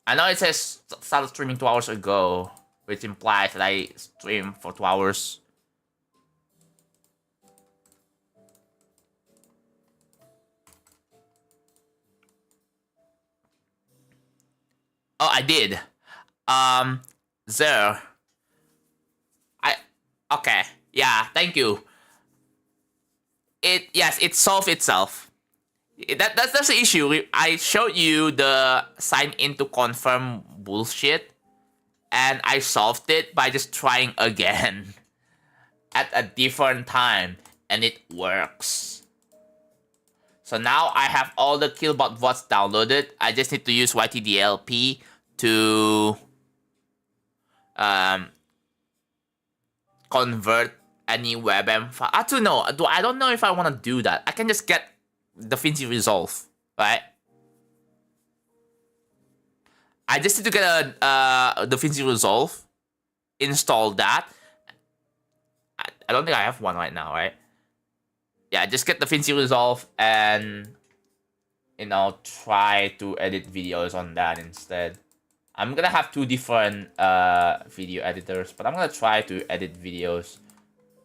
I know it says started streaming 2 hours ago, which implies that I streamed for 2 hours. Oh, I did. There. Okay. Yeah, thank you. Yes, it solved itself. That's the issue. I showed you the sign in to confirm bullshit, and I solved it by just trying again at a different time, and it works. So now I have all the Killbot VODs downloaded. I just need to use YTDLP to convert any WebM file. I don't know. I don't know if I want to do that. I can just get DaVinci Resolve, right? I just need to get a DaVinci Resolve, install that. I don't think I have one right now, right? Yeah, just get DaVinci Resolve and, you know, try to edit videos on that instead. I'm gonna have 2 different video editors, but I'm gonna try to edit videos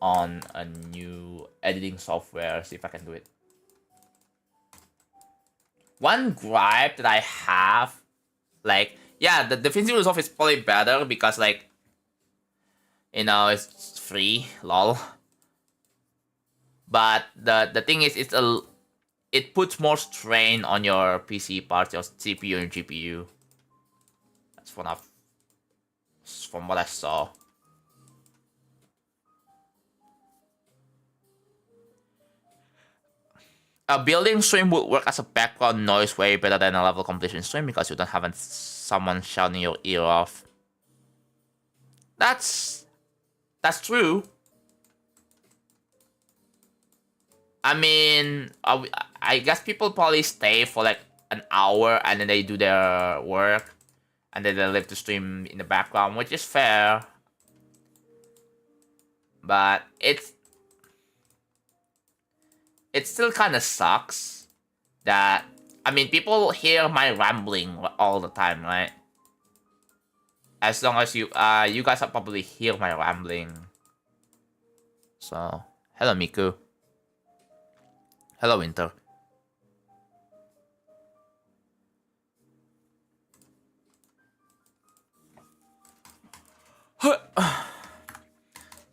on a new editing software, see if I can do it. One gripe that I have, like, yeah, the DaVinci Resolve is probably better because, like, you know, it's free, lol. But the thing is, it puts more strain on your PC parts, your CPU and GPU. That's from what I saw. A building stream would work as a background noise way better than a level completion stream because you don't have someone shouting your ear off. That's true. I mean, I guess people probably stay for like an hour and then they do their work and then they leave the stream in the background, which is fair. But it still kind of sucks that, I mean, people hear my rambling all the time, right? As long as you guys will probably hear my rambling. So, hello Miku. Hello, Winter.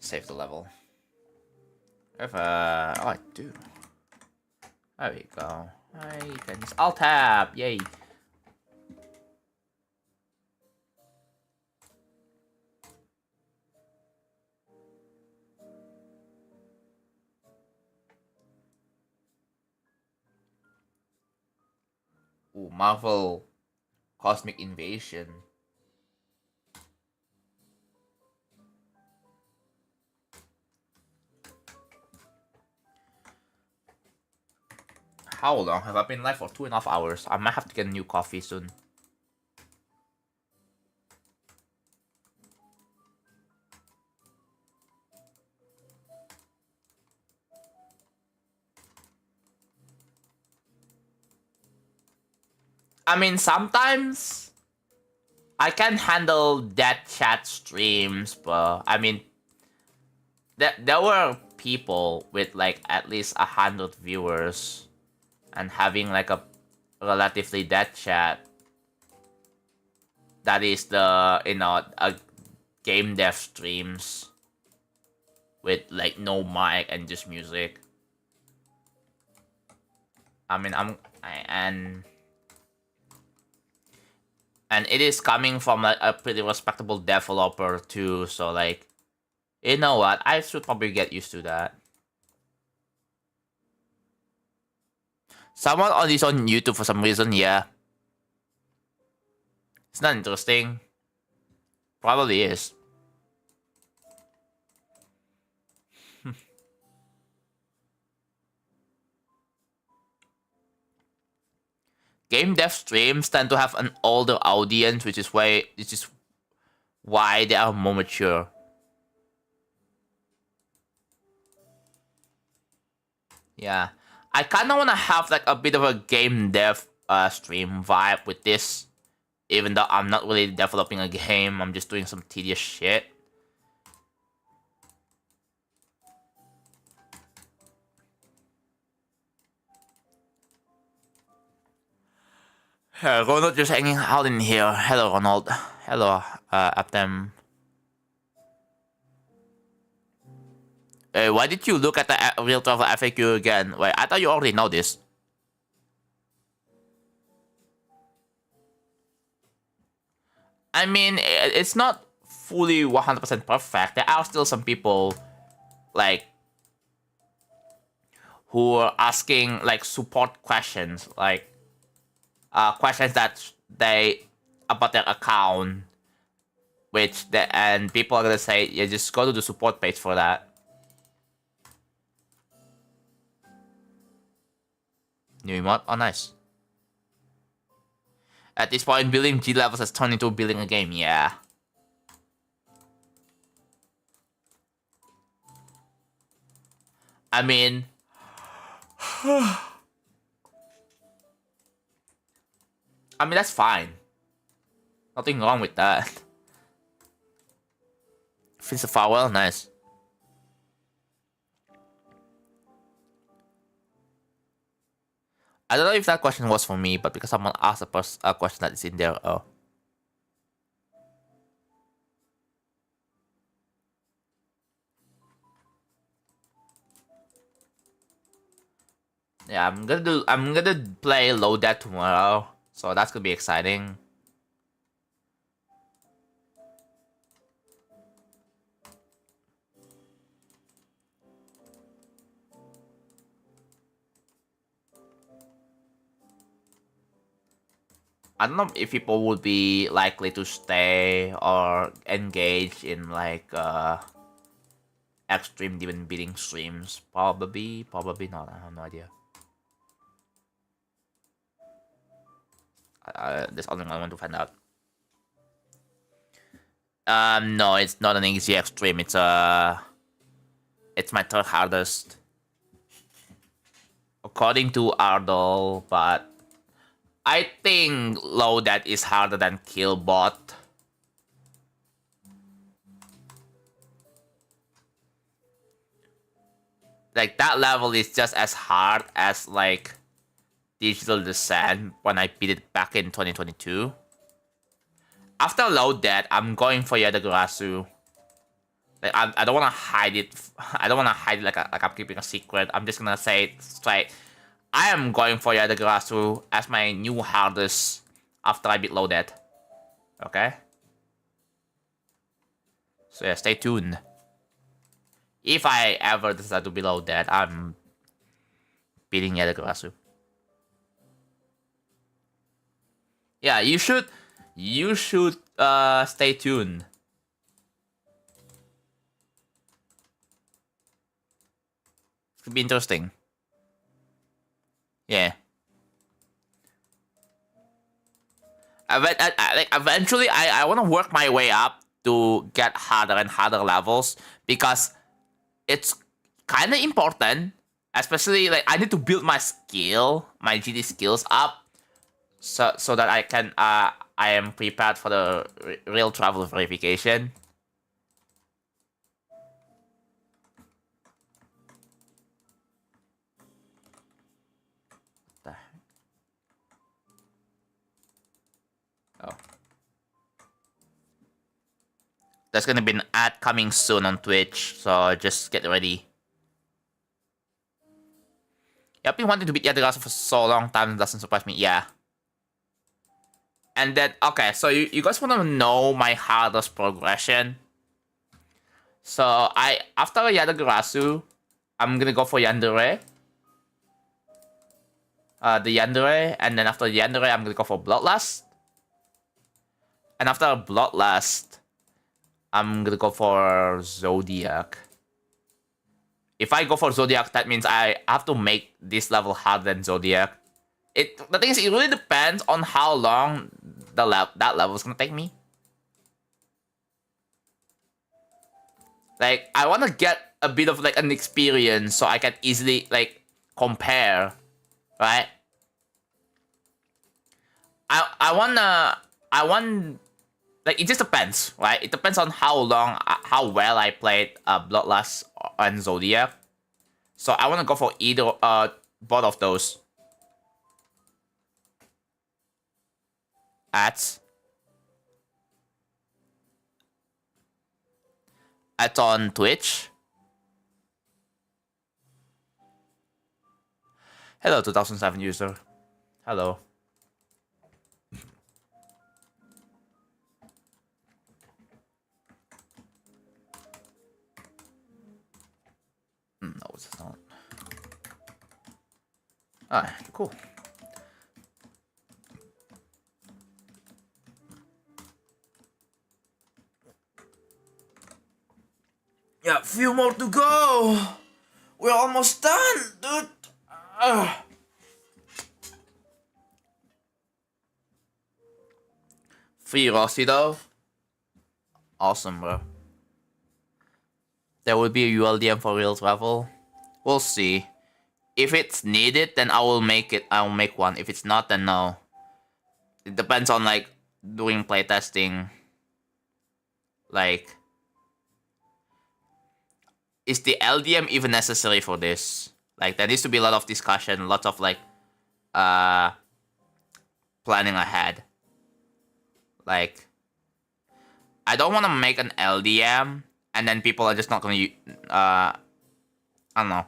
Save the level. If oh, I do. There we go. I can just alt tab. Yay. Ooh, Marvel Cosmic Invasion. How long have I been live for? 2.5 hours. I might have to get a new coffee soon. I mean, sometimes I can handle dead chat streams, but I mean, there were people with like at least 100 viewers and having like a relatively dead chat. That is the, a game dev streams with like no mic and just music. I mean, and it is coming from like a pretty respectable developer too, so like, you know what, I should probably get used to that. Someone on this on YouTube for some reason, yeah. It's not interesting. Probably is. Game dev streams tend to have an older audience, which is why they are more mature. Yeah. I kinda wanna have like a bit of a game dev stream vibe with this. Even though I'm not really developing a game, I'm just doing some tedious shit. Ronald just hanging out in here. Hello, Ronald. Hello, Aptem. Why did you look at the real travel FAQ again? Wait, I thought you already know this. I mean, it's not fully 100% perfect. There are still some people, like, who are asking, like, support questions. Like, questions that they, about their account. And people are gonna say, yeah, just go to the support page for that. New emote? Oh, nice. At this point, building G levels has turned into building a game, yeah. I mean... I mean, that's fine. Nothing wrong with that. Finish the farewell, nice. I don't know if that question was for me, but because someone asked a question that is in there, oh. Yeah, I'm gonna play Low Dead tomorrow, so that's gonna be exciting. I don't know if people would be likely to stay or engage in like extreme demon beating streams. Probably not. I have no idea. That's only I want to find out. No, it's not an easy extreme. It's my third hardest, according to Ardol, but I think low that is harder than Killbot. Like that level is just as hard as like Digital Descent when I beat it back in 2022. After load that, I'm going for Yadagarasu. Like I don't want to hide it. I don't want to hide it like I'm keeping a secret. I'm just gonna say it straight. I am going for Yadagarasu as my new hardest after I beat load that. Okay. So yeah, stay tuned. If I ever decide to below that, I'm beating Yadagarasu. Yeah, you should stay tuned. It could be interesting. Yeah. Like eventually, I want to work my way up to get harder and harder levels because it's kind of important. Especially like I need to build my skill, my GD skills up, so that I can I am prepared for the real travel verification. Oh. There's gonna be an ad coming soon on Twitch, so just get ready. Yeah, I've been wanting to beat Yadagarasu for so long time, it doesn't surprise me, yeah. And then, okay, so you guys want to know my hardest progression? So, after Yadagarasu, I'm gonna go for Yandere. The Yandere, and then after Yandere, I'm gonna go for Bloodlust. And after Bloodlust, I'm gonna go for Zodiac. If I go for Zodiac, that means I have to make this level harder than Zodiac. The thing is, it really depends on how long that level is gonna take me. Like, I wanna get a bit of like an experience so I can easily like compare, right? I want like it just depends, right? It depends on how well I played Bloodlust and Zodiac. So I want to go for either both of those. Ads on Twitch. Hello, 2007 user. Hello. No, it's not. Alright, cool. Yeah, a few more to go. We're almost done, dude. Free Rossi though. Awesome, bro. There will be a ULDM for real travel. We'll see. If it's needed, then I will make it. I'll make one. If it's not, then no. It depends on like doing playtesting. Like, is the LDM even necessary for this? Like, there needs to be a lot of discussion, lots of like, planning ahead. Like, I don't want to make an LDM and then people are just not gonna I don't know.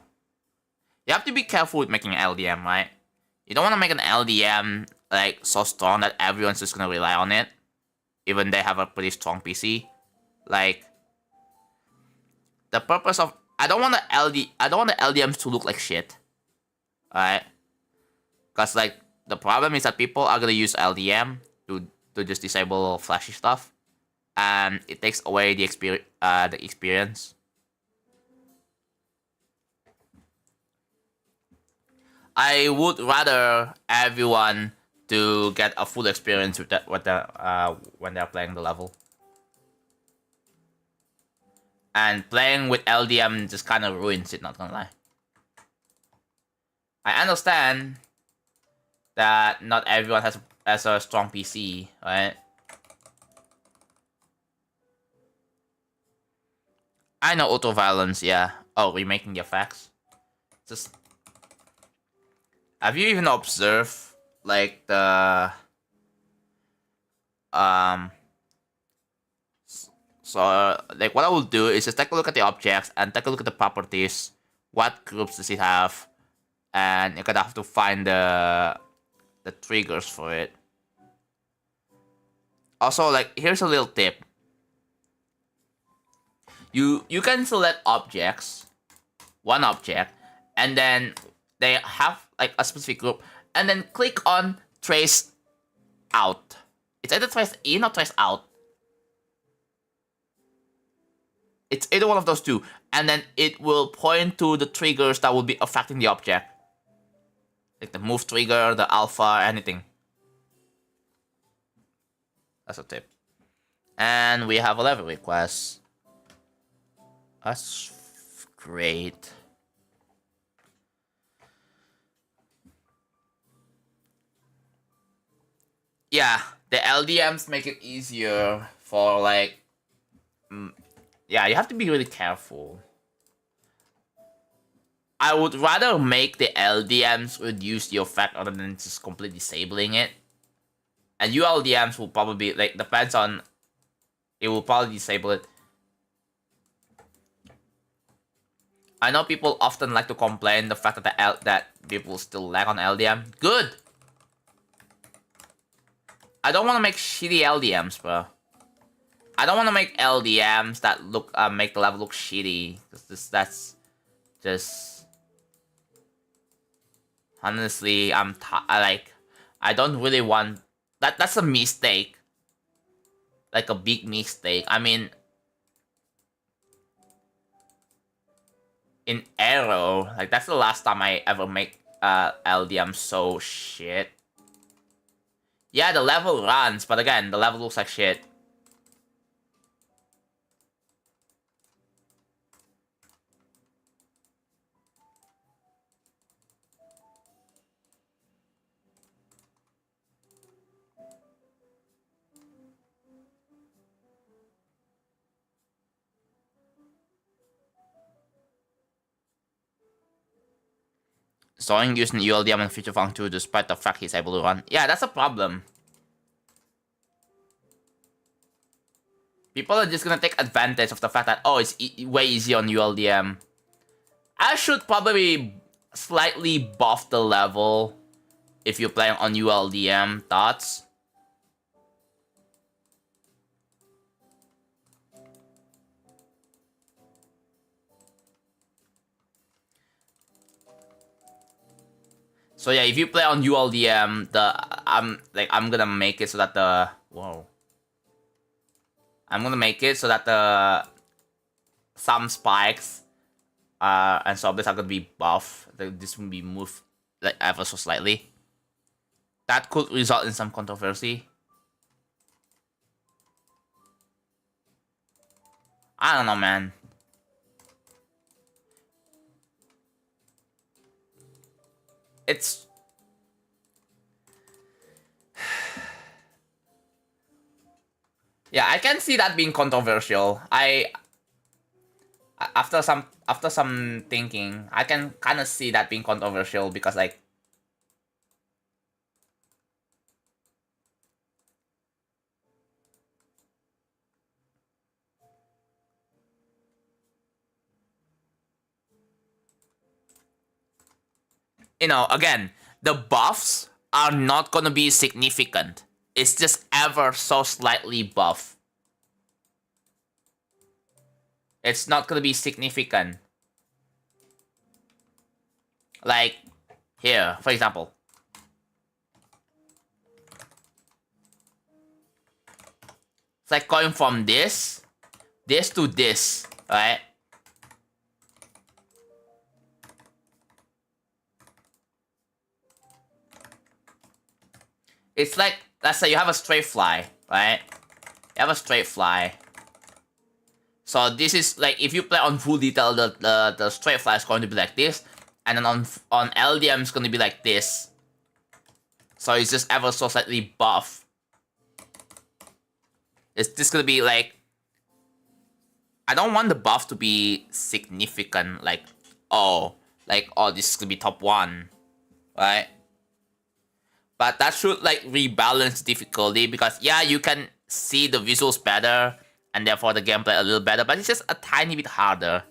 You have to be careful with making an LDM, right? You don't want to make an LDM like so strong that everyone's just gonna rely on it, even they have a pretty strong PC. Like, the purpose of I don't want the LDMs to look like shit, alright? Cause like the problem is that people are gonna use LDM to just disable flashy stuff, and it takes away the experience. I would rather everyone to get a full experience with that when they're playing the level. And playing with LDM just kind of ruins it, not gonna lie. I understand that not everyone has a strong PC, right? I know auto violence, yeah. Oh, remaking the effects. Just have you even observed like the um like what I will do is just take a look at the objects and take a look at the properties. What groups does it have? And you're gonna have to find the triggers for it. Also, like here's a little tip. You can select objects, one object, and then they have like a specific group, and then click on trace out. It's either trace in or trace out. It's either one of those two, and then it will point to the triggers that will be affecting the object. Like the move trigger, the alpha, anything. That's a tip. And we have a level request. That's great. Yeah, the LDMs make it easier for like... yeah, you have to be really careful. I would rather make the LDMs reduce the effect other than just completely disabling it. And ULDMs will probably, like, depends on... it will probably disable it. I know people often like to complain the fact that that people still lag on LDM. Good! I don't want to make shitty LDMs, bro. I don't want to make LDMs that look make the level look shitty. Cause that's just... honestly, I don't really want... That's a mistake. Like a big mistake. I mean... in Arrow, like that's the last time I ever make LDM so shit. Yeah, the level runs, but again, the level looks like shit. Sawing using ULDM and feature function 2 despite the fact he's able to run. Yeah, that's a problem. People are just gonna take advantage of the fact that, oh, it's way easy on ULDM. I should probably slightly buff the level if you're playing on ULDM. Thoughts? So yeah, if you play on ULDM, I'm gonna make it so that the I'm gonna make it so that some spikes and so this are gonna be buff. This will be moved like ever so slightly. That could result in some controversy. I don't know, man. It's... yeah, I can see that being controversial. After some thinking, I can kind of see that being controversial because, like, you know, again, the buffs are not gonna be significant. It's just ever so slightly buff. It's not gonna be significant. Like, here, for example. It's like going from this to this, right? It's like, let's say you have a straight fly, right? You have a straight fly. So this is like, if you play on full detail, the straight fly is going to be like this. And then on LDM it's going to be like this. So it's just ever so slightly buff. It's just going to be like... I don't want the buff to be significant. Like, oh, like, oh, this is gonna be top 1, right? But that should like rebalance difficulty because yeah, you can see the visuals better and therefore the gameplay a little better, but it's just a tiny bit harder.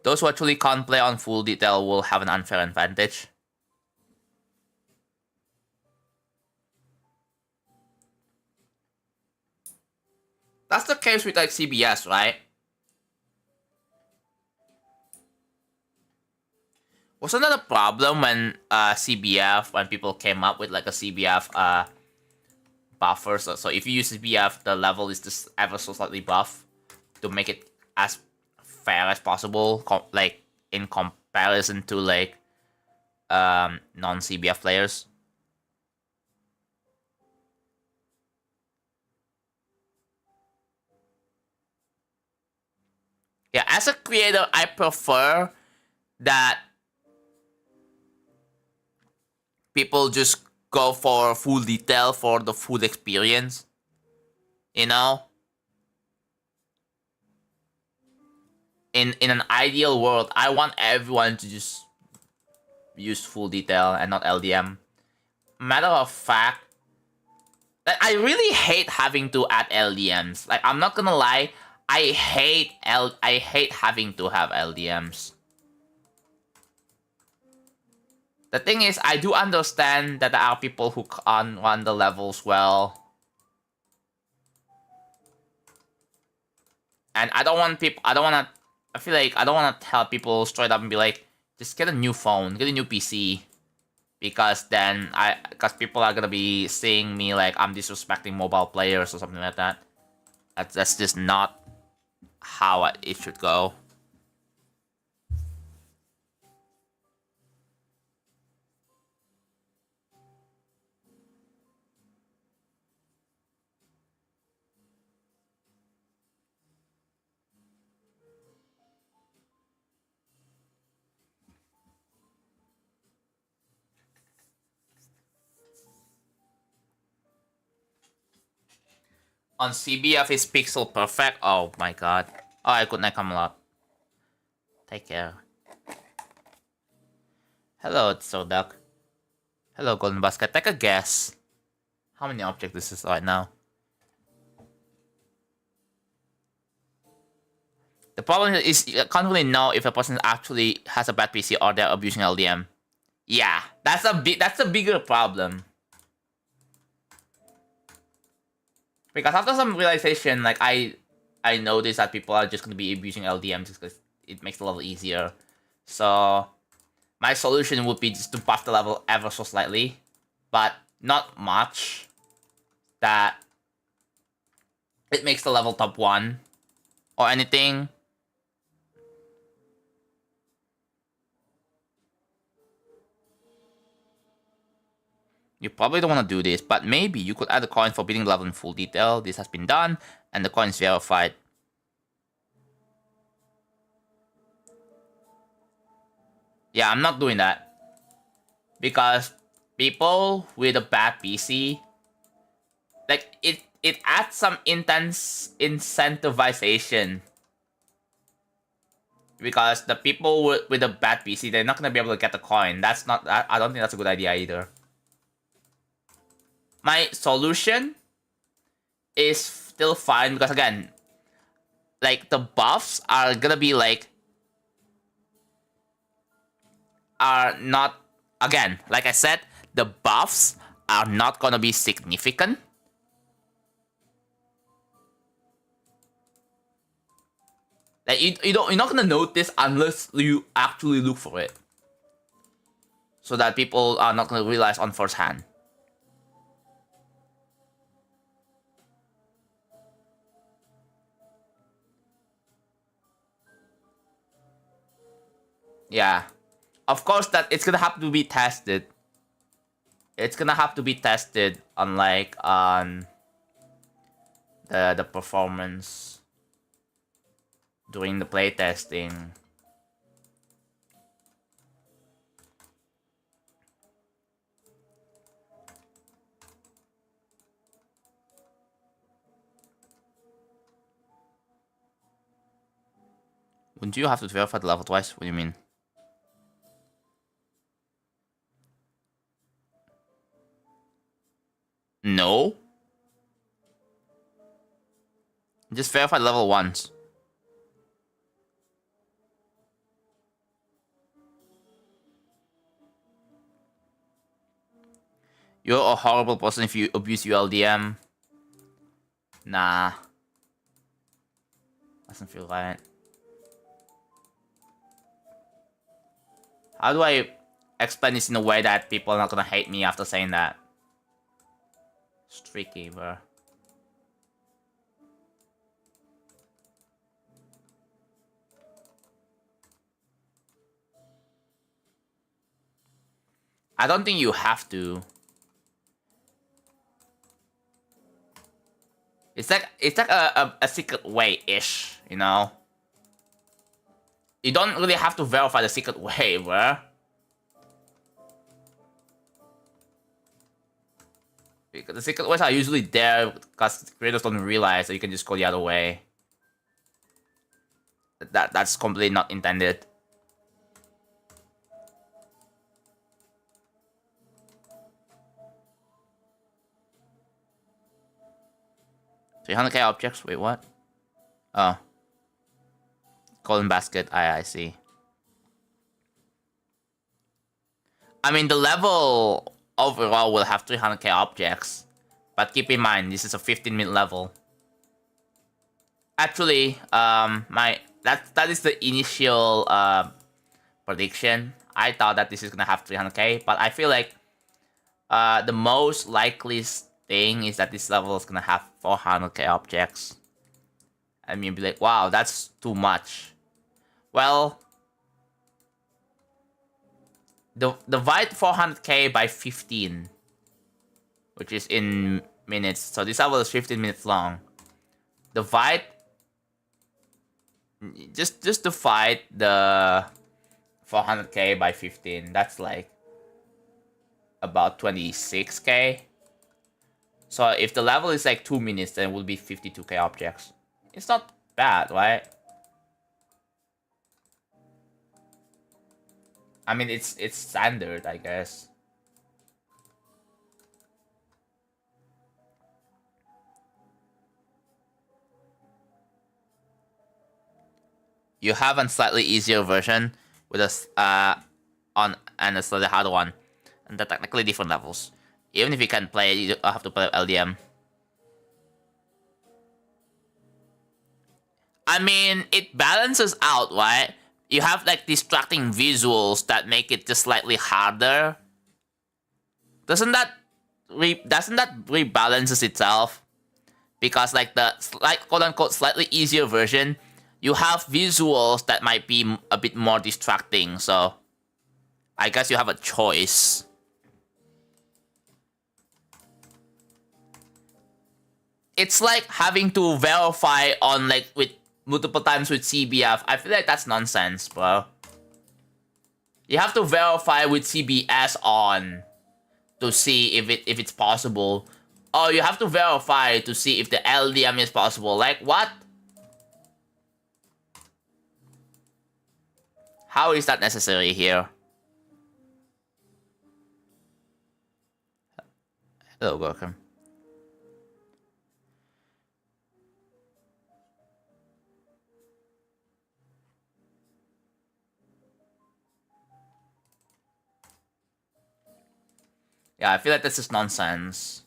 Those who actually can't play on full detail will have an unfair advantage. That's the case with like CBS, right? Wasn't that a problem when CBF, when people came up with like a CBF buffer? So if you use CBF, the level is just ever so slightly buff to make it as fair as possible, like in comparison to like non-CBF players. Yeah, as a creator, I prefer that people just go for full detail for the full experience. You know? In an ideal world, I want everyone to just use full detail and not LDM. Matter of fact, like, I really hate having to add LDMs. Like, I'm not gonna lie, I hate having to have LDMs. The thing is, I do understand that there are people who can't run the levels well. And I don't want people, I feel like I don't want to tell people straight up and be like, just get a new phone, get a new PC. Because then because people are gonna be seeing me like I'm disrespecting mobile players or something like that. That's just not how it should go. On CBF is pixel perfect. Oh my god. Alright, good night, Camelot. Take care. Hello, it's so duck. Hello, Golden Basket. Take a guess. How many objects this is right now? The problem is you can't really know if a person actually has a bad PC or they're abusing LDM. Yeah, that's a bigger problem. Because after some realization, like I noticed that people are just gonna be abusing LDM just because it makes the level easier. So my solution would be just to buff the level ever so slightly, but not much. That it makes the level top 1 or anything. You probably don't want to do this, but maybe you could add a coin for beating the level in full detail. This has been done, and the coin is verified. Yeah, I'm not doing that. Because people with a bad PC, like, it adds some intense incentivization. Because the people with a bad PC, they're not gonna be able to get the coin. That's not, I don't think that's a good idea either. My solution is still fine because again, like the buffs are gonna be like, are not, again, like I said, the buffs are not gonna be significant. Like you're not gonna notice unless you actually look for it. So that people are not gonna realize on first hand. Yeah. Of course that it's gonna have to be tested. It's gonna have to be tested on like on the performance during the playtesting. Wouldn't you have to verify the level twice? What do you mean? No. Just verify the level once. You're a horrible person if you abuse ULDM. Nah. Doesn't feel right. How do I explain this in a way that people are not gonna hate me after saying that? It's tricky, bro. I don't think you have to. It's like a secret way-ish, you know? You don't really have to verify the secret way, bro. Because the secret ways are usually there because creators don't realize that you can just go the other way. That's completely not intended. $300k objects? Wait, what? Oh. Golden basket. I see. I mean, the level overall will have 300k objects. But keep in mind, this is a 15-minute level. Actually, that is the initial prediction. I thought that this is gonna have 300k, but I feel like the most likely thing is that this level is gonna have 400k objects. I mean, be like, wow, that's too much. Well, divide 400k by 15, which is in minutes. So this level is 15 minutes long. Divide, just divide the 400k by 15. That's like about 26k. So if the level is like 2 minutes, then it will be 52k objects. It's not bad, right? I mean, it's standard, I guess. You have a slightly easier version with a and a slightly harder one, and they're technically different levels. Even if you can play it, you have to play LDM. I mean, it balances out, right? You have like distracting visuals that make it just slightly harder. Doesn't that rebalances itself? Because like the quote unquote slightly easier version, you have visuals that might be a bit more distracting. So I guess you have a choice. It's like having to verify on like with multiple times with CBF. I feel like that's nonsense, bro. You have to verify with CBS on to see if it's possible. Oh, you have to verify to see if the LDM is possible. Like what? How is that necessary here? Hello, welcome. Yeah, I feel like this is nonsense.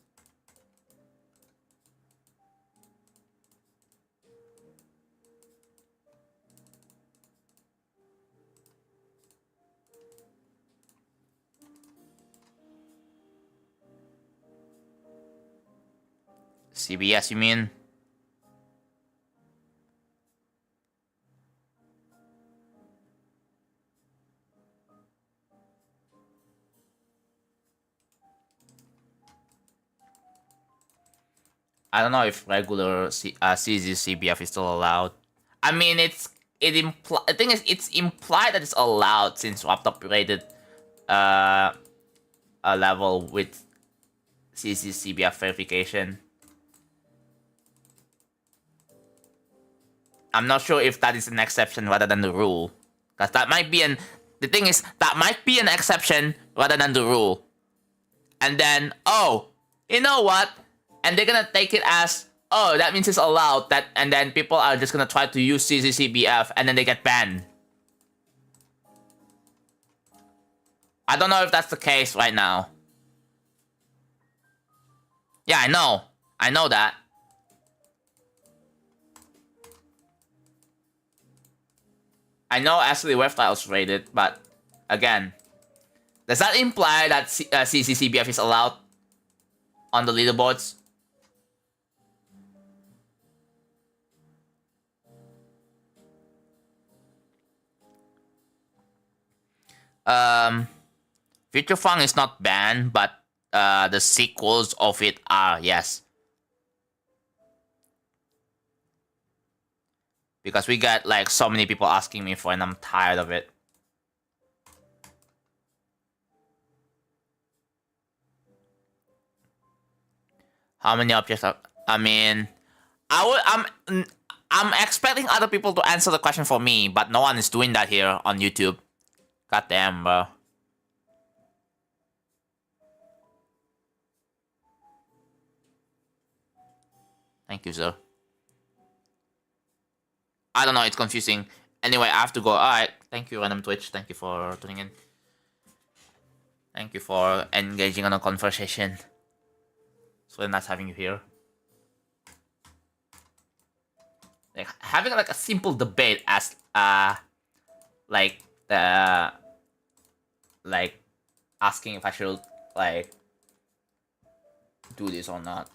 CBS, you mean? I don't know if regular CZ CBF is still allowed. I mean, I think it's implied that it's allowed since Wrapped upgraded a level with CZ CBF verification. I'm not sure if that is an exception rather than the rule. Because that might be the thing is, that might be an exception rather than the rule. And then, oh, you know what? And they're gonna take it as, oh, that means it's allowed. And then people are just gonna try to use CCCBF and then they get banned. I don't know if that's the case right now. Yeah, I know. I know that. I know Ashley Webstyle was rated, but again, does that imply that CCCBF is allowed on the leaderboards? Future Funk is not banned, but the sequels of it are, yes. Because we got like so many people asking me for it and I'm tired of it. How many objects are... I mean... I'm expecting other people to answer the question for me, but no one is doing that here on YouTube. God damn, bro. Thank you, sir. I don't know, it's confusing. Anyway, I have to go. Alright, thank you, Random Twitch. Thank you for tuning in. Thank you for engaging on a conversation. It's really nice having you here. Like, having like a simple debate as like asking if I should like do this or not.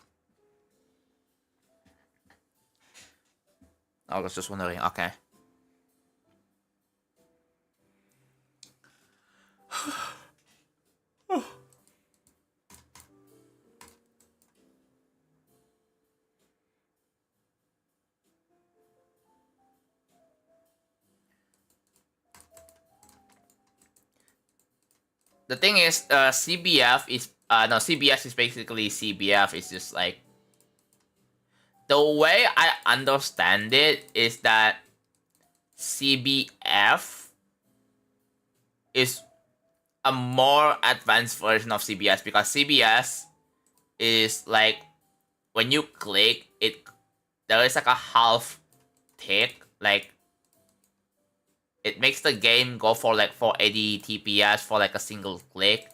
I was just wondering. Okay. The thing is, CBF is no, CBS is basically CBF. It's just like, the way I understand it is that CBF is a more advanced version of CBS, because CBS is like, when you click it, there is like a half tick, like it makes the game go for like 480 TPS for like a single click,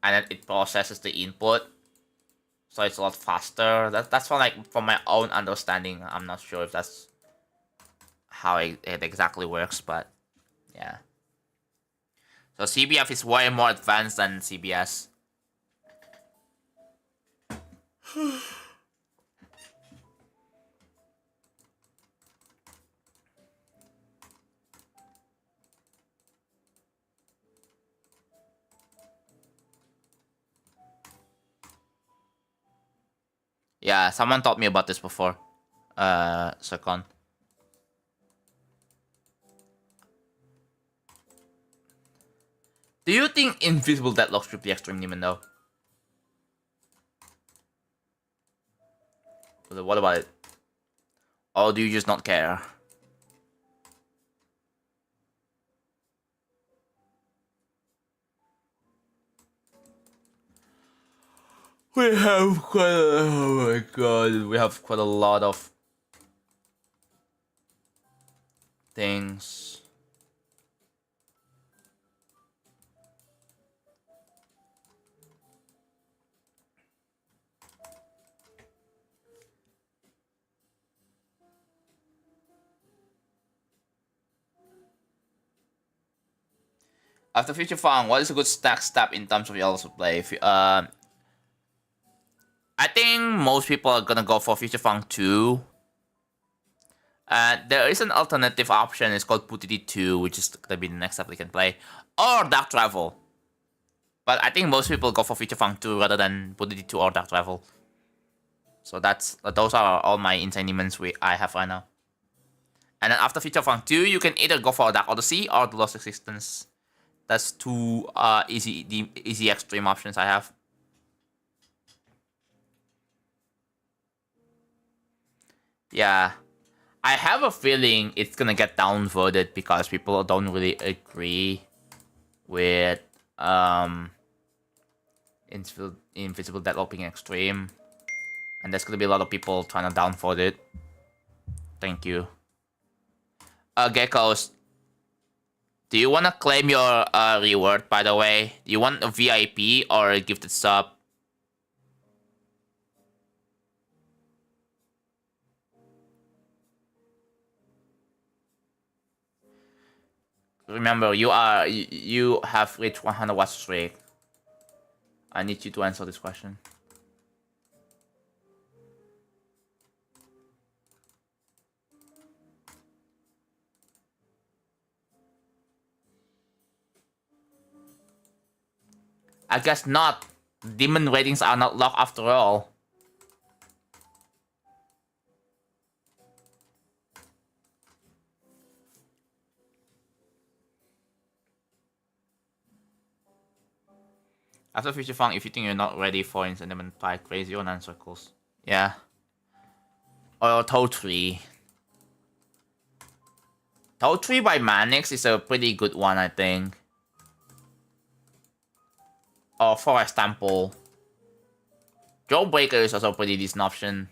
and then it processes the input, so it's a lot faster. That's from my own understanding. I'm not sure if that's how it exactly works, but yeah. So CBF is way more advanced than CBS. Yeah, someone taught me about this before. Second. Do you think Invisible Deadlock should be extreme demon though? What about it? Or do you just not care? We have quite oh my god, we have quite a lot of things. After Future Fun, what is a good stack step in terms of yellows play? I think most people are gonna go for Future Funk 2. There is an alternative option, it's called Putiti 2, which is gonna be the next step they can play. Or Dark Travel. But I think most people go for Future Funk 2 rather than Putiti 2 or Dark Travel. So those are all my insane demons I have right now. And then after Future Funk 2, you can either go for Dark Odyssey or The Lost Existence. That's two easy extreme options I have. Yeah. I have a feeling it's gonna get downvoted because people don't really agree with Invisible Deadlocking Extreme. And there's gonna be a lot of people trying to downvote it. Thank you. Geckos, do you wanna claim your reward, by the way? Do you want a VIP or a gifted sub? Remember, you have reached 100 watch streak. I need you to answer this question. I guess not. Demon ratings are not locked after all. After Future Funk, if you think you're not ready for Insentiment Pie, crazy or 9 circles. Yeah. Or Toad Tree. Toad Tree by Manix is a pretty good one, I think. Or Forest Temple. Jawbreaker is also a pretty decent option.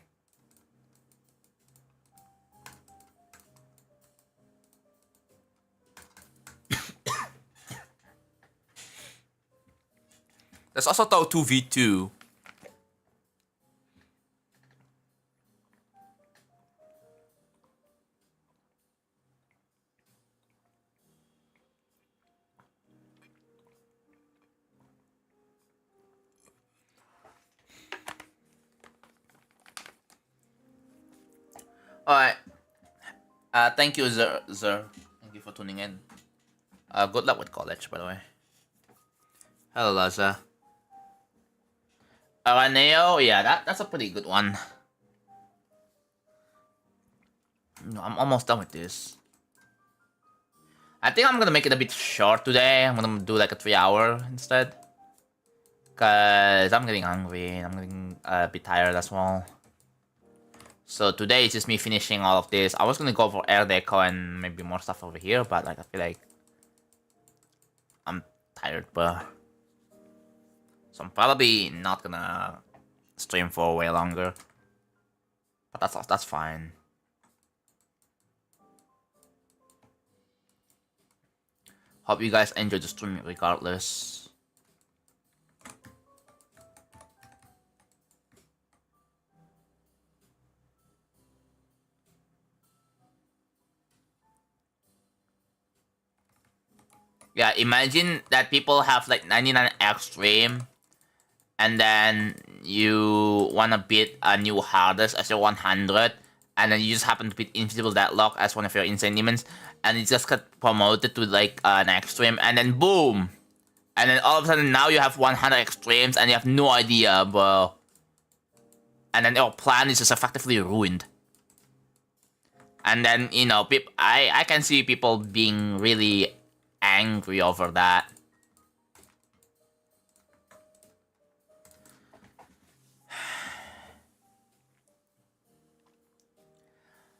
There's also Toad 2v2. Alright. Thank you, Zer. Thank you for tuning in. Good luck with college, by the way. Hello, Laza. Araneo, yeah, that's a pretty good one. No, I'm almost done with this. I think I'm gonna make it a bit short today. I'm gonna do like a 3-hour instead. Cause I'm getting hungry and I'm getting a bit tired as well. So today it's just me finishing all of this. I was gonna go for air deco and maybe more stuff over here, but like I feel like I'm tired, bro. So I'm probably not gonna stream for way longer. But that's fine. Hope you guys enjoyed the stream regardless. Yeah, imagine that people have like 99 extreme, and then you wanna beat a new hardest as your 100, and then you just happen to beat Invisible Deadlock as one of your insane demons, and it just got promoted to like an extreme, and then boom! And then all of a sudden now you have 100 extremes and you have no idea, bro. And then your plan is just effectively ruined. And then, you know, I can see people being really angry over that.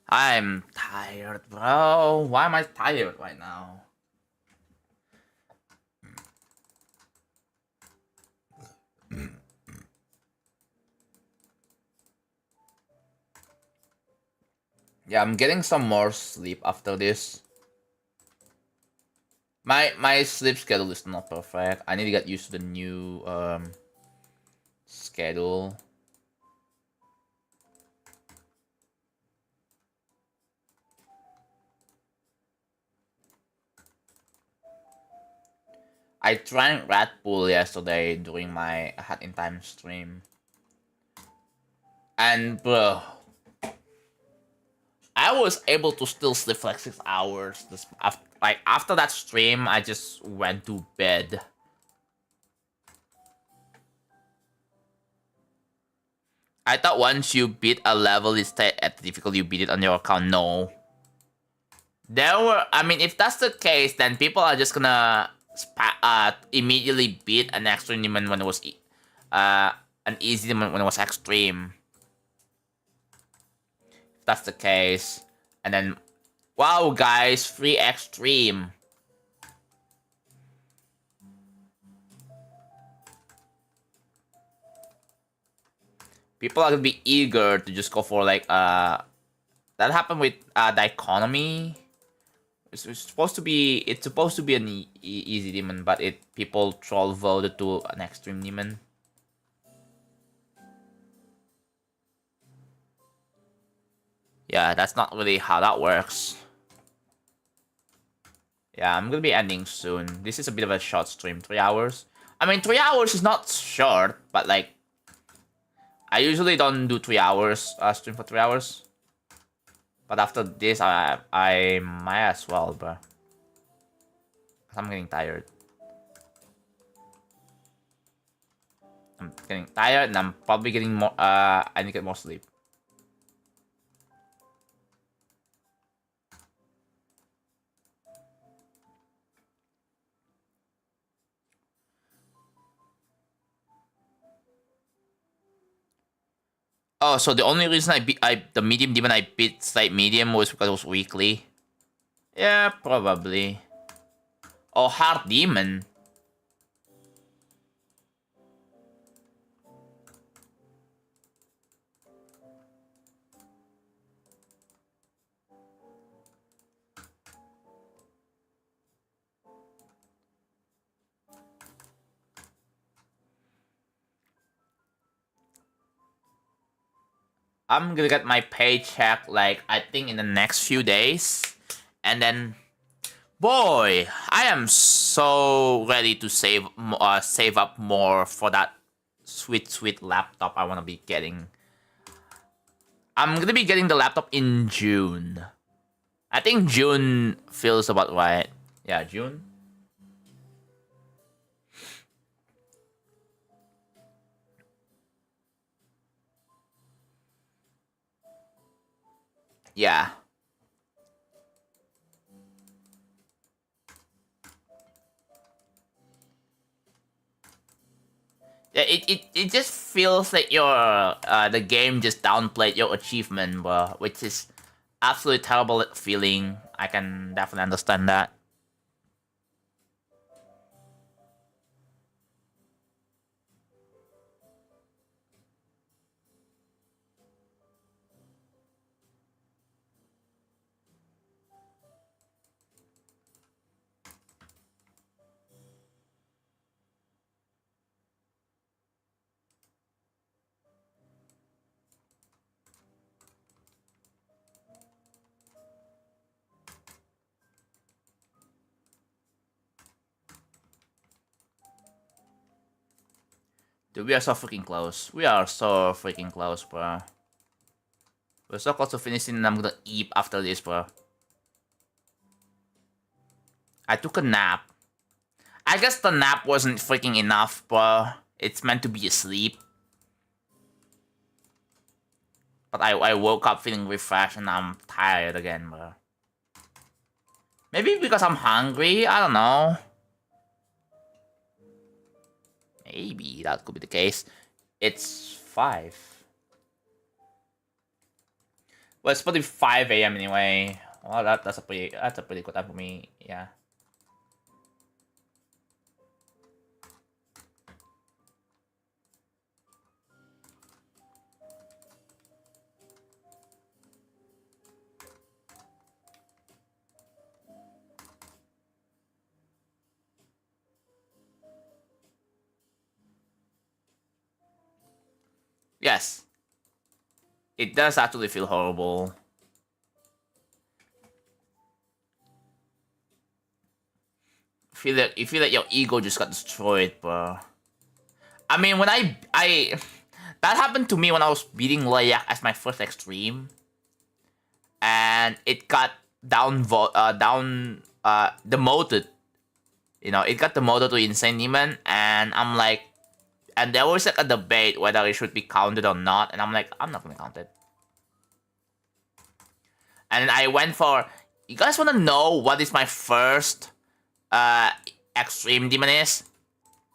I'm tired, bro. Why am I tired right now? Yeah, I'm getting some more sleep after this. My sleep schedule is not perfect. I need to get used to the new schedule. I drank Red Bull yesterday during my Hat in Time stream. And bro, I was able to still sleep for like 6 hours. After that stream, I just went to bed. I thought once you beat a level, it's at the difficulty you beat it on your account. No. I mean, if that's the case, then people are just gonna immediately beat an extreme demon when it was an easy demon when it was extreme. If that's the case. And then, wow, guys, free extreme. People are gonna be eager to just go for like that happened with the economy. It's supposed to be an easy demon, but people troll voted to an extreme demon. Yeah, that's not really how that works. Yeah, I'm gonna be ending soon. This is a bit of a short stream, 3 hours. I mean, 3 hours is not short, but like, I usually don't do 3 hours, stream for 3 hours. But after this, I might as well, bro. I'm getting tired. I'm getting tired, and I'm probably getting more, I need to get more sleep. Oh, so the only reason the medium demon I beat slight medium was because it was weekly. Yeah, probably. Oh, hard demon. I'm gonna get my paycheck, like, I think in the next few days. And then, boy, I am so ready to save up more for that sweet laptop I want to be getting. I'm gonna be getting the laptop in June. I think June feels about right. Yeah, June. Yeah. Yeah, it just feels like the game just downplayed your achievement, bro, which is absolutely terrible feeling. I can definitely understand that. Dude, we are so freaking close. We are so freaking close, bro. We're so close to finishing, and I'm gonna eat after this, bro. I took a nap. I guess the nap wasn't freaking enough, bro. It's meant to be asleep. But I woke up feeling refreshed, and I'm tired again, bro. Maybe because I'm hungry? I don't know. Maybe that could be the case. It's 5. Well, it's probably 5 a.m. anyway. Well, that's a pretty good time for me. Yeah. Yes. It does actually feel horrible. You feel like your ego just got destroyed, bro. I mean, when I that happened to me when I was beating Layak as my first extreme, and it got demoted. You know, it got demoted to Insane Demon, and I'm like, and there was like a debate whether it should be counted or not, and I'm like, I'm not gonna count it. And I went for, you guys wanna know what is my first extreme demon is?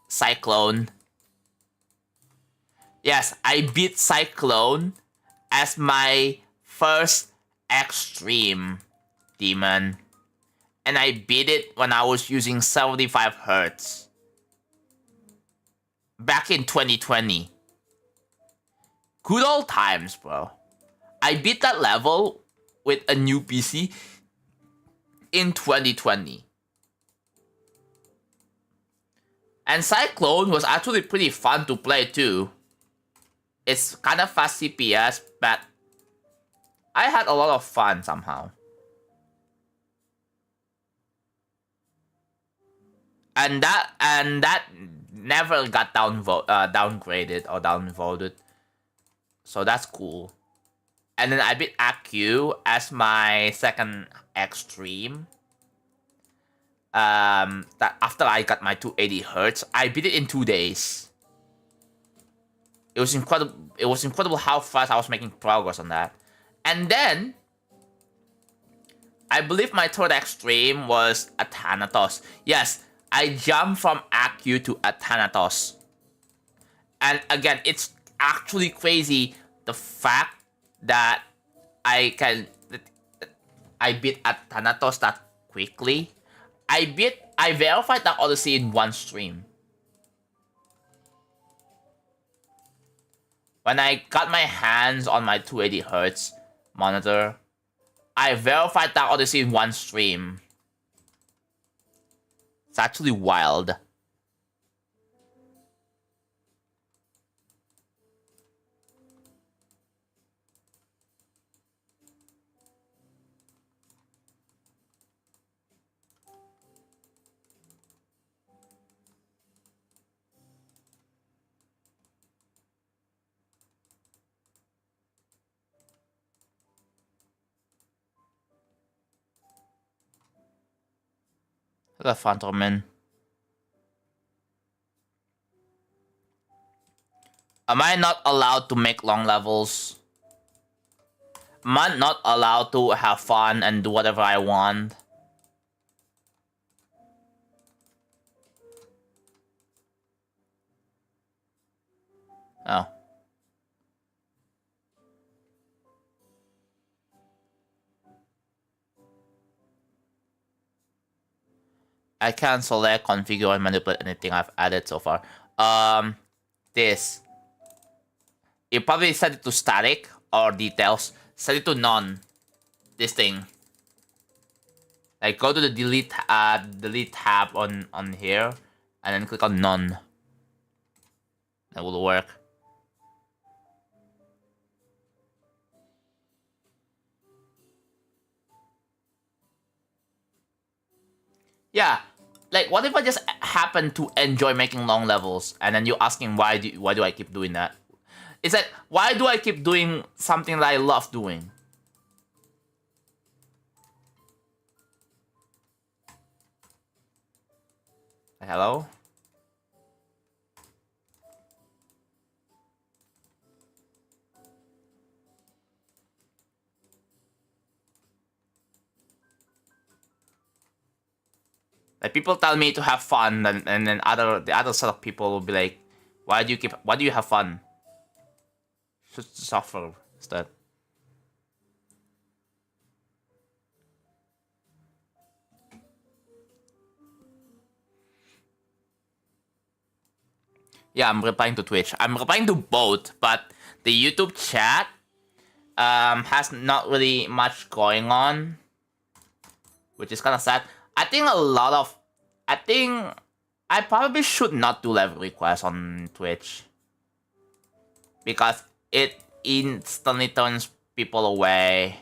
Cyclone. Yes, I beat Cyclone as my first extreme demon, and I beat it when I was using 75 hertz back in 2020. Good old times, bro. I beat that level with a new PC in 2020. And Cyclone was actually pretty fun to play too. It's kind of fast CPS, but I had a lot of fun somehow. And that never got downgraded or downvoted. So that's cool. And then I beat AQ as my second extreme. That after I got my 280 hertz, I beat it in 2 days. It was incredible. It was incredible how fast I was making progress on that. And then I believe my third extreme was a Thanatos. Yes, I jumped from AQ to a Thanatos. And again, it's actually crazy the fact that I beat a Thanatos that quickly. I verified that Odyssey in one stream. When I got my hands on my 280 hertz monitor, I verified that Odyssey in one stream. It's actually wild. Look at Phantom. Am I not allowed to make long levels? Am I not allowed to have fun and do whatever I want? Oh. I can't select, configure, and manipulate anything I've added so far. This. You probably set it to static or details. Set it to none. This thing. Like go to the delete tab on here, and then click on none. That will work. Yeah, like what if I just happen to enjoy making long levels, and then you're asking why do I keep doing that? It's like, why do I keep doing something that I love doing? Hello? Like people tell me to have fun, and then the other set of people will be like, why do you have fun? Just suffer instead. Yeah, I'm replying to Twitch. I'm replying to both, but the YouTube chat has not really much going on, which is kind of sad. I think I probably should not do level requests on Twitch because it instantly turns people away.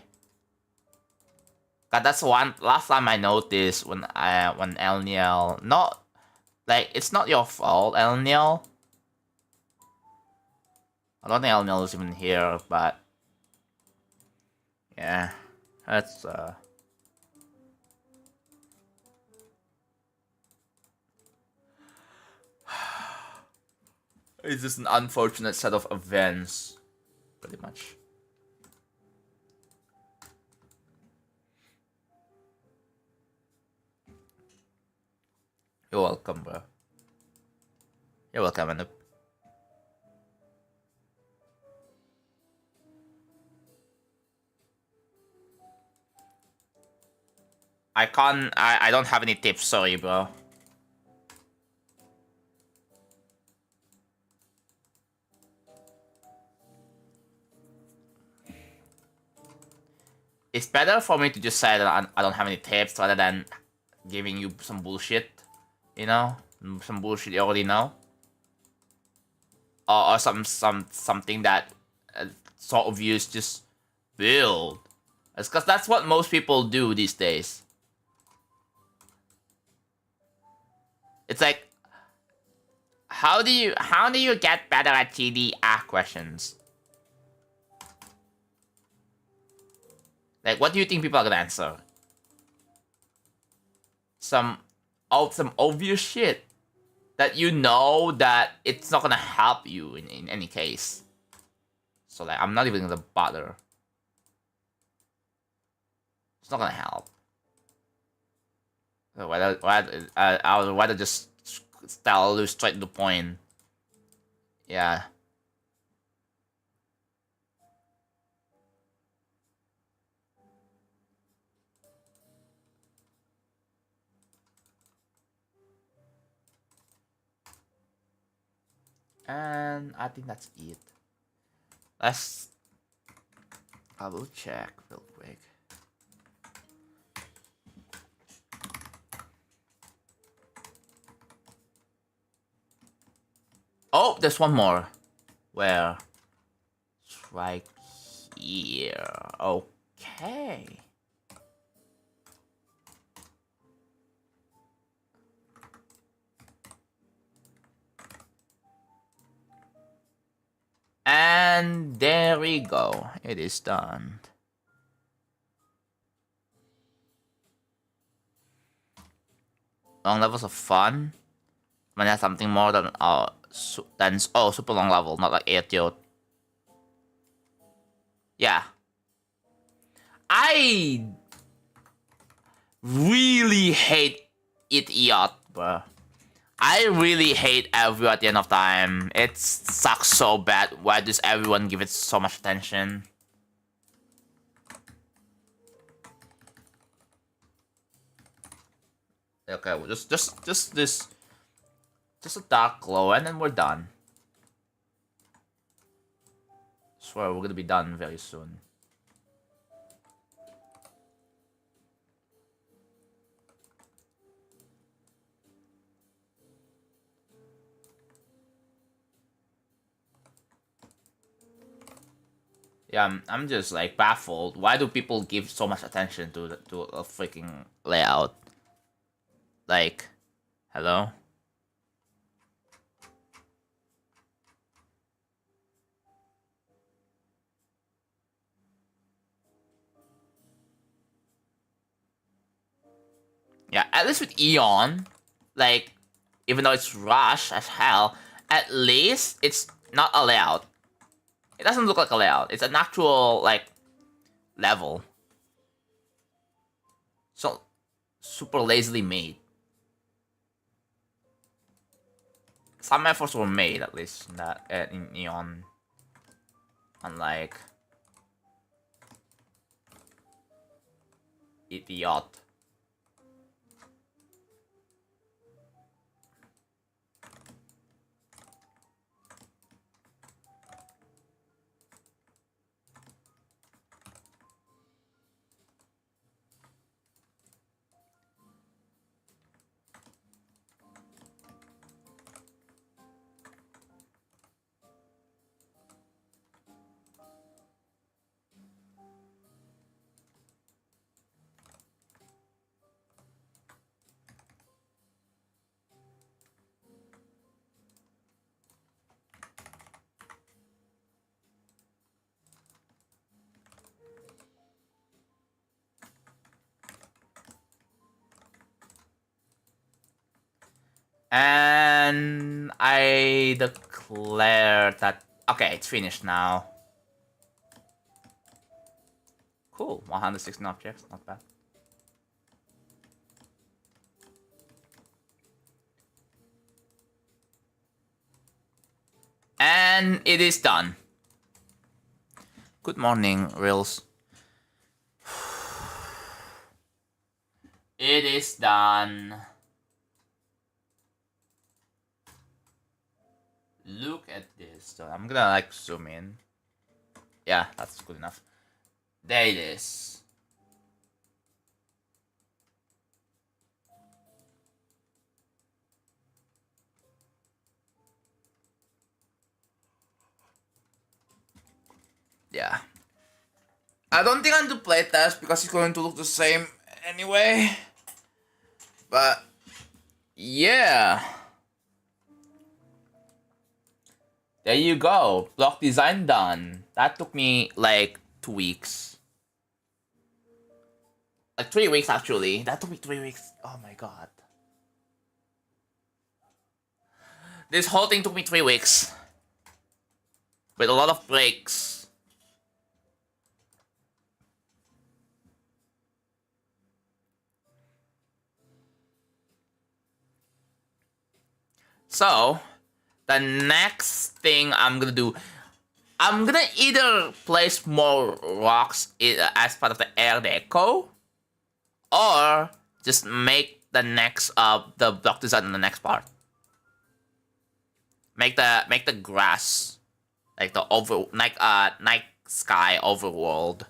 God, that's last time I noticed when Elniel, not like it's not your fault, Elniel. I don't think Elniel is even here, but yeah, that's it's just an unfortunate set of events, pretty much. You're welcome, bro. You're welcome, Anup. I can't. I don't have any tips. Sorry, bro. It's better for me to just say that I don't have any tips rather than giving you some bullshit. You know, some bullshit you already know, or something that so obvious just build. It's because that's what most people do these days. It's like, how do you get better at GDR questions? Like, what do you think people are gonna answer? Some obvious shit that you know that it's not gonna help you in any case. So like, I'm not even gonna bother. It's not gonna help. So I would rather just tell you straight to the point. Yeah. And I think that's it. I will check real quick. Oh, there's one more. Where? It's right here. Okay. And there we go. It is done. Long levels of fun. When there's something more than super long level, not like ATO. Yeah. I really hate it yacht, bro. I really hate every at the end of time. It sucks so bad. Why does everyone give it so much attention? Okay, well, just a dark glow, and then we're done. Swear we're gonna be done very soon. Yeah, I'm just like baffled. Why do people give so much attention to a freaking layout? Like, hello? Yeah, at least with Eon, like, even though it's rush as hell, at least it's not a layout. It doesn't look like a layout. It's an actual, like, level. So, super lazily made. Some efforts were made, at least, in that in Eon. Unlike Idiot. And I declare that... Okay, it's finished now. Cool, 116 objects, not bad. And it is done. Good morning, Reels. It is done. Look at this. So I'm gonna like zoom in. Yeah, that's good enough. There it is. Yeah. I don't think I'm to play test because it's going to look the same anyway. But yeah. There you go. Block design done. That took me like 2 weeks. Like 3 weeks actually. That took me 3 weeks. Oh my god. This whole thing took me 3 weeks. With a lot of breaks. So, the next thing I'm gonna do, I'm gonna either place more rocks as part of the air deco, or just make the next the block design in the next part. Make the grass like the night sky overworld.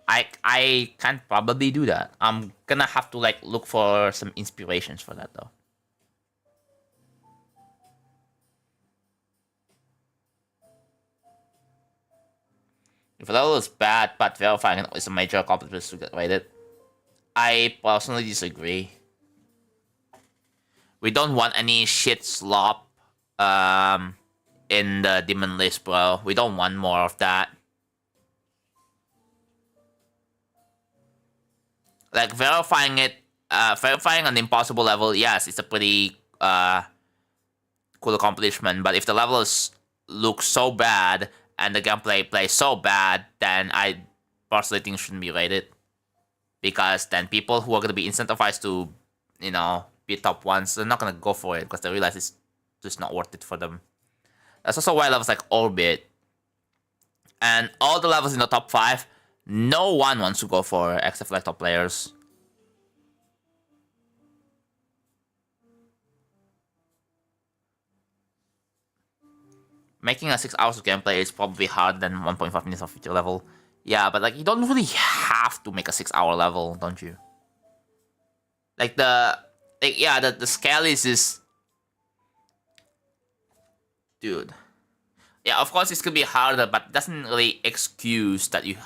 I can probably do that. I'm gonna have to like look for some inspirations for that though. If a level is bad, but verifying it is a major accomplishment to get rated, I personally disagree. We don't want any shit slop in the demon list, bro. We don't want more of that. Like verifying an impossible level, yes, it's a pretty cool accomplishment. But if the levels look so bad and the gameplay plays so bad, then I personally think it shouldn't be rated. Because then people who are gonna be incentivized to, be top ones, they're not gonna go for it because they realize it's just not worth it for them. That's also why levels like Orbit and all the levels in the top 5, no one wants to go for except for like top players. Making a 6 hours of gameplay is probably harder than 1.5 minutes of feature level. Yeah, but like you don't really have to make a 6-hour level, don't you? Like the scale is dude. Yeah, of course it's gonna be harder, but it doesn't really excuse that you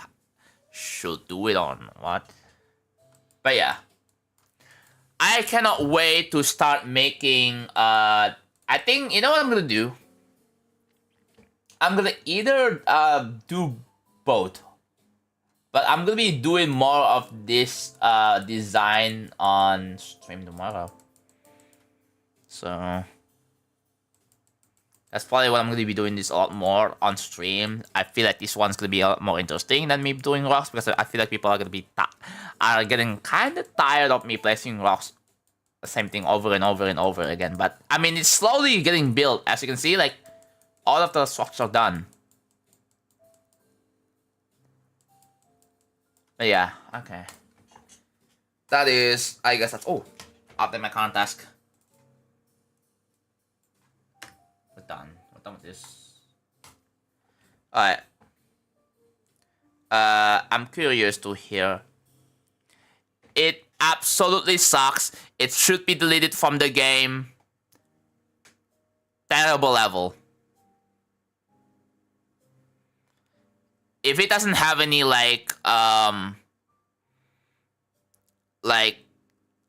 should do it or what. But yeah, I cannot wait to start making. I think you know what I'm gonna do. I'm gonna either do both, but I'm gonna be doing more of this design on stream tomorrow. So that's probably what I'm gonna be doing this a lot more on stream. I feel like this one's gonna be a lot more interesting than me doing rocks because I feel like people are gonna be are getting kind of tired of me placing rocks, the same thing over and over and over again. But I mean, it's slowly getting built, as you can see. Like all of the rocks are done. But yeah, okay. That is, I guess that's update my current task. We're done with this. Alright. I'm curious to hear. It absolutely sucks. It should be deleted from the game. Terrible level. If it doesn't have any like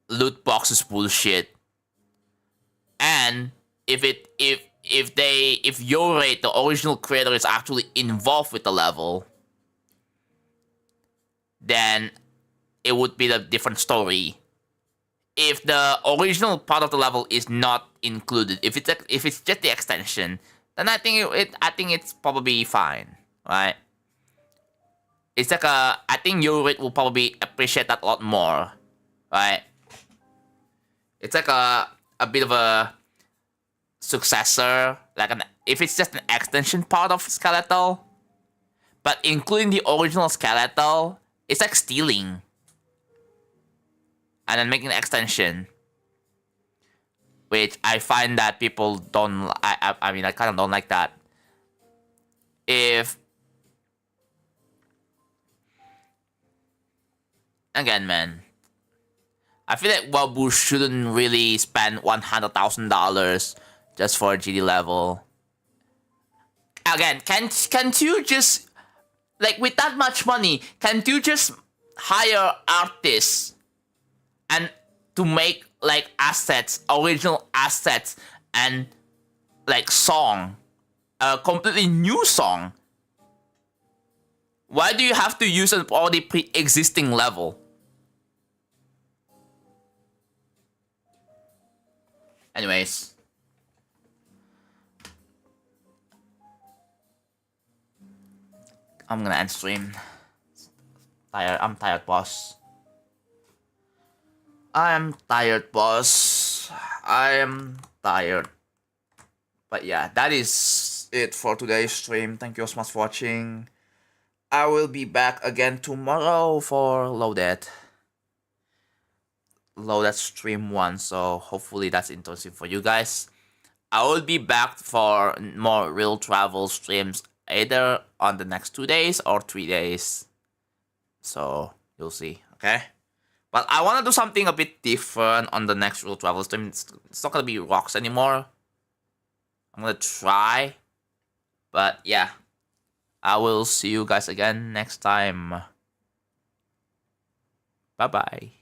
loot boxes bullshit, and if your rate, the original creator, is actually involved with the level, then it would be a different story. If the original part of the level is not included, if it's just the extension, then I think it's probably fine, right? It's like I think Yurit will probably appreciate that a lot more, right? It's like a bit of a successor, like if it's just an extension part of Skeletal, but including the original Skeletal, it's like stealing. and then making an extension, which I find that people don't. I mean, I kind of don't like that. If again, man, I feel like Wabu shouldn't really spend $100,000 just for a GD level. Again, can't you just, like, with that much money, can't you just hire artists and to make like assets, original assets, and like song, a completely new song? Why do you have to use an already pre-existing level? Anyways, I'm gonna end stream. I'm tired, boss. I am tired, boss. I am tired. But yeah, that is it for today's stream. Thank you so much for watching. I will be back again tomorrow for Loaded stream 1, so hopefully that's interesting for you guys. I will be back for more real travel streams either on the next 2 days or 3 days. So you'll see, okay? But I want to do something a bit different on the next real travel stream. It's not gonna be rocks anymore. I'm gonna try. But yeah, I will see you guys again next time. Bye-bye.